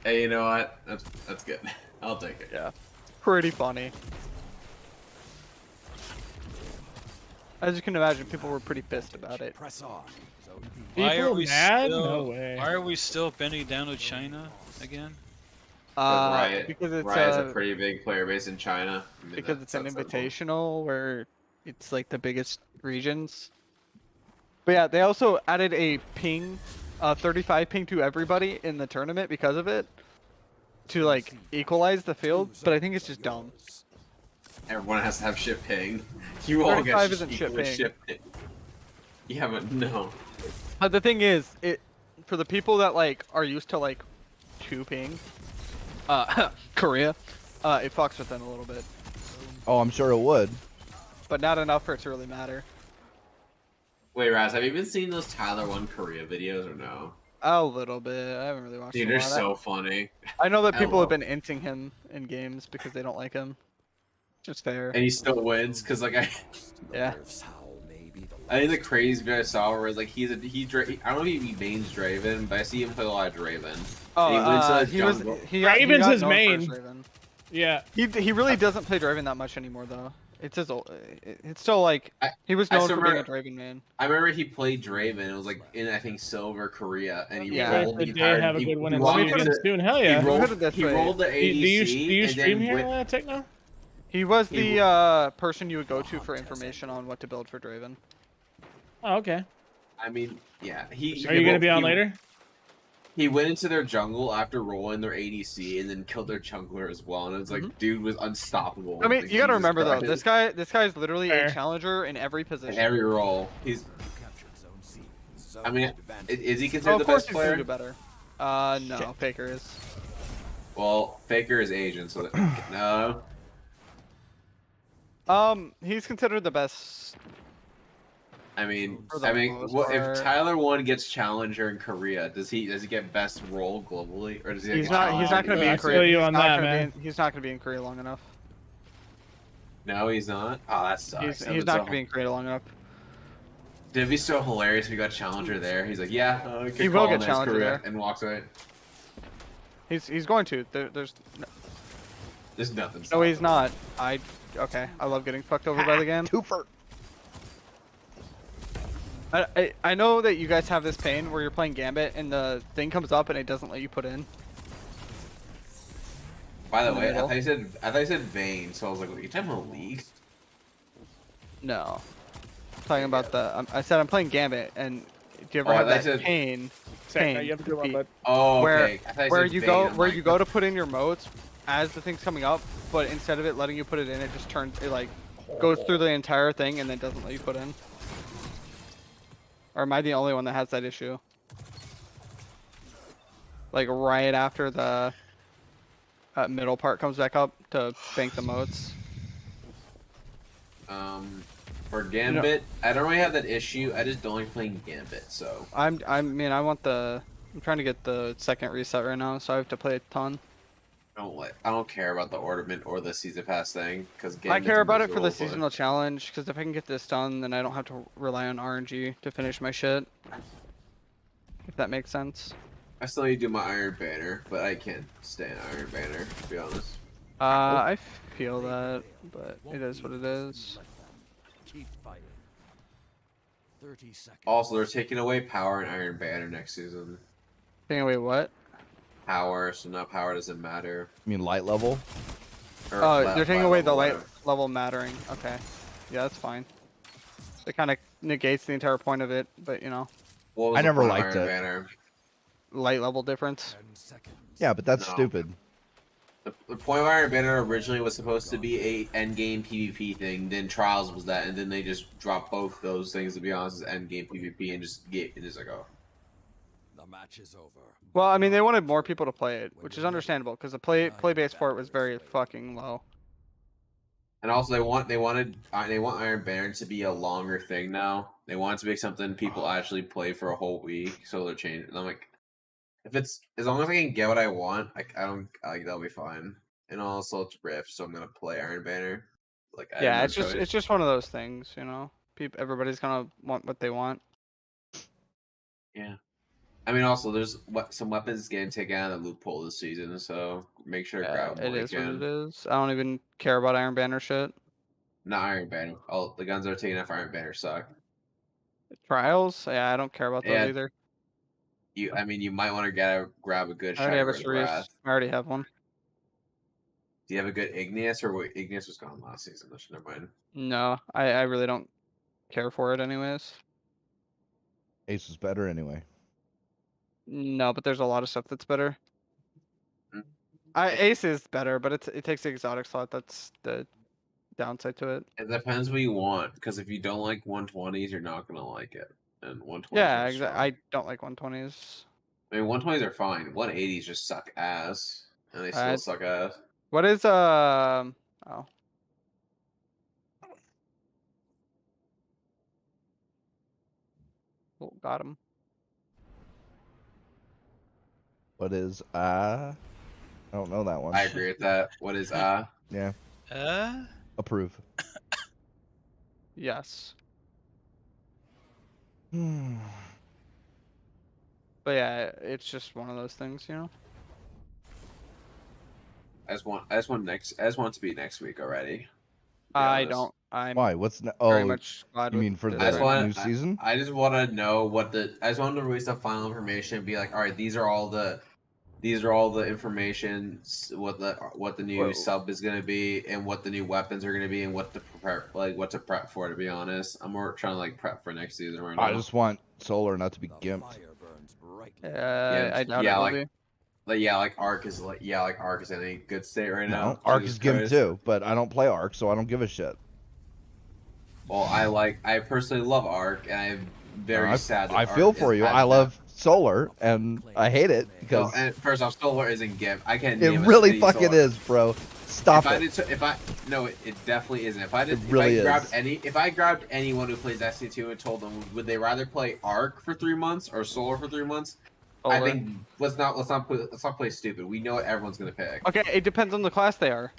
Hey, you know what? That's good. I'll take it. Yeah. Pretty funny. As you can imagine, people were pretty pissed about it. Press on. Zone B. Why are People we mad? still? No way. Why are we still bending down to China again? Riot, Because it's Riot's a pretty big player base in China. I mean, because it's an that's sensible. invitational where it's like the biggest regions. But yeah, they also added a ping, 35 ping to everybody in the tournament because of it, to like equalize the field. But I think it's just dumb. Everyone has to have shit ping. You all get 35 isn't shit equal ping. ping. Yeah, but no. But the thing is, it for the people that like are used to like 2 ping, Korea, it fucks with them a little bit, Oh, I'm sure it would. but not enough for it to really matter. Wait, Raz, have you been seeing those Tyler One Korea videos or no? A little bit. I haven't really watched Dude, a they're lot. so funny. I know that I people have love been inting him in games because they don't like him. Just fair. And he still wins because like Yeah. I think the crazy video I saw where it's like I don't know if he mains Draven, but I see him play a lot of Draven. Oh, And he went to the he was jungle. he Draven's got his known for main. Draven. Yeah. He really doesn't play Draven that much anymore though. It's his old. It's still like he was I known still for being a remember- Draven man. I remember he played Draven. It was like in I think Silver Korea, and he Yeah. rolled the They entire. have a he- good win he and walked see again into- soon. Hell He yeah. Put rolled, it this he way. rolled the Do ADC. you and stream then here, went- Techno? He was He the person you would go to for information on what to build for Draven. Oh, okay. I mean, yeah. Are you gonna be on later? He went into their jungle after rolling their ADC and then killed their jungler as well, and it was like, dude was unstoppable. I mean, Like, you gotta Jesus remember though, Christ. this guy is literally Fair. a challenger in every In position. every role, he's. I mean, is he Oh, considered of the course best he's gonna player? do better. No, Faker is. Well, Faker is Asian, so no. He's considered the best. I mean, For the most what if part. Tyler One gets challenger in Korea? Does he get best role globally, or does he? He's get not gonna be in I Korea. feel you He's on not that, gonna be man. he's not gonna be in Korea long enough. No, he's not. Oh, that sucks. He's not gonna be in Korea long enough. It'd be so hilarious if he got challenger there. He's like, yeah, He will get challenger Korea, there. and walks away. He's going to. There's There's nothing. no, stopping he's him. not. Okay. I love getting fucked over by the game. Twofer. I know that you guys have this pain where you're playing Gambit and the thing comes up and it doesn't let you put in. By the in the way, middle. I thought you said Vayne, so I was like, "What, you talking about League?" No. I'm talking about I said I'm playing Gambit and do you ever Oh, I have thought that you said- pain? Techno, you have a good one, defeat, bud. Oh, Where- okay. I thought you where said you Vayne. go I'm where like, you go to put in your modes as the thing's coming up, but instead of it letting you put it in, it just turns it like goes through the entire thing and then doesn't let you put in. Or am I the only one that has that issue? Like right after the middle part comes back up to bank the modes. For Gambit, I don't really have that issue. I just don't like playing Gambit, so. I'm trying to get the second reset right now, so I have to play a ton. I don't care about the ornament or the season pass thing because I care about it for the seasonal challenge because if I can get this done, then I don't have to rely on RNG to finish my shit. If that makes sense. I still need to do my Iron Banner, but I can't stand Iron Banner to be honest. I feel that, but it is what it is. Keep fighting. 30 seconds. Also, they're taking away power in Iron Banner next season. Taking away what? Power, so now power doesn't matter. I mean light level. Or Oh, la- they're taking light away the level, light whatever. level mattering. Okay. Yeah, that's fine. It kind of negates the entire point of it, but you know, What was I the never point of liked Iron it. Banner? light level difference. 10 seconds. Yeah, but that's No. stupid. The point of Iron Banner originally was supposed to be a endgame PvP thing. Then Trials was that, and then they just dropped both those things. To be honest, as endgame PvP, and just like, oh. The match is over. Well, I mean, they wanted more people to play it, which is understandable because the play base for it was very fucking low. And also, they want Iron Banner to be a longer thing now. They want it to be something people actually play for a whole week. So they're changing. And I'm like, if it's as long as I can get what I want, that'll be fine. And also, it's Rift, so I'm gonna play Iron Banner. Like, I have Yeah, no it's choice. just one of those things, you know. Everybody's gonna want what they want. Yeah. I mean, also, there's some weapons getting taken out of the loophole this season, so make sure to Yeah, grab them it while you is what can. it is. I don't even care about Iron Banner shit. Not Iron Banner. Oh, the guns that are taken off Iron Banner suck. Trials? Yeah, I don't care about those Yeah, either. You might want to grab a good I already have a Shining Sharice. Wrath. I already have one. Do you have a good Igneous, or what? Igneous was gone last season? Never mind. No, I really don't care for it anyways. Ace is better anyway. No, but there's a lot of stuff that's better. Hmm. Ace is better, but it takes the exotic slot. That's the downside to it. It depends what you want, because if you don't like 120s, you're not gonna like it. And 120s. Yeah, are exactly. strong. I don't like 120s. I mean, 120s are fine. 180s just suck ass, and they still suck ass. What is oh. Oh, got him. What is I don't know that one. I agree with that. What is Yeah. Uh? Approve. Yes. Hmm. But yeah, it's just one of those things, you know. I just want it to be next week already. to be I honest. don't. I'm Why? What's very oh? much glad You with mean for this the I just right now. new season? I just want to know I just want to release the final information. And be like, all right, these are all the information. What the new Whoa. sub is gonna be, and what the new weapons are gonna be, and what to prep for. To be honest, I'm more trying to like prep for next season right now. I just want Solar not to be The gimped. fire burns brightly. I doubt yeah, it will like- be. Like Ark is in a good state right now. No, Ark Jesus is gimped Christ. too, but I don't play Ark, so I don't give a shit. Well, I personally love Ark, and I'm very sad. That I feel Ark for is you. at I that. love Solar, and I hate it No, because and first off, Solar isn't GIMP. I can't. it name a really city fucking Solar. is, bro. Stop If I it. did, it definitely isn't. If I did, It really if I grabbed anyone who plays Destiny 2 and told them would they rather play Ark for 3 months or Solar for 3 months, I Solar. think let's not play stupid. We know what everyone's gonna pick. Okay, it depends on the class they are.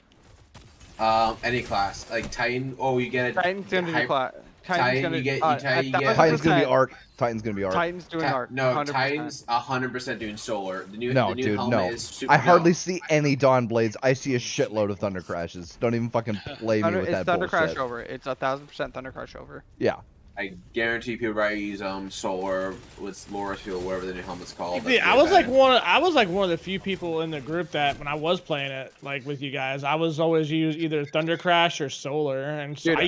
Any class like Titan. Oh, you get a Titan's gonna hy- be class. Titan, gonna you get- uh, you Titan, you get- 1000%. Titan's gonna be Ark. Titan's gonna be Ark. Titan's doing Arc. No, 100%. Titan's 100% doing Solar. The new No, the new dude, helmet no. is super. I hardly see any Dawn Blades. I see a shitload of Thunder Crashes. Don't even fucking play me with It's that Thunder bullshit. Crash over. It's 1000% Thunder Crash over. Yeah. I guarantee people probably use Solar with Laura's Field, whatever the new helmet's called. Yeah, I was like one of the few people in the group that when I was playing it, like with you guys, I was always use either Thunder Crash or Solar, and so Dude,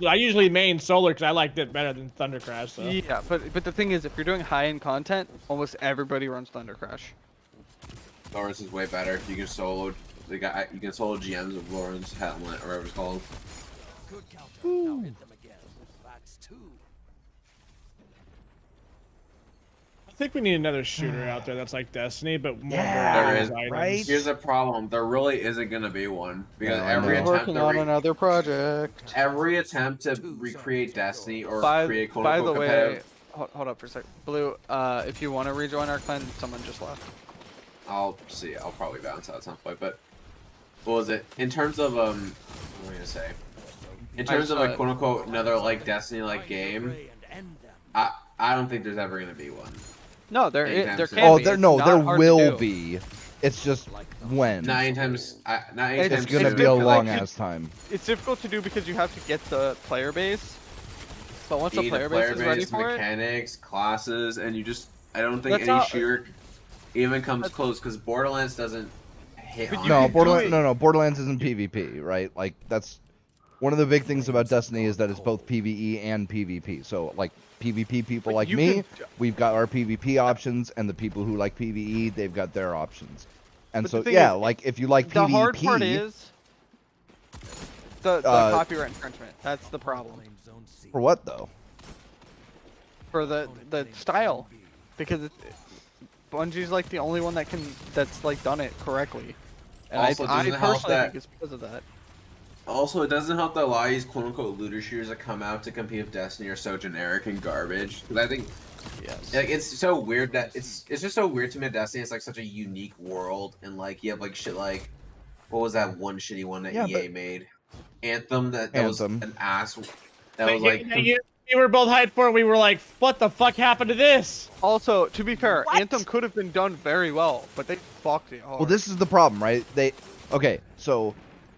I usually main Solar because I liked it better than Thunder Crash. So. Yeah, but the thing is, if you're doing high-end content, almost everybody runs Thunder Crash. Laura's is way better. You can solo you can solo GMs with Lauren's helmet or whatever it's called. Good counter. Now hit them again. That's 2. I think we need another shooter out there that's like Destiny, but more Yeah, There variety is, of items. right? Here's the problem. There really isn't gonna be one because Yeah, I every know. attempt Working to on another project. every attempt to recreate Destiny or By create quote the unquote way, competitive. hold up for a sec. Blue, if you want to rejoin our clan, someone just left. I'll see. I'll probably bounce out at some point. But what was it in terms of what am I gonna say? In terms of like quote unquote another like Destiny like game, I don't think there's ever gonna be one. No, there Anytime soon. can Oh, be. there It's no, not there hard to will do. be. It's just when. Not anytime. Not anytime. It's It's gonna soon, be a difficult, because, long like, ass time. It's difficult to do because you have to get the player base. But once you the need player base is ready for it, mechanics, classes, and you just I don't think That's any not- shooter even comes close because Borderlands doesn't hit. But on you No, can Borderlands. do No, Borderlands isn't PvP, right? Like that's one of the big things about Destiny is that it's both PvE and PvP. So like PvP people But like you me, can- we've got our PvP options, and the people who like PvE, they've got their options. And But so the thing yeah, is, like if you like the PvP, hard part is the copyright infringement. That's the problem for what though? for the style, because Bungie's like the only one that's like done it correctly. And Also, I doesn't help personally that- think it's because of that. Also, it doesn't help that a lot of these quote-unquote looter shooters that come out to compete with Destiny are so generic and garbage. Because I think, Yes. like, it's so weird that it's just so weird to me that Destiny is like such a unique world, and like you have like shit like, what was that one shitty one that Yeah, EA made? Anthem. That was Anthem. an ass. That was like. You were both hyped for it. We were like, what the fuck happened to this? Also, to be fair, What? Anthem could have been done very well, but they fucked it hard. Well, this is the problem, right? Okay, so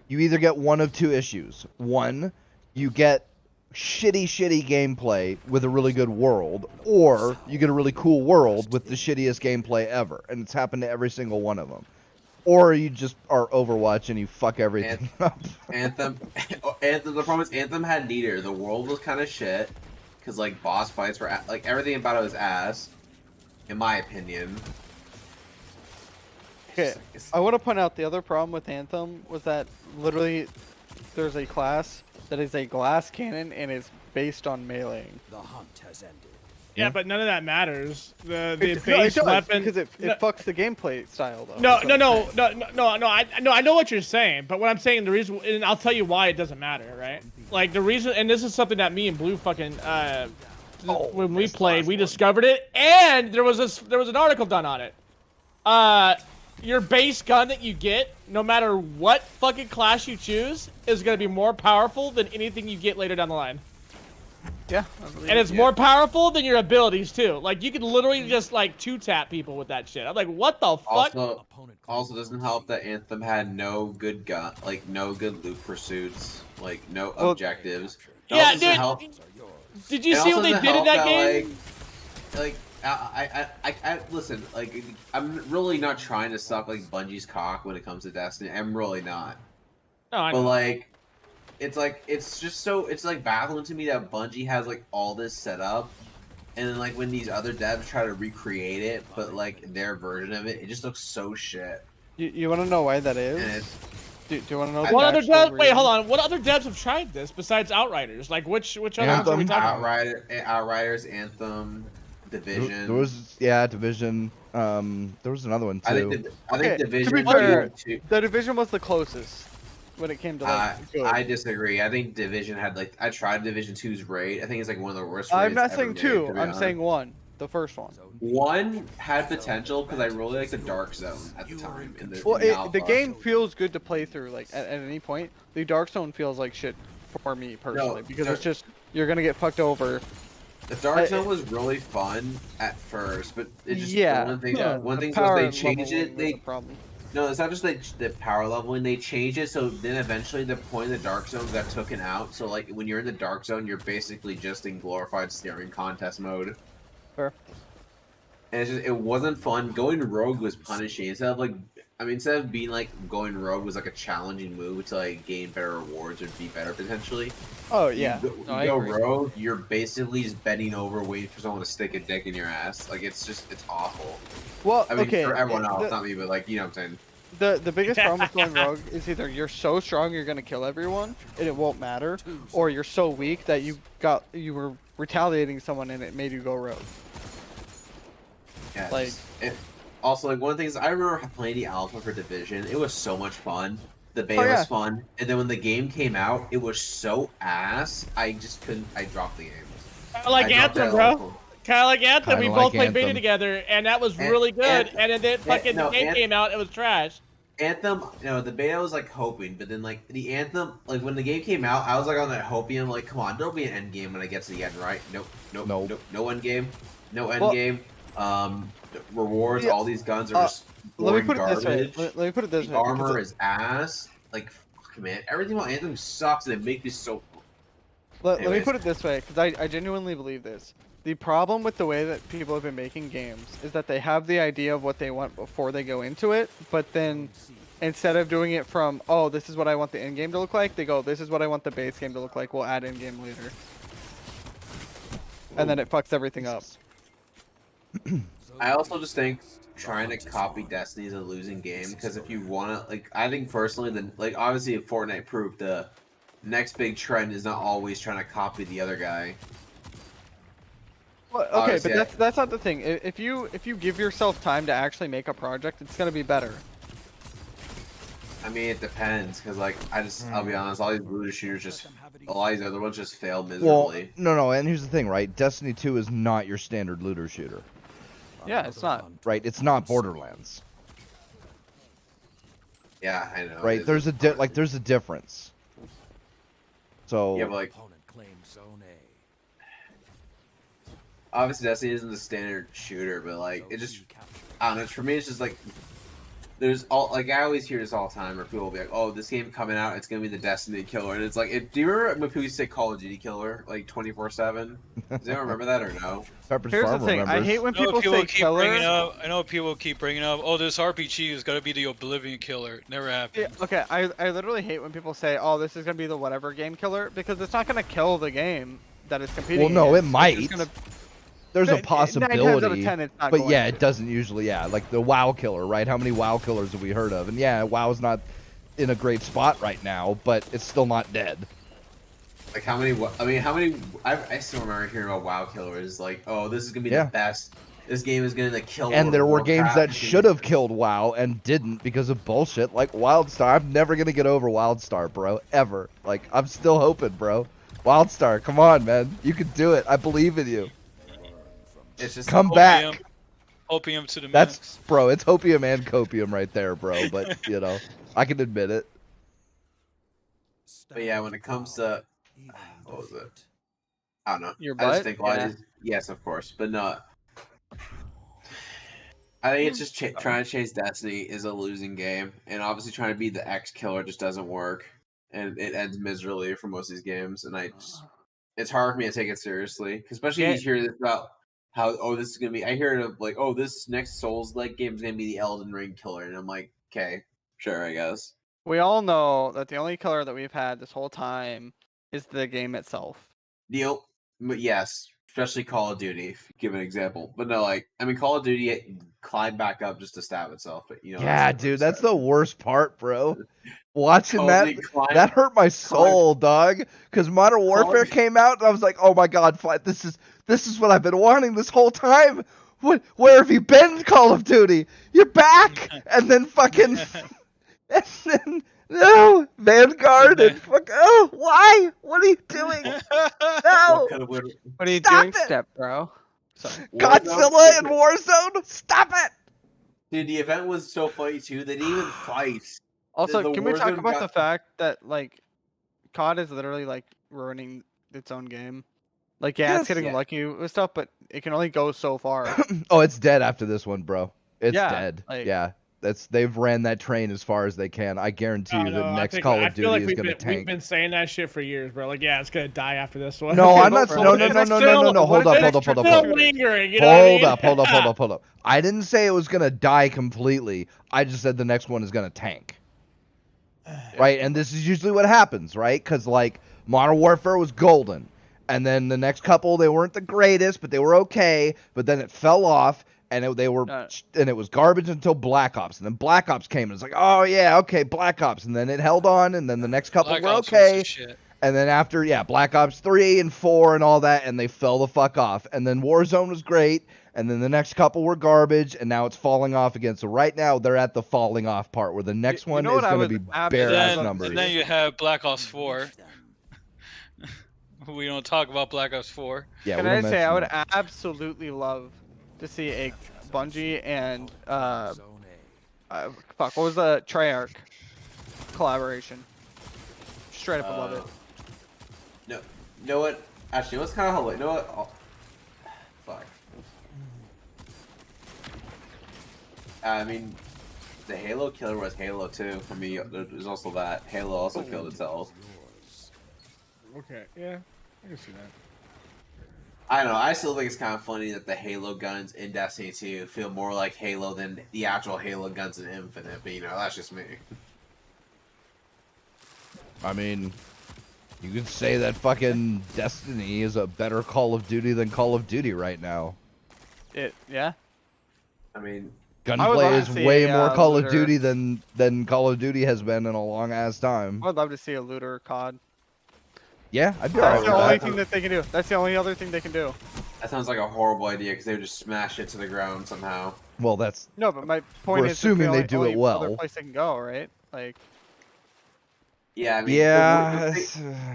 you either get one of two issues. One, you get shitty gameplay with a really good world, or you get a really cool world with the shittiest gameplay ever, and it's happened to every single one of them. Or you just are Overwatch and you fuck everything up. Anthem. The problem is Anthem had neither. The world was kind of shit, because like boss fights were like everything about it was ass, in my opinion. Okay, I want to point out the other problem with Anthem was that literally there's a class that is a glass cannon and is based on meleeing. The hunt has ended. Yeah, but none of that matters. The It base does, weapon because it fucks the gameplay style though. No, That's no, what I'm no, no, no, no. I know what you're saying, but what I'm saying, the reason, and I'll tell you why it doesn't matter, right? Like the reason, and this is something that me and Blue fucking when we played, we discovered it, and there was an article done on it. Your base gun that you get, no matter what fucking class you choose, is gonna be more powerful than anything you get later down the line. Yeah, I believe And it's it. more powerful than your abilities too. Like you can literally just like 2-tap people with that shit. I'm like, what the fuck? Also doesn't help that Anthem had no good gun, like no good loot pursuits, like no objectives. It Yeah, also doesn't dude. help- Did you it see also what they doesn't did in help that game? I listen. Like, I'm really not trying to suck like Bungie's cock when it comes to Destiny. I'm really not. No, I But know. like, it's just so it's like baffling to me that Bungie has like all this set up, and then like when these other devs try to recreate it, but like their version of it, it just looks so shit. You want to know why that And is? it's, Do you want to know? What the other actual devs? Wait, reason? hold on. What other devs have tried this besides Outriders? Like which other ones are we talking about? Outriders, Anthem, Division. There was Division. There was another one too. I think Okay, to Division. be fair, 2 the Division was the closest when it came to like. good. I disagree. I think Division had like I tried Division 2's raid. I think it's like one of the worst. I'm raids not ever saying made, two. to be I'm honest. saying one. The first one. One had potential because I really liked the Dark Zone at the time. Well, in the the alpha. game feels good to play through. Like at any point, the Dark Zone feels like shit for me personally because it's just you're gonna get fucked over. The Dark Zone was really fun at first, but it just Yeah. one thing. yeah, One the thing power was they changed leveling it. was They the problem. no, it's not just the power leveling. They changed it so then eventually the point of the Dark Zone got taken out. So like when you're in the Dark Zone, you're basically just in glorified steering contest mode. Fair. And it's just, it wasn't fun. Going rogue was punishing. Instead of being like going rogue was like a challenging move to like gain better rewards or be better potentially. Oh yeah. You No, I go agree. rogue, you're basically just bending over waiting for someone to stick a dick in your ass. Like it's awful. Well, I mean okay. for everyone else, the, not me, but like you know what I'm saying. the biggest problem with going rogue is either you're so strong you're gonna kill everyone and it won't matter, or you're so weak that you were retaliating someone and it made you go rogue. Yeah. Like- Also, like one of the things I remember playing the alpha for Division, it was so much fun. The beta yeah. was fun, and then when the game came out, it was so ass. I just couldn't. I dropped the game. Kind of like I dropped Anthem, that bro. alpha. Kind of like Anthem. Kinda We like both played beta Anthem. together, and that was An- really good. An- And then fucking no, the game An- came out, it was trash. Anthem, the beta was like hoping, but then like the Anthem, like when the game came out, I was like on that hopium, like come on, there'll be an end game when I get to the end, right? Nope, no end game, no end Well- game. Rewards, Yeah, all these guns are just Let me boring put it this way. garbage. Let me put it this The way. because armor is ass. Like, fuck, man, everything about Anthem sucks, and it makes me so. Let me Anyways. put it this way, because I genuinely believe this. The problem with the way that people have been making games is that they have the idea of what they want before they go into it, but then instead of doing it from, oh, this is what I want the end game to look like, they go, this is what I want the base game to look like, we'll add end game later. And then it fucks everything up. I also just think trying to copy Destiny is a losing game because if you want to, like, I think personally, obviously, if Fortnite proved the next big trend is not always trying to copy the other guy. Well, okay, Obviously, but that's not the thing. If you give yourself time to actually make a project, it's gonna be better. I mean, it depends because, like, I'll be honest, all these looter shooters a lot of these other ones just fail Well, miserably. no, and here's the thing, right? Destiny 2 is not your standard looter shooter, Yeah, it's not. right? It's not Borderlands, Yeah, I know. right? it There's is a hard. there's a difference. So Yeah, but like, Opponent claims zone A. obviously, Destiny isn't the standard shooter, but like, it just, I don't know. For me, it's just like, there's all like I always hear this all the time, where people will be like, "Oh, this game coming out, it's gonna be the Destiny killer," and it's like, do you remember when people used to say Call of Duty killer like 24/7? Does anyone remember that or no? Pepper's Here's the Farm thing. I remembers. hate when I know people say keep bringing killer. up. I know people keep bringing up. Oh, this RPG is gotta be the Oblivion killer. Never happened. Yeah, okay, I literally hate when people say, "Oh, this is gonna be the whatever game killer," because it's not gonna kill the game that it's competing. Well, no, it against. It's might. just gonna- There's a 9 times out of possibility, 10 it's not but going yeah, to. it doesn't usually. Yeah, like the WoW killer, right? How many WoW killers have we heard of? And yeah, WoW's not in a great spot right now, but it's still not dead. Like how many? I mean, how many? I still remember hearing about WoW killers. Like, oh, this is gonna be Yeah. the best. This game is gonna kill. And World there of were games that Warcraft. should have killed WoW and didn't because of bullshit, like WildStar. I'm never gonna get over WildStar, bro, ever. Like, I'm still hoping, bro. WildStar, come on, man, you can do it. I believe in you. It's just Come Opium. back. Opium to the That's, max. bro, it's hopium and copium right there, bro. But you know, I can admit it. But yeah, when it comes to what was it? I don't know. Your I just butt? think Yeah. yes, of course, but no. I think it's just trying to chase Destiny is a losing game, and obviously trying to be the X killer just doesn't work, and it ends miserably for most of these games. And it's hard for me to take it seriously, especially when you hear this about how this is gonna be. I hear it of like, oh, this next Souls-like game is gonna be the Elden Ring killer, and I'm like, okay, sure, I guess. We all know that the only killer that we've had this whole time is the game itself. But yes, especially Call of Duty, give an example. But no, like, I mean, Call of Duty it climbed back up just to stab itself. But you know, Yeah, dude, that's the worst part, bro. Watching Call of that, Duty climbed- that hurt my soul, dog. Because Modern Warfare came out, and I was like, "Oh my god, this is what I've been wanting this whole time. Where have you been, Call of Duty? You're back!" And then fucking, and then no Vanguard and fuck. Oh, why? What are you doing? No, What are you Stop doing, it! Step Bro? Godzilla and Warzone. Stop it! Dude, the event was so funny too. They didn't even fight. Also, The can we talk Warzone about got- the fact that like COD is literally like ruining its own game? Like, yeah, Yes. it's getting Yeah. lucky with stuff, but it can only go so far. Oh, it's dead after this one, bro. It's Yeah, dead. like- Yeah. They've ran that train as far as they can. I guarantee you the I next think- Call I of feel like Duty is gonna we've tank. been saying that shit for years, bro. Like, yeah, it's gonna die after this one. No, I'm not. bro. No, What no, if no, it's no, still- no, no. what Hold if up, it's hold up, hold up, Still hold up. lingering, you know what I mean? Hold up. I didn't say it was gonna die completely. I just said the next one is gonna tank. Right, and this is usually what happens, right? Because like Modern Warfare was golden, and then the next couple they weren't the greatest, but they were okay. But then it fell off, and it was garbage until Black Ops, and then Black Ops came, and it's like, oh yeah, okay, Black Ops, and then it held on, and then the next couple Black were Ops was okay. the shit. And then after, Black Ops 3 and 4 and all that, and they fell the fuck off. And then Warzone was great, and then the next couple were garbage, and now it's falling off again. So right now, they're at the falling off part, where the next one know is what I going to would be absolutely bare ass love to numbers. And then you have Black Ops 4. We don't talk about Black Ops 4. Yeah, Can we I don't say I would mention that. absolutely love to see a Bungie and Zone A. what was the Treyarch collaboration? Straight up, would love it. No, you know what? Actually, what's kind of hilarious? You know what? Fuck. I mean, the Halo killer was Halo 2. I mean, there's also that. Halo also killed itself. Okay, yeah, I can see that. I don't know. I still think it's kind of funny that the Halo guns in Destiny 2 feel more like Halo than the actual Halo guns in Infinite. But you know, that's just me. I mean, you could say that fucking Destiny is a better Call of Duty than Call of Duty right now. Yeah. I mean, I would Gunplay love is to see way a, more Call of looter. Duty than Call of Duty has been in a long ass time. I would love to see a looter COD. Yeah, I'd be That's alright the with only that. thing that they can do. That's the only other thing they can do. that sounds like a horrible idea because they would just smash it to the ground somehow. Well, that's No, but my point We're is, it's assuming the they only, do it only well. other place they can go, right? Like, Yeah, I mean, yeah.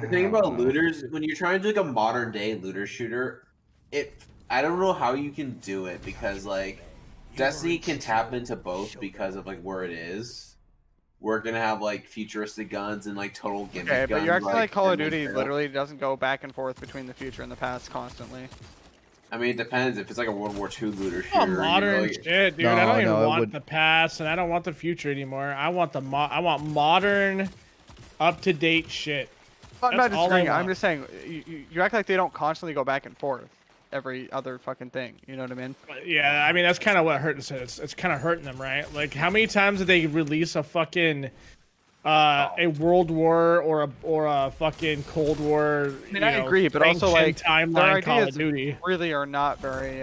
the thing about looters, when you're trying to do like a modern day looter shooter, I don't know how you can do it because like Destiny can tap into both because of like where it is. We're gonna have like futuristic guns and like total gimmick okay, guns. but you're acting like Call of and, Duty like, literally doesn't go back and forth between the future and the past constantly. I mean, it depends. If it's like a World War II looter shooter, Oh, you modern really- shit, dude. No, I don't even no, it want would- the past, and I don't want the future anymore. I want I want modern, up to date shit. I'm not That's all I disagreeing. I'm want. just saying you act like they don't constantly go back and forth every other fucking thing. You know what I mean? Yeah, I mean that's kind of what hurts it. It's kind of hurting them, right? Like, how many times did they release a fucking a World War or a fucking Cold War? I mean, I agree, but also like their timeline Call of ideas Duty. really are not very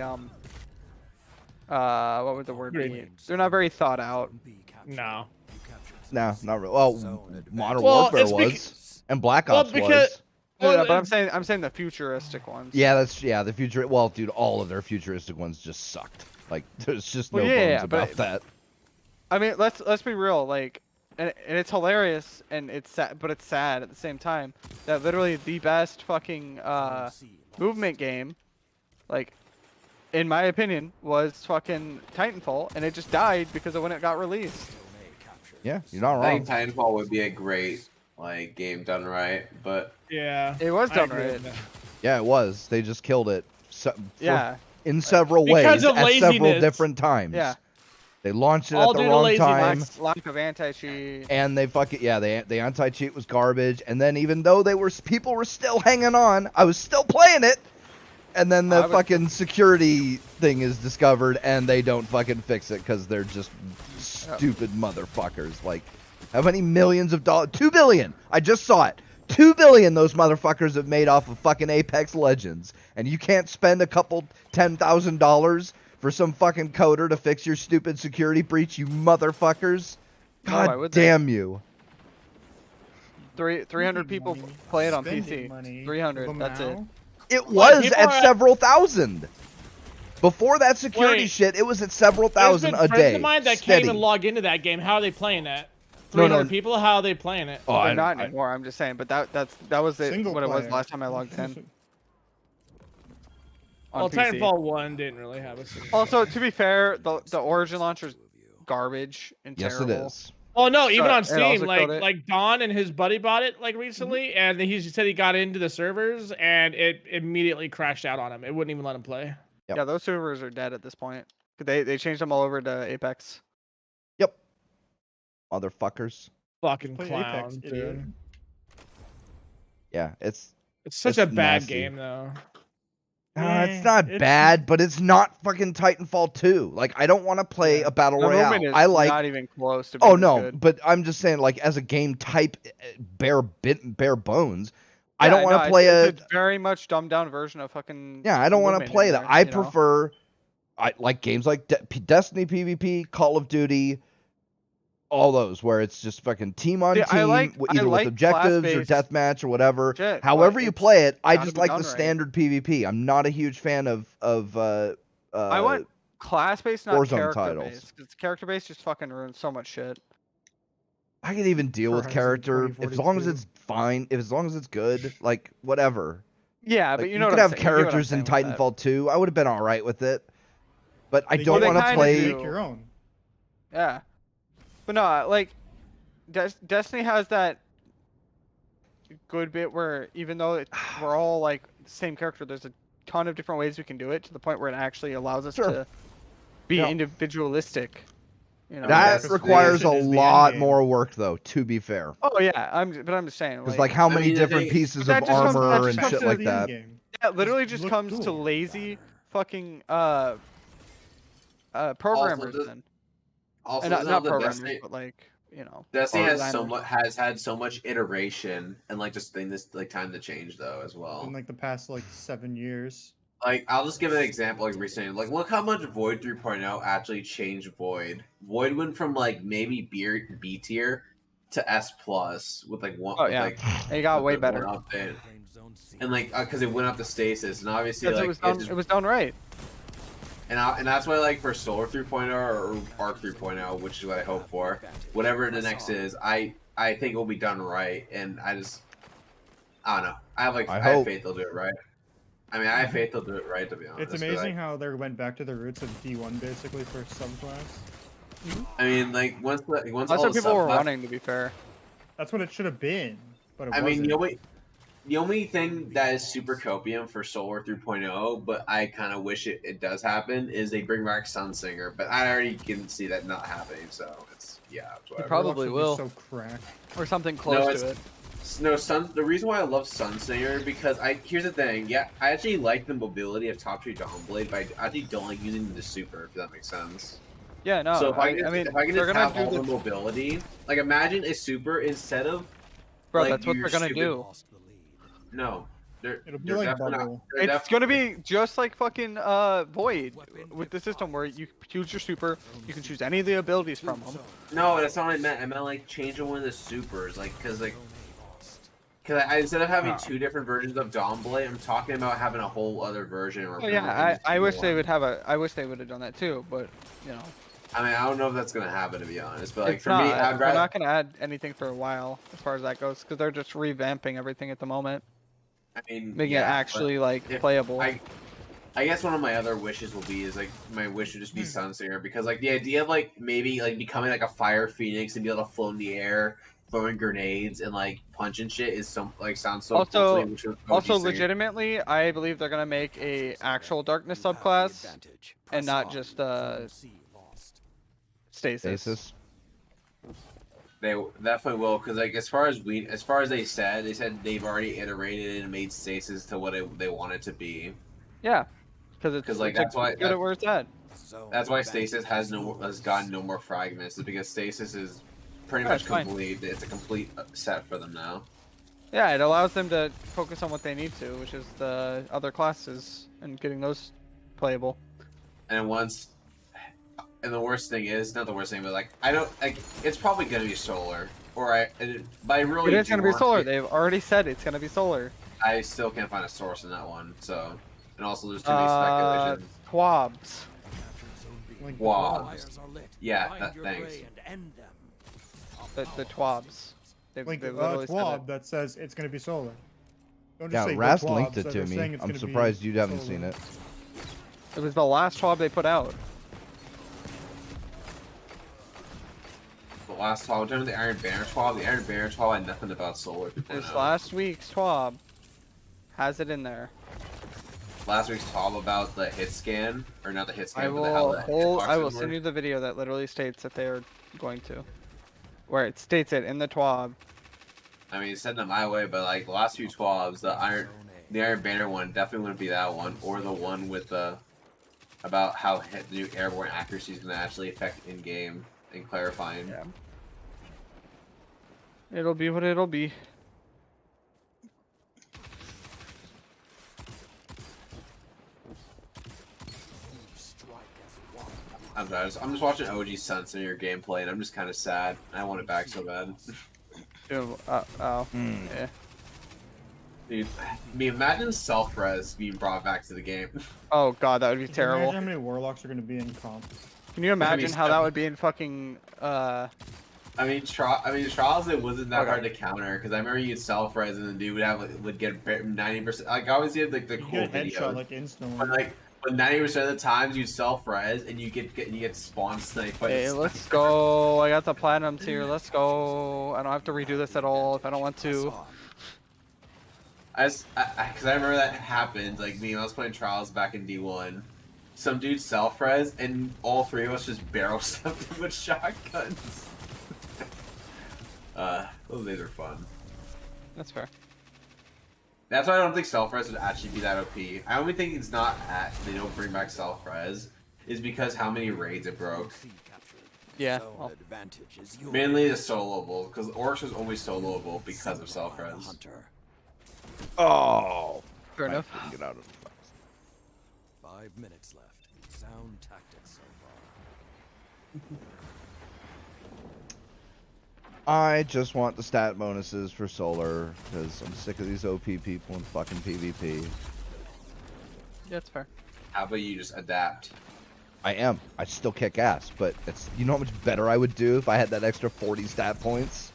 what would the word be? Great. They're not very thought out. B captured. No. You captured No, zone not really. Well, Zone advantage. Modern Well, Warfare it's was, and Black Ops because- was. Well, but I'm saying the futuristic ones. Yeah, the future. Well, dude, all of their futuristic ones just sucked. Like, there's just no Well, yeah, bones about but- that. I mean, let's be real. Like, and it's hilarious and it's sad, but it's sad at the same time that literally the best fucking movement game, like, in my opinion, was fucking Titanfall, and it just died because of when it got released. Yeah, you're not I wrong. think Titanfall would be a great like game done right, but yeah, It was I done agree right. with that. Yeah, it was. They just killed it. Yeah. In several Because ways of at several laziness. different times. Yeah. They launched it All at the due to wrong laziness. time. Lack of anti-cheat. And they the anti-cheat was garbage. And then even though people were still hanging on, I was still playing it. And then the fucking security thing is discovered, and they don't fucking fix it because they're just stupid motherfuckers. Like, how many millions of dollars? 2 billion. I just saw it. 2 billion those motherfuckers have made off of fucking Apex Legends, and you can't spend a couple $10,000 for some fucking coder to fix your stupid security breach, you motherfuckers. why God would they? damn you. 300 people play it on Spending PC. money 300. for That's it. now? It was people at are- several thousand. Before that security Wait. shit, it was at several There's thousand been a friends day. of mine that Steady. can't even log into that game. How are they playing that? No, 300 no. people. How are they playing it? Oh, They're not anymore. I'm just saying, but that was it. Single What it was player. last time I logged in. On Well, PC. Titanfall 1 didn't really have a single Also, to be fair, the Origin launcher's garbage and Yes, terrible. it is. Oh no, even So on it Steam, also like killed it. like Don and his buddy bought it like recently, and he said he got into the servers and it immediately crashed out on him. It wouldn't even let him play. Yep. Yeah, those servers are dead at this point. They changed them all over to Apex. Yep. Motherfuckers. Fucking Play clown, Apex, dude. idiot. Yeah, it's It's such It's a bad nasty. game though. it's not it's- bad, but it's not fucking Titanfall 2. Like, I don't want to play Yeah. a battle The royale. movement is I like not even close to being Oh as no, good. but I'm just saying, like, as a game type, bare bones, I don't Yeah, want no, to play it's a very much dumbed down version of fucking. Yeah, I don't want to movement in play that. there, I you know? prefer, I like games like Destiny PvP, Call of Duty, all those where it's just fucking team on See, team, I like either with objectives or class-based deathmatch or whatever. shit, However but you it's play it, I gotta just be like the done right. standard PvP. I'm not a huge fan of I want class-based, not Warzone character-based. titles. Because character-based just fucking ruins so much shit. I can even deal with Horizon character as long as 2042. it's fine, as long as it's good, like whatever. Yeah, Like, but you know could what have I'm saying. You get what I'm characters in saying with that. Titanfall 2. I would have been all right with it, but I They don't they want to kinda play. do. Make your own. Yeah, but no, like Destiny has that good bit where even though we're all like the same character, there's a ton of different ways we can do it to the point where it actually allows us Sure. to be Yeah. individualistic. You know, That That's requires a creation is the lot endgame. more work, though. To be fair, oh yeah, I'm just saying. because like how I many mean, the different thing- pieces That of just comes- that armor just and comes shit to like the that. endgame. yeah, it literally just look comes to cool. lazy fucking programmers does- then. Also, And not doesn't the programmers, Destiny, but like you know. Destiny art has designers. has had so much iteration and like just this like time to change though as well. In like the past like 7 years. Like I'll just give an example like recently. Like look how much Void 3.0 actually changed Void. Void went from like maybe B tier to S plus with like one. Oh, with, yeah. like, It got a way bit more better. update. And like because it went up to stasis and obviously Because like it was done right. and that's why like for Solar 3.0 or Arc 3.0, which is what I hope for, whatever the next is, I think it will be done right, and I don't know. I have I have hope. faith they'll do it right. I mean, I have faith they'll do it right, to be honest. It's 'cause, amazing like, how they went back to the roots of D1 basically for subclass. I mean, like once That's all what the people were subclass- wanting, to be fair. That's what it should have been, but it I wasn't. mean, the only thing that is super copium for Solar 3.0, but I kind of wish it does happen, is they bring back Sunsinger, but I already can see that not happening, so it's whatever. probably Roblox would be will. So cracked. Or something close to it. No, the reason why I love Sunsinger because here's the thing. Yeah, I actually like the mobility of Top Tree Dawnblade, but I actually don't like using the super. If that makes sense. Yeah, no. so if I I can mean, just they're have gonna all do the the. mobility, like imagine a super instead of. Bro, like, that's what your they're gonna stupid- do. No, they're It'll be they're like definitely Bubble. not. They're It's gonna be just like fucking Void with the system where you choose your super, you can choose any of the abilities from them. No, that's not what I meant. I meant like changing one of the supers, Because instead of having 2 different versions of Dawnblade, I'm talking about having a whole other version. Oh yeah, I wish they would have a. I wish they would have done that too, but you know. I mean, I don't know if that's gonna happen, to be honest. But like It's for not, me, I'd they're rather. not gonna add anything for a while as far as that goes, because they're just revamping everything at the moment, I mean, making it yeah, actually like if playable. I guess one of my other wishes will be is like my wish would just be Sunsinger, because like the idea of like maybe like becoming like a fire phoenix and be able to float in the air, throwing grenades and like punching shit is sounds so cool to me. Which was Also, OG Singer. legitimately, I believe they're gonna make a actual darkness subclass and not just stasis. They definitely will, because like as far as they said they've already iterated and made stasis to what they want it to be. Yeah, because like that's why good at where it's at. That's why stasis has gotten no more fragments, is because stasis is pretty much complete. It's a complete set for them now. Yeah, it allows them to focus on what they need to, which is the other classes and getting those playable. And the worst thing is, not the worst thing, but like I don't like. It's probably gonna be solar, but I really. It is gonna be solar. They've already said it's gonna be solar. I still can't find a source in that one, so. And also, there's too many speculation. Twabs. Twabs. Yeah, thanks. The Twabs. Link Twab that says it's going to be solar. Don't just say Raz Twabs, linked it they're to me. saying it's I'm gonna be surprised you haven't solar. seen it. It was the last Twab they put out. The last Twab, remember the Iron Banner Twab? The Iron Banner Twab had nothing about solar. This last week's Twab has it in there. Last week's Twab about the hit scan, or not the hit scan, I but I will send you the video that literally states that they are going to. Where it states it in the Twab. I mean, send them my way, but like the last few Twabs, the Iron Banner one definitely wouldn't be that one, or the one with the about how the new airborne accuracy is going to actually affect in game and clarifying. Yeah. It'll be what it'll be. I'm just watching OG Sunsinger gameplay, and I'm just kind of sad. I want it back so bad. Yeah. Dude, I mean, imagine self-res being brought back to the game. Oh god, that would be Can you imagine terrible. how many warlocks are going to be in comp? Can you imagine how that would be in fucking I mean, Trials, it wasn't that hard to counter, because I remember you'd self-res and the dude would get 90%. Like, I always did like the cool Headshot videos. like instantly. But 90% of the times you self-res and you get spawn sniped. Hey, let's go. I got the platinums here. Let's go. I don't have to redo this at all if I don't want to. Because I remember that happened. Like me, when I was playing Trials back in D1. Some dude self-res and all 3 of us just barrel stuffed him with shotguns. Those days are fun. That's fair. That's why I don't think self-res would actually be that OP. I only think it's not they don't bring back self-res is because how many raids it broke. Yeah. Well. Mainly the soloable, because Orcs was always soloable because of self-res. Oh. Fair enough. I couldn't get out of the box. 5 minutes left. Sound tactics so far. I just want the stat bonuses for solar because I'm sick of these OP people in fucking PvP. Yeah, that's fair. How about you just adapt? I am. I still kick ass, but it's how much better I would do if I had that extra 40 stat points.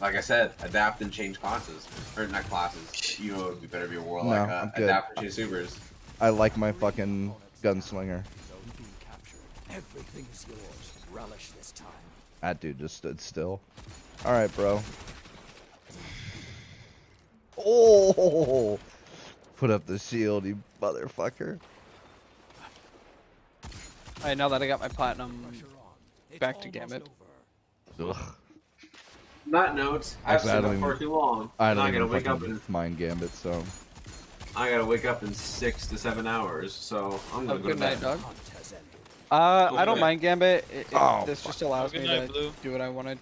Like I said, adapt and change classes, or not classes. You know, it would be better if you were like I'm good. adapt and change supers. I like my fucking gunslinger. Everything is yours. Relish this time. That dude just stood still. Alright, bro. Oh! Put up the shield, you motherfucker. Alright, now that I got my platinum, back to Gambit. Ugh. Not notes. I've Actually, I been don't up for even- too long. I And don't I gotta even wake up fucking in mind Gambit, so. I gotta wake up in 6 to 7 hours. So I'm gonna go to Good night, bed. dog. Hunt has ended. I don't mind Gambit. Oh, this just allows Good me night, to Blue. do what I want to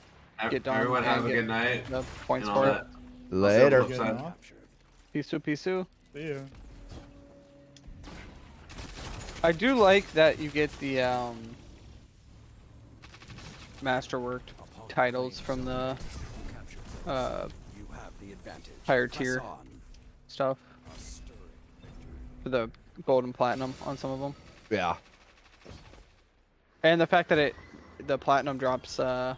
get done. Everyone and have a get good night. the points and all for it. that. Later. Flip side. Captured. Pisu. See ya. I do like that you get the masterwork titles from the have the advantage. higher Press tier on. stuff A stirring victory. for the gold and platinum on some of them. Yeah. And the fact that the platinum drops Your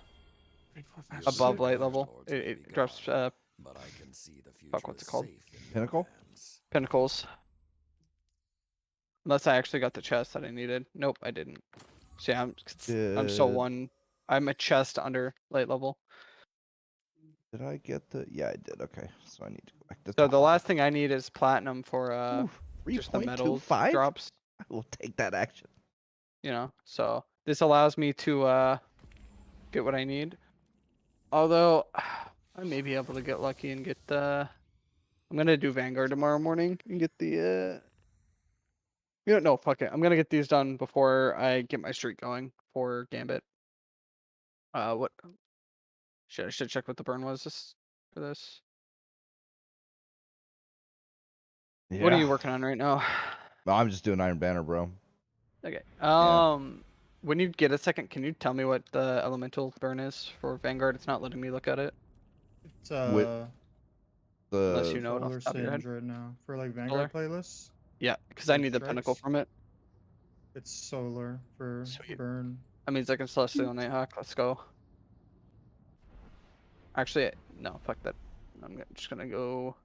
above light Dark level. Lords may It be drops gone, but I can see the future what's it is called? safe in your Pinnacle? hands. pinnacles. Unless I actually got the chest that I needed. Nope, I didn't. So yeah, I'm still Did- one. I'm a chest under light level. Did I get the? Yeah, I did. Okay, so I need to go back to So top. the last thing I need is platinum for Ooh, just the metals 3.25? drops. I will take that action. You know, so this allows me to get what I need. Although I may be able to get lucky and get the. I'm gonna do Vanguard tomorrow morning and get the. You don't know, fuck it. I'm gonna get these done before I get my streak going for Gambit. What? I should check what the burn was for this. Yeah. What are you working on right now? No, I'm just doing Iron Banner, bro. Okay. Yeah. When you get a second, can you tell me what the elemental burn is for Vanguard? It's not letting me look at it. It's Unless you The know it off solar the top of your head. singed right now for like Vanguard playlists. Yeah, because I Like need the pinnacle strikes? from it. It's solar for Sweet. burn. That means I can Celestial Nighthawk. Let's go. Actually, no, fuck that. Just gonna go.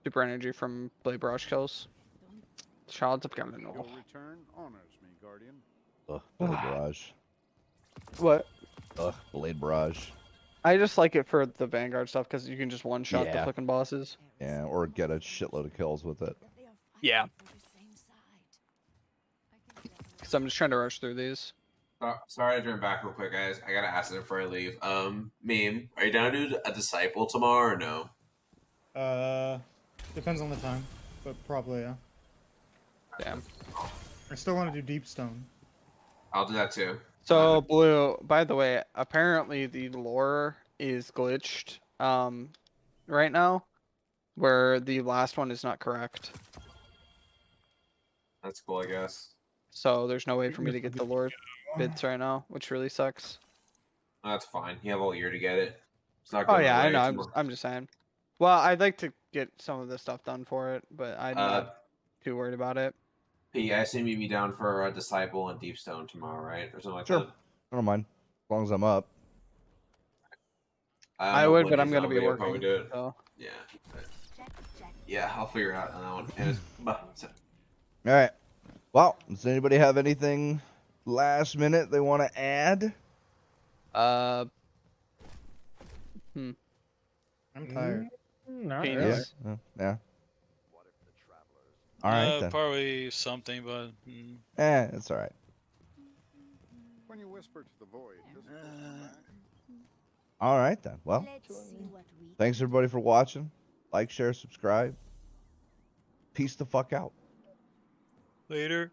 Super energy from Blade Barrage kills. Child's up gonna Your know. return honors me, Guardian. Blade Barrage. What? Blade Barrage. I just like it for the Vanguard stuff because you can just one shot the Yeah. fucking bosses. Yeah, or get a shitload of kills with it. Yeah. Because I'm just trying to rush through these. Sorry to turn back real quick, guys. I gotta ask it before I leave. Meme, are you down to do a disciple tomorrow or no? Depends on the time, but probably yeah. Damn. I still want to do Deep Stone. I'll do that too. So Blue, by the way, apparently the lore is glitched right now, where the last one is not correct. That's cool, I guess. So there's no way for me to get the lore bits right now, which really sucks. That's fine. You have all year to get it. It's not Oh going yeah, I away know. tomorrow. I'm just saying. Well, I'd like to get some of the stuff done for it, but I'm not too worried about it. P, I assume you'd be down for a disciple and deep stone tomorrow, right, or something like Sure. that. I don't mind. As long as I'm up. I would, but I'm gonna be working. Do it. So. Yeah. Yeah, I'll figure it out on that one. And it's, Alright. Well, does anybody have anything last minute they want to add? Hmm. I'm tired. Penis. Yeah. Alright then. Probably something, but It's alright. When you whisper to the void, does it come back? Alright then. Well, thanks everybody for watching. Like, share, subscribe. Peace the fuck out. later.